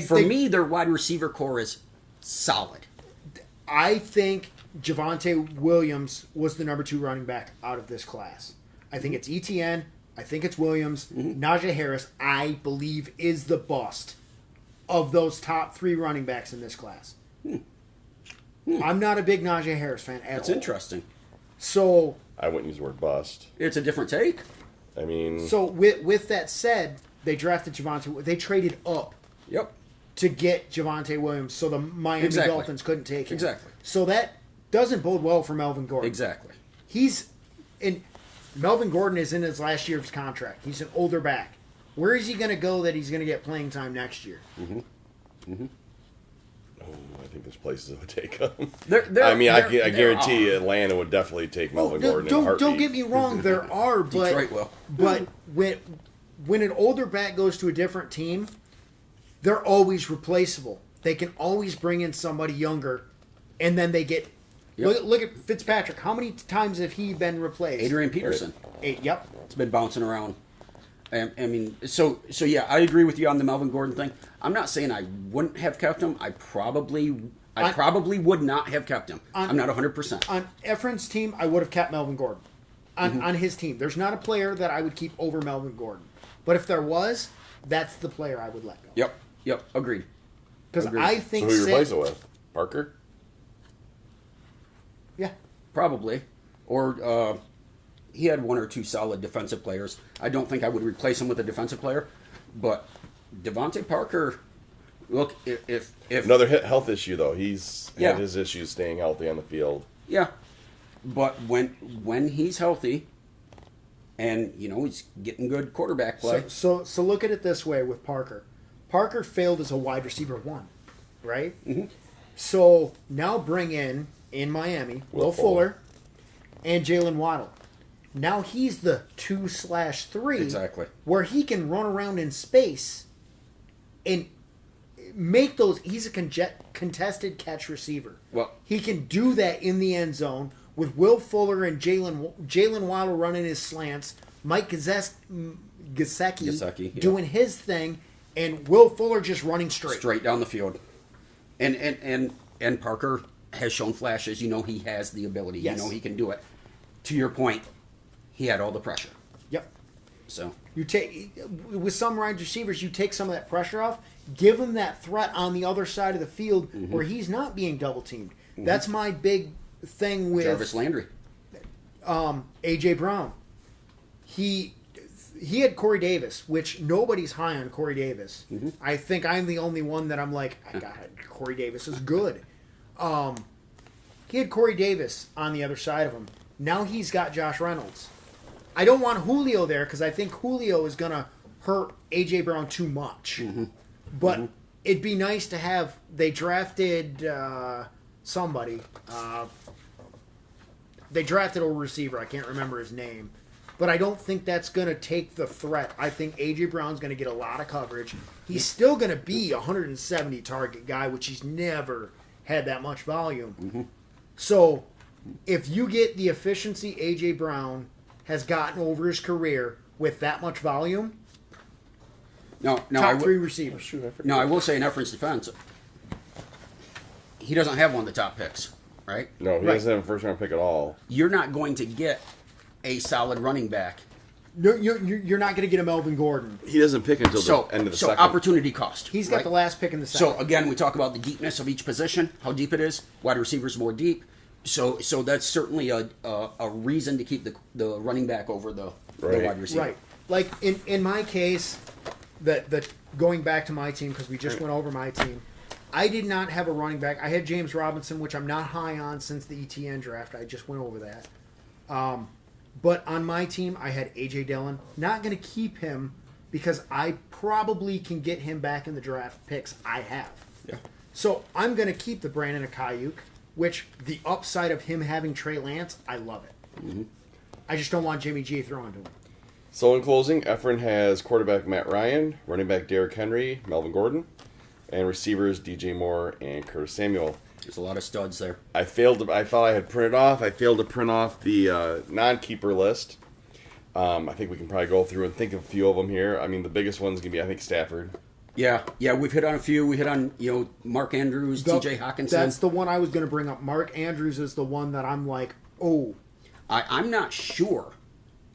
for me, their wide receiver core is solid. I think Javonte Williams was the number 2 running back out of this class. I think it's ETN. I think it's Williams. Najee Harris, I believe, is the bust of those top 3 running backs in this class. I'm not a big Najee Harris fan at all. That's interesting. So I wouldn't use the word bust. It's a different take. I mean, so with that said, they drafted Javonte. They traded up Yep. to get Javonte Williams, so the Miami Exactly. Dolphins couldn't take him. Exactly. So that doesn't bode well for Melvin Gordon. Exactly. Melvin Gordon is in his last year of his contract. He's an older back. Where is he going to go that he's going to get playing time next year? I think there's places that would take him. I There guarantee are. Atlanta would definitely take Melvin Well, Gordon in a don't heartbeat. get me wrong, there are, but Detroit will. but when an older back goes to a different team, they're always replaceable. They can always bring in somebody younger, and then they get. Yep. Look at Fitzpatrick. How many times have he been replaced? Adrian Peterson. 8. Yep. It's been bouncing around. I mean, so yeah, I agree with you on the Melvin Gordon thing. I'm not saying I wouldn't have kept him. I probably would not have kept him. I'm not 100%. On Efren's team, I would have kept Melvin Gordon. On his team, there's not a player that I would keep over Melvin Gordon. But if there was, that's the player I would let go. Yep, agreed. Because Agreed. I So think who you replace it with? Parker? Yeah. Probably. Or he had 1 or 2 solid defensive players. I don't think I would replace him with a defensive player. But Devontae Parker, look, if Another health issue, though. He's Yeah. had his issues staying healthy on the field. yeah. But when he's healthy and, he's getting good quarterback play. So look at it this way with Parker. Parker failed as a wide receiver 1, right? Mm-hmm. So now bring in Miami, Will Fuller, and Jalen Waddle. Now he's the 2/3. Exactly. Where he can run around in space and make those. He's a contested catch receiver. Well- he can do that in the end zone with Will Fuller and Jalen Waddle running his slants, Mike Gesicki yeah. doing his thing, and Will Fuller just running straight. Down the field. And Parker has shown flashes. He has the ability. Yes. He can do it. To your point, he had all the pressure. Yep. So You take with some wide receivers, you take some of that pressure off, give him that threat on the other side of the field where he's not being double teamed. That's my big thing with Jarvis Landry. AJ Brown. He had Corey Davis, which nobody's high on Corey Davis. I think I'm the only one that I'm like, I got it. Corey Davis is good. He had Corey Davis on the other side of him. Now he's got Josh Reynolds. I don't want Julio there because I think Julio is going to hurt A.J. Brown too much. But it'd be nice to have... They drafted somebody. They drafted a receiver. I can't remember his name. But I don't think that's going to take the threat. I think A.J. Brown's going to get a lot of coverage. He's still going to be a 170 target guy, which he's never had that much volume. So if you get the efficiency A.J. Brown has gotten over his career with that much volume, Top 3 receivers. No, I will say in Efren's defense, he doesn't have one of the top picks, right? No, he doesn't have a first-round pick at all. You're not going to get a solid running back. You're not going to get a Melvin Gordon. He doesn't pick until So, the end of the so second. opportunity cost. He's got right? the last pick in the second. So again, we talk about the deepness of each position, how deep it is. Wide receivers more deep. So that's certainly a reason to keep the running back over the wide receiver. Right. Like in my case, the going back to my team because we just went over my team. I did not have a running back. I had James Robinson, which I'm not high on since the ETN draft. I just went over that. But on my team, I had A.J. Dillon. Not going to keep him because I probably can get him back in the draft picks I have. Yeah. So I'm going to keep the Brandon Ayuk, which the upside of him having Trey Lance, I love it. Mm-hmm. I just don't want Jimmy G throwing to him. So in closing, Efren has quarterback Matt Ryan, running back Derrick Henry, Melvin Gordon, and receivers DJ Moore and Curtis Samuel. There's a lot of studs there. I thought I had printed off. I failed to print off the non-keeper list. I think we can probably go through and think of a few of them here. I mean, the biggest one's going to be, I think, Stafford. Yeah, we've hit on a few. We hit on, Mark Andrews, TJ Hawkinson. That's the one I was going to bring up. Mark Andrews is the one that I'm like, oh. I'm not sure.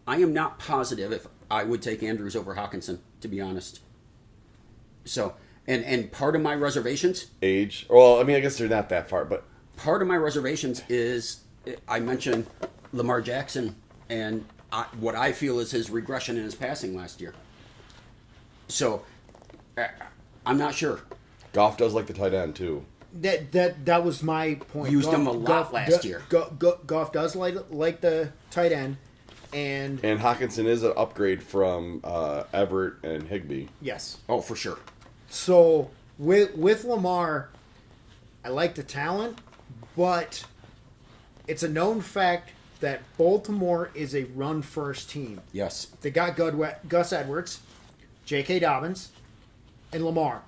I am not positive if I would take Andrews over Hawkinson, to be honest. So, and part of my reservations... Age. Well, I mean, I guess they're not that far, but... Part of my reservations is, I mentioned Lamar Jackson and what I feel is his regression in his passing last year. So, I'm not sure. Goff does like the tight end, too. That was my point. Used him a lot last year. Goff does like the tight end, and Hawkinson is an upgrade from Everett and Higbee. yes. Oh, for sure. So with Lamar, I like the talent, but it's a known fact that Baltimore is a run-first team. Yes. They got Gus Edwards, J.K. Dobbins, and Lamar.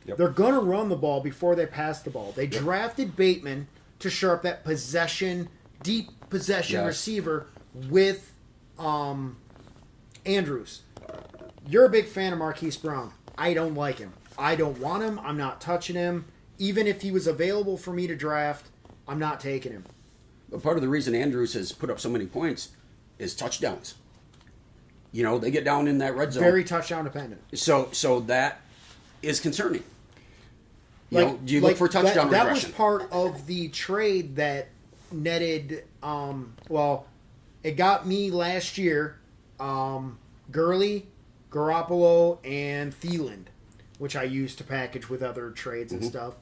Yep. They're going to run the ball before they pass the ball. They drafted Bateman to shore up that deep possession receiver with Andrews. You're a big fan of Marquise Brown. I don't like him. I don't want him. I'm not touching him. Even if he was available for me to draft, I'm not taking him. But part of the reason Andrews has put up so many points is touchdowns. They get down in that red zone. Very touchdown dependent. So that is concerning. Do you look for touchdown regression? That was part of the trade that netted, it got me last year, Gurley, Garoppolo, and Thielen, which I used to package with other trades and stuff,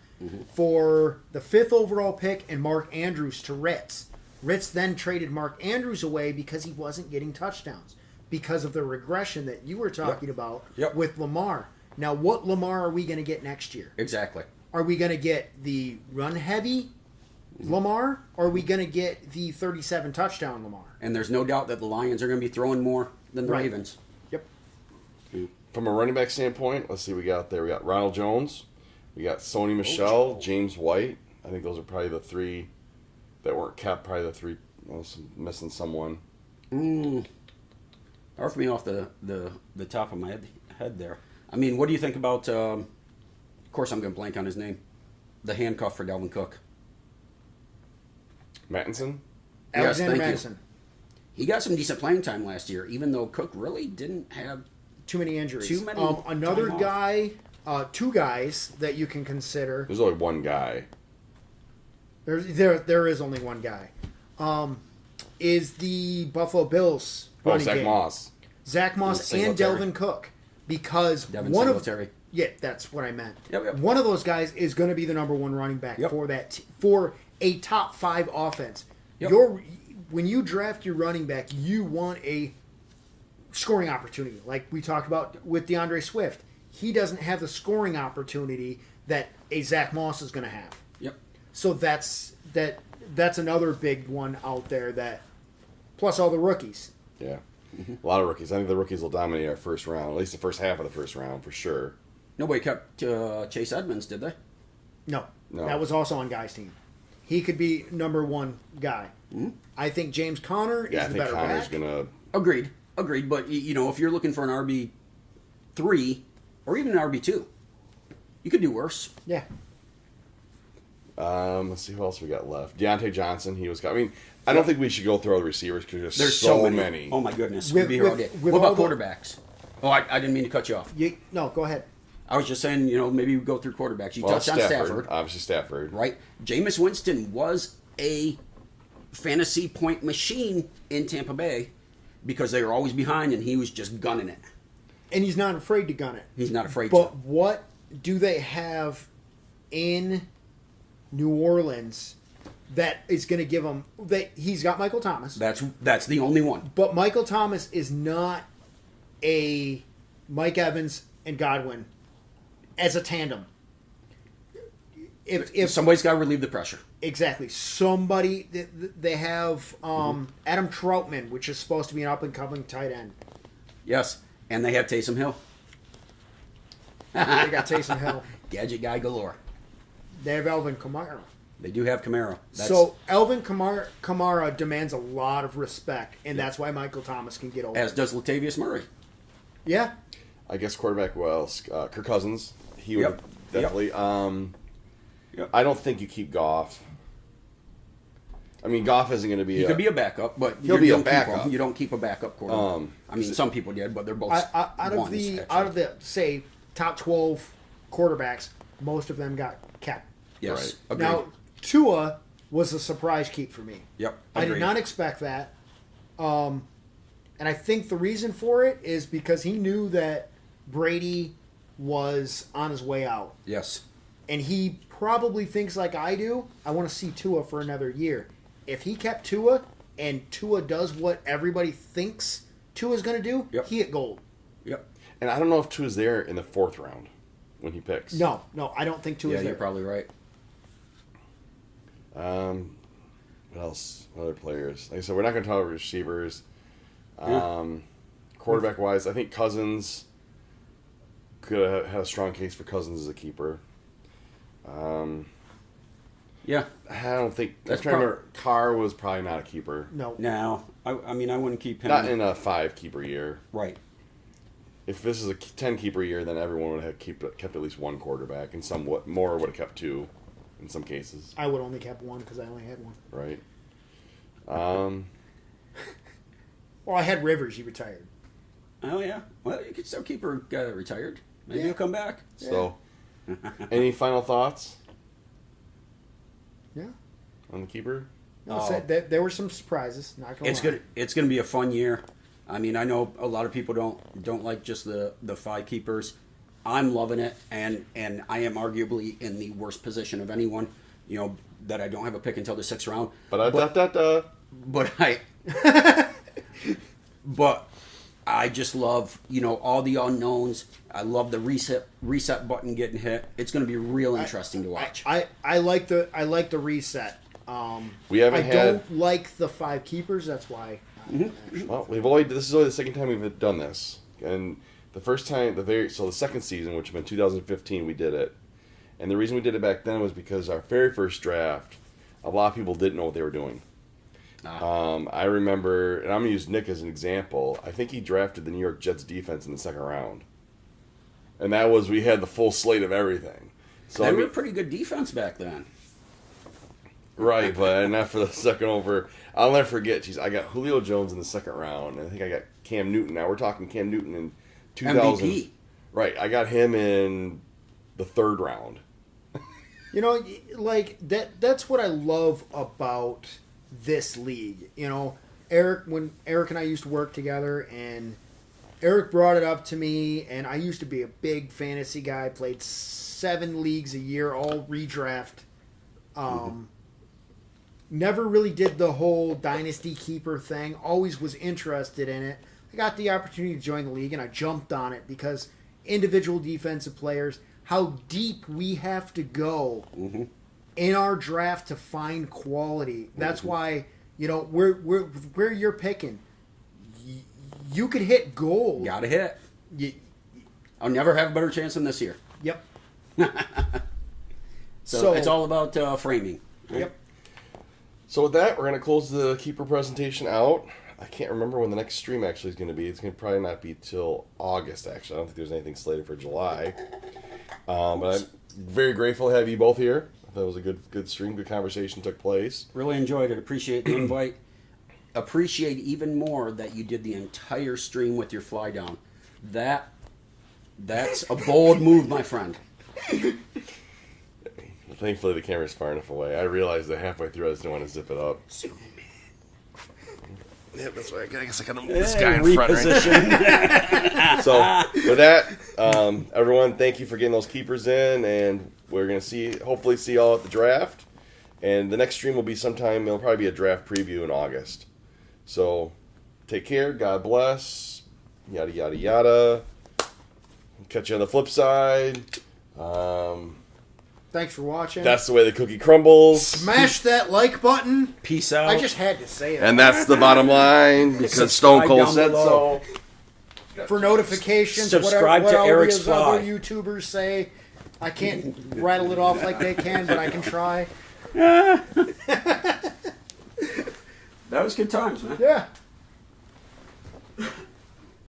for the 5th overall pick and Mark Andrews to Ritz. Ritz then traded Mark Andrews away because he wasn't getting touchdowns, because of the regression that you were talking about with Lamar. Now, what Lamar are we going to get next year? Exactly. Are we going to get the run-heavy Lamar, or are we going to get the 37 touchdown Lamar? And there's no doubt that the Lions are going to be throwing more than the Right. Ravens. Yep. From a running back standpoint, let's see what we got there. We got Ronald Jones. We got Sony Michel, James White. I think those are probably the three that weren't kept. Probably the three. Missing someone. Or for me off the top of my head there. I mean, what do you think about... of course, I'm going to blank on his name. The handcuff for Dalvin Cook. Mattinson? Alexander thank you. Madison. He got some decent playing time last year, even though Cook really didn't have... Too many injuries. time Another off. guy, two guys that you can consider. There's only one guy. There is only one guy. Is the Buffalo Bills running Zach game. Moss. Zach Moss and Singletary. Delvin Cook. Because Devin one Singletary. of... Yeah, that's what I meant. Yep. One of those guys is going to be the number one running back Yep. for a top 5 offense. Yep. When you draft your running back, you want a scoring opportunity, like we talked about with DeAndre Swift. He doesn't have the scoring opportunity that a Zach Moss is going to have. Yep. So that's another big one out there. That plus all the rookies. Yeah. A lot of rookies. I think the rookies will dominate our first round, at least the first half of the first round, for sure. Nobody kept Chase Edmonds, did they? No, No. that was also on Guy's team. He could be number one guy. Mm-hmm. I think James Conner is Yeah, I the think better Connor's back. going to... Agreed. But, if you're looking for an RB3 or even an RB2, you could do worse. Yeah. Let's see who else we got left. Deontay Johnson, he was... I mean, I don't think we should go through all the receivers because there's so many. Oh, my goodness. With- We'd be here all with- day. with What about all the- quarterbacks? Oh, I didn't mean to cut you off. No, go ahead. I was just saying, maybe we go through quarterbacks. You Well, touched on Stafford. Obviously Stafford. Right? Jameis Winston was a fantasy point machine in Tampa Bay because they were always behind and he was just gunning it. And he's not afraid to gun it. He's not afraid But to. what do they have in New Orleans that is going to give him... He's got Michael Thomas. That's the only one. But Michael Thomas is not a Mike Evans and Godwin as a tandem. if Somebody's got to relieve the pressure. exactly somebody they have Adam Troutman, which is supposed to be an up and coming tight end. Yes, and they have Taysom Hill. They got Taysom Hill. Gadget guy galore. They have Elvin Kamara. They do have Camaro. So Elvin Kamara demands a lot of respect, and that's why Michael Thomas can get over. As does Latavius Murray. Yeah. I guess quarterback. Well, Kirk Cousins. He would Yep. definitely. Yep. I don't think you keep Goff. I mean, Goff isn't going to be. He could be a backup, but He'll you be a don't keep backup. him. You don't keep a backup quarterback. I mean, some people did, but they're both Out of the say top 12 quarterbacks, most of them got kept. yes. Right. Agreed. Now Tua was a surprise keep for me. Yep. I did agreed. not expect that. And I think the reason for it is because he knew that Brady was on his way out. Yes. And he probably thinks like I do, I want to see Tua for another year. If he kept Tua and Tua does what everybody thinks Tua's going to do, Yep. he hit gold. Yep. And I don't know if Tua's there in the 4th round when he picks. No, I don't think Tua's Yeah, there. you're probably right. What else? Other players. Like I said, we're not going to talk about receivers. Quarterback wise, I think Cousins could have had a strong case for Cousins as a keeper. Yeah. I don't think. That's I'm trying to remember. Carr was probably not a keeper. No. Now, I mean, I wouldn't keep him. Not in a 5 keeper year. Right. If this is a 10 keeper year, then everyone would have kept at least one quarterback, and somewhat more would have kept 2 in some cases. I would only kept one because I only had one. Right. Well, I had Rivers. He retired. Oh, yeah. Well, you could still keep her retired. Maybe Yeah. he'll come back. So, any final thoughts Yeah. on the keeper? No, so there were some surprises. Not gonna It's lie. good. It's going to be a fun year. I mean, I know a lot of people don't like just the 5 keepers. I'm loving it, and I am arguably in the worst position of anyone. You know that I don't have a pick until the 6th round. But But I just love all the unknowns. I love the reset button getting hit. It's going to be real interesting to watch. I like the reset. We haven't I had- don't like the 5 keepers. That's why. Well, this is only the second time we've done this, and the first time, the second season, which was in 2015, we did it, and the reason we did it back then was because our very first draft, a lot of people didn't know what they were doing. I remember, and I'm gonna use Nick as an example. I think he drafted the New York Jets defense in the 2nd round, and we had the full slate of everything. So They were a pretty good defense back then. right, but not for the second over. I'll never forget. I got Julio Jones in the 2nd round, and I think I got Cam Newton. Now we're talking Cam Newton in 2000. MVP. Right, I got him in the 3rd round. Like that's what I love about this league. When Eric and I used to work together, and Eric brought it up to me, and I used to be a big fantasy guy, played 7 leagues a year, all redraft. Never really did the whole dynasty keeper thing. Always was interested in it. I got the opportunity to join the league, and I jumped on it because individual defensive players, how deep we have to go in our draft to find quality. That's why where you're picking, you could hit gold. Got to hit. You, I'll never have a better chance than this year. yep. So it's all about framing. Yep. So with that, we're going to close the keeper presentation out. I can't remember when the next stream actually is going to be. It's going to probably not be till August, actually. I don't think there's anything slated for July. But I'm very grateful to have you both here. I thought it was a good stream, good conversation took place. Really enjoyed it. Appreciate the invite. Appreciate even more that you did the entire stream with your fly down. That's a bold move, my friend. Thankfully, the camera's far enough away. I realized that halfway through I just didn't want to zip it up. Yeah, that's why I guess I got to move this guy in front. Right? So, with that, everyone, thank you for getting those keepers in, and we're going to hopefully see y'all at the draft. And the next stream will be sometime, it'll probably be a draft preview in August. So, take care, God bless, yada, yada, yada. Catch you on the flip side. Thanks for watching. That's the way the cookie crumbles. Smash that like button. Peace out. I just had to say it. And that's the bottom line because Stone Subscribe Cold down said below. so. For notifications, Subscribe what to all Eric's these Fly. other YouTubers say. I can't rattle it off like they can, but I can try. That was good times, man. Yeah.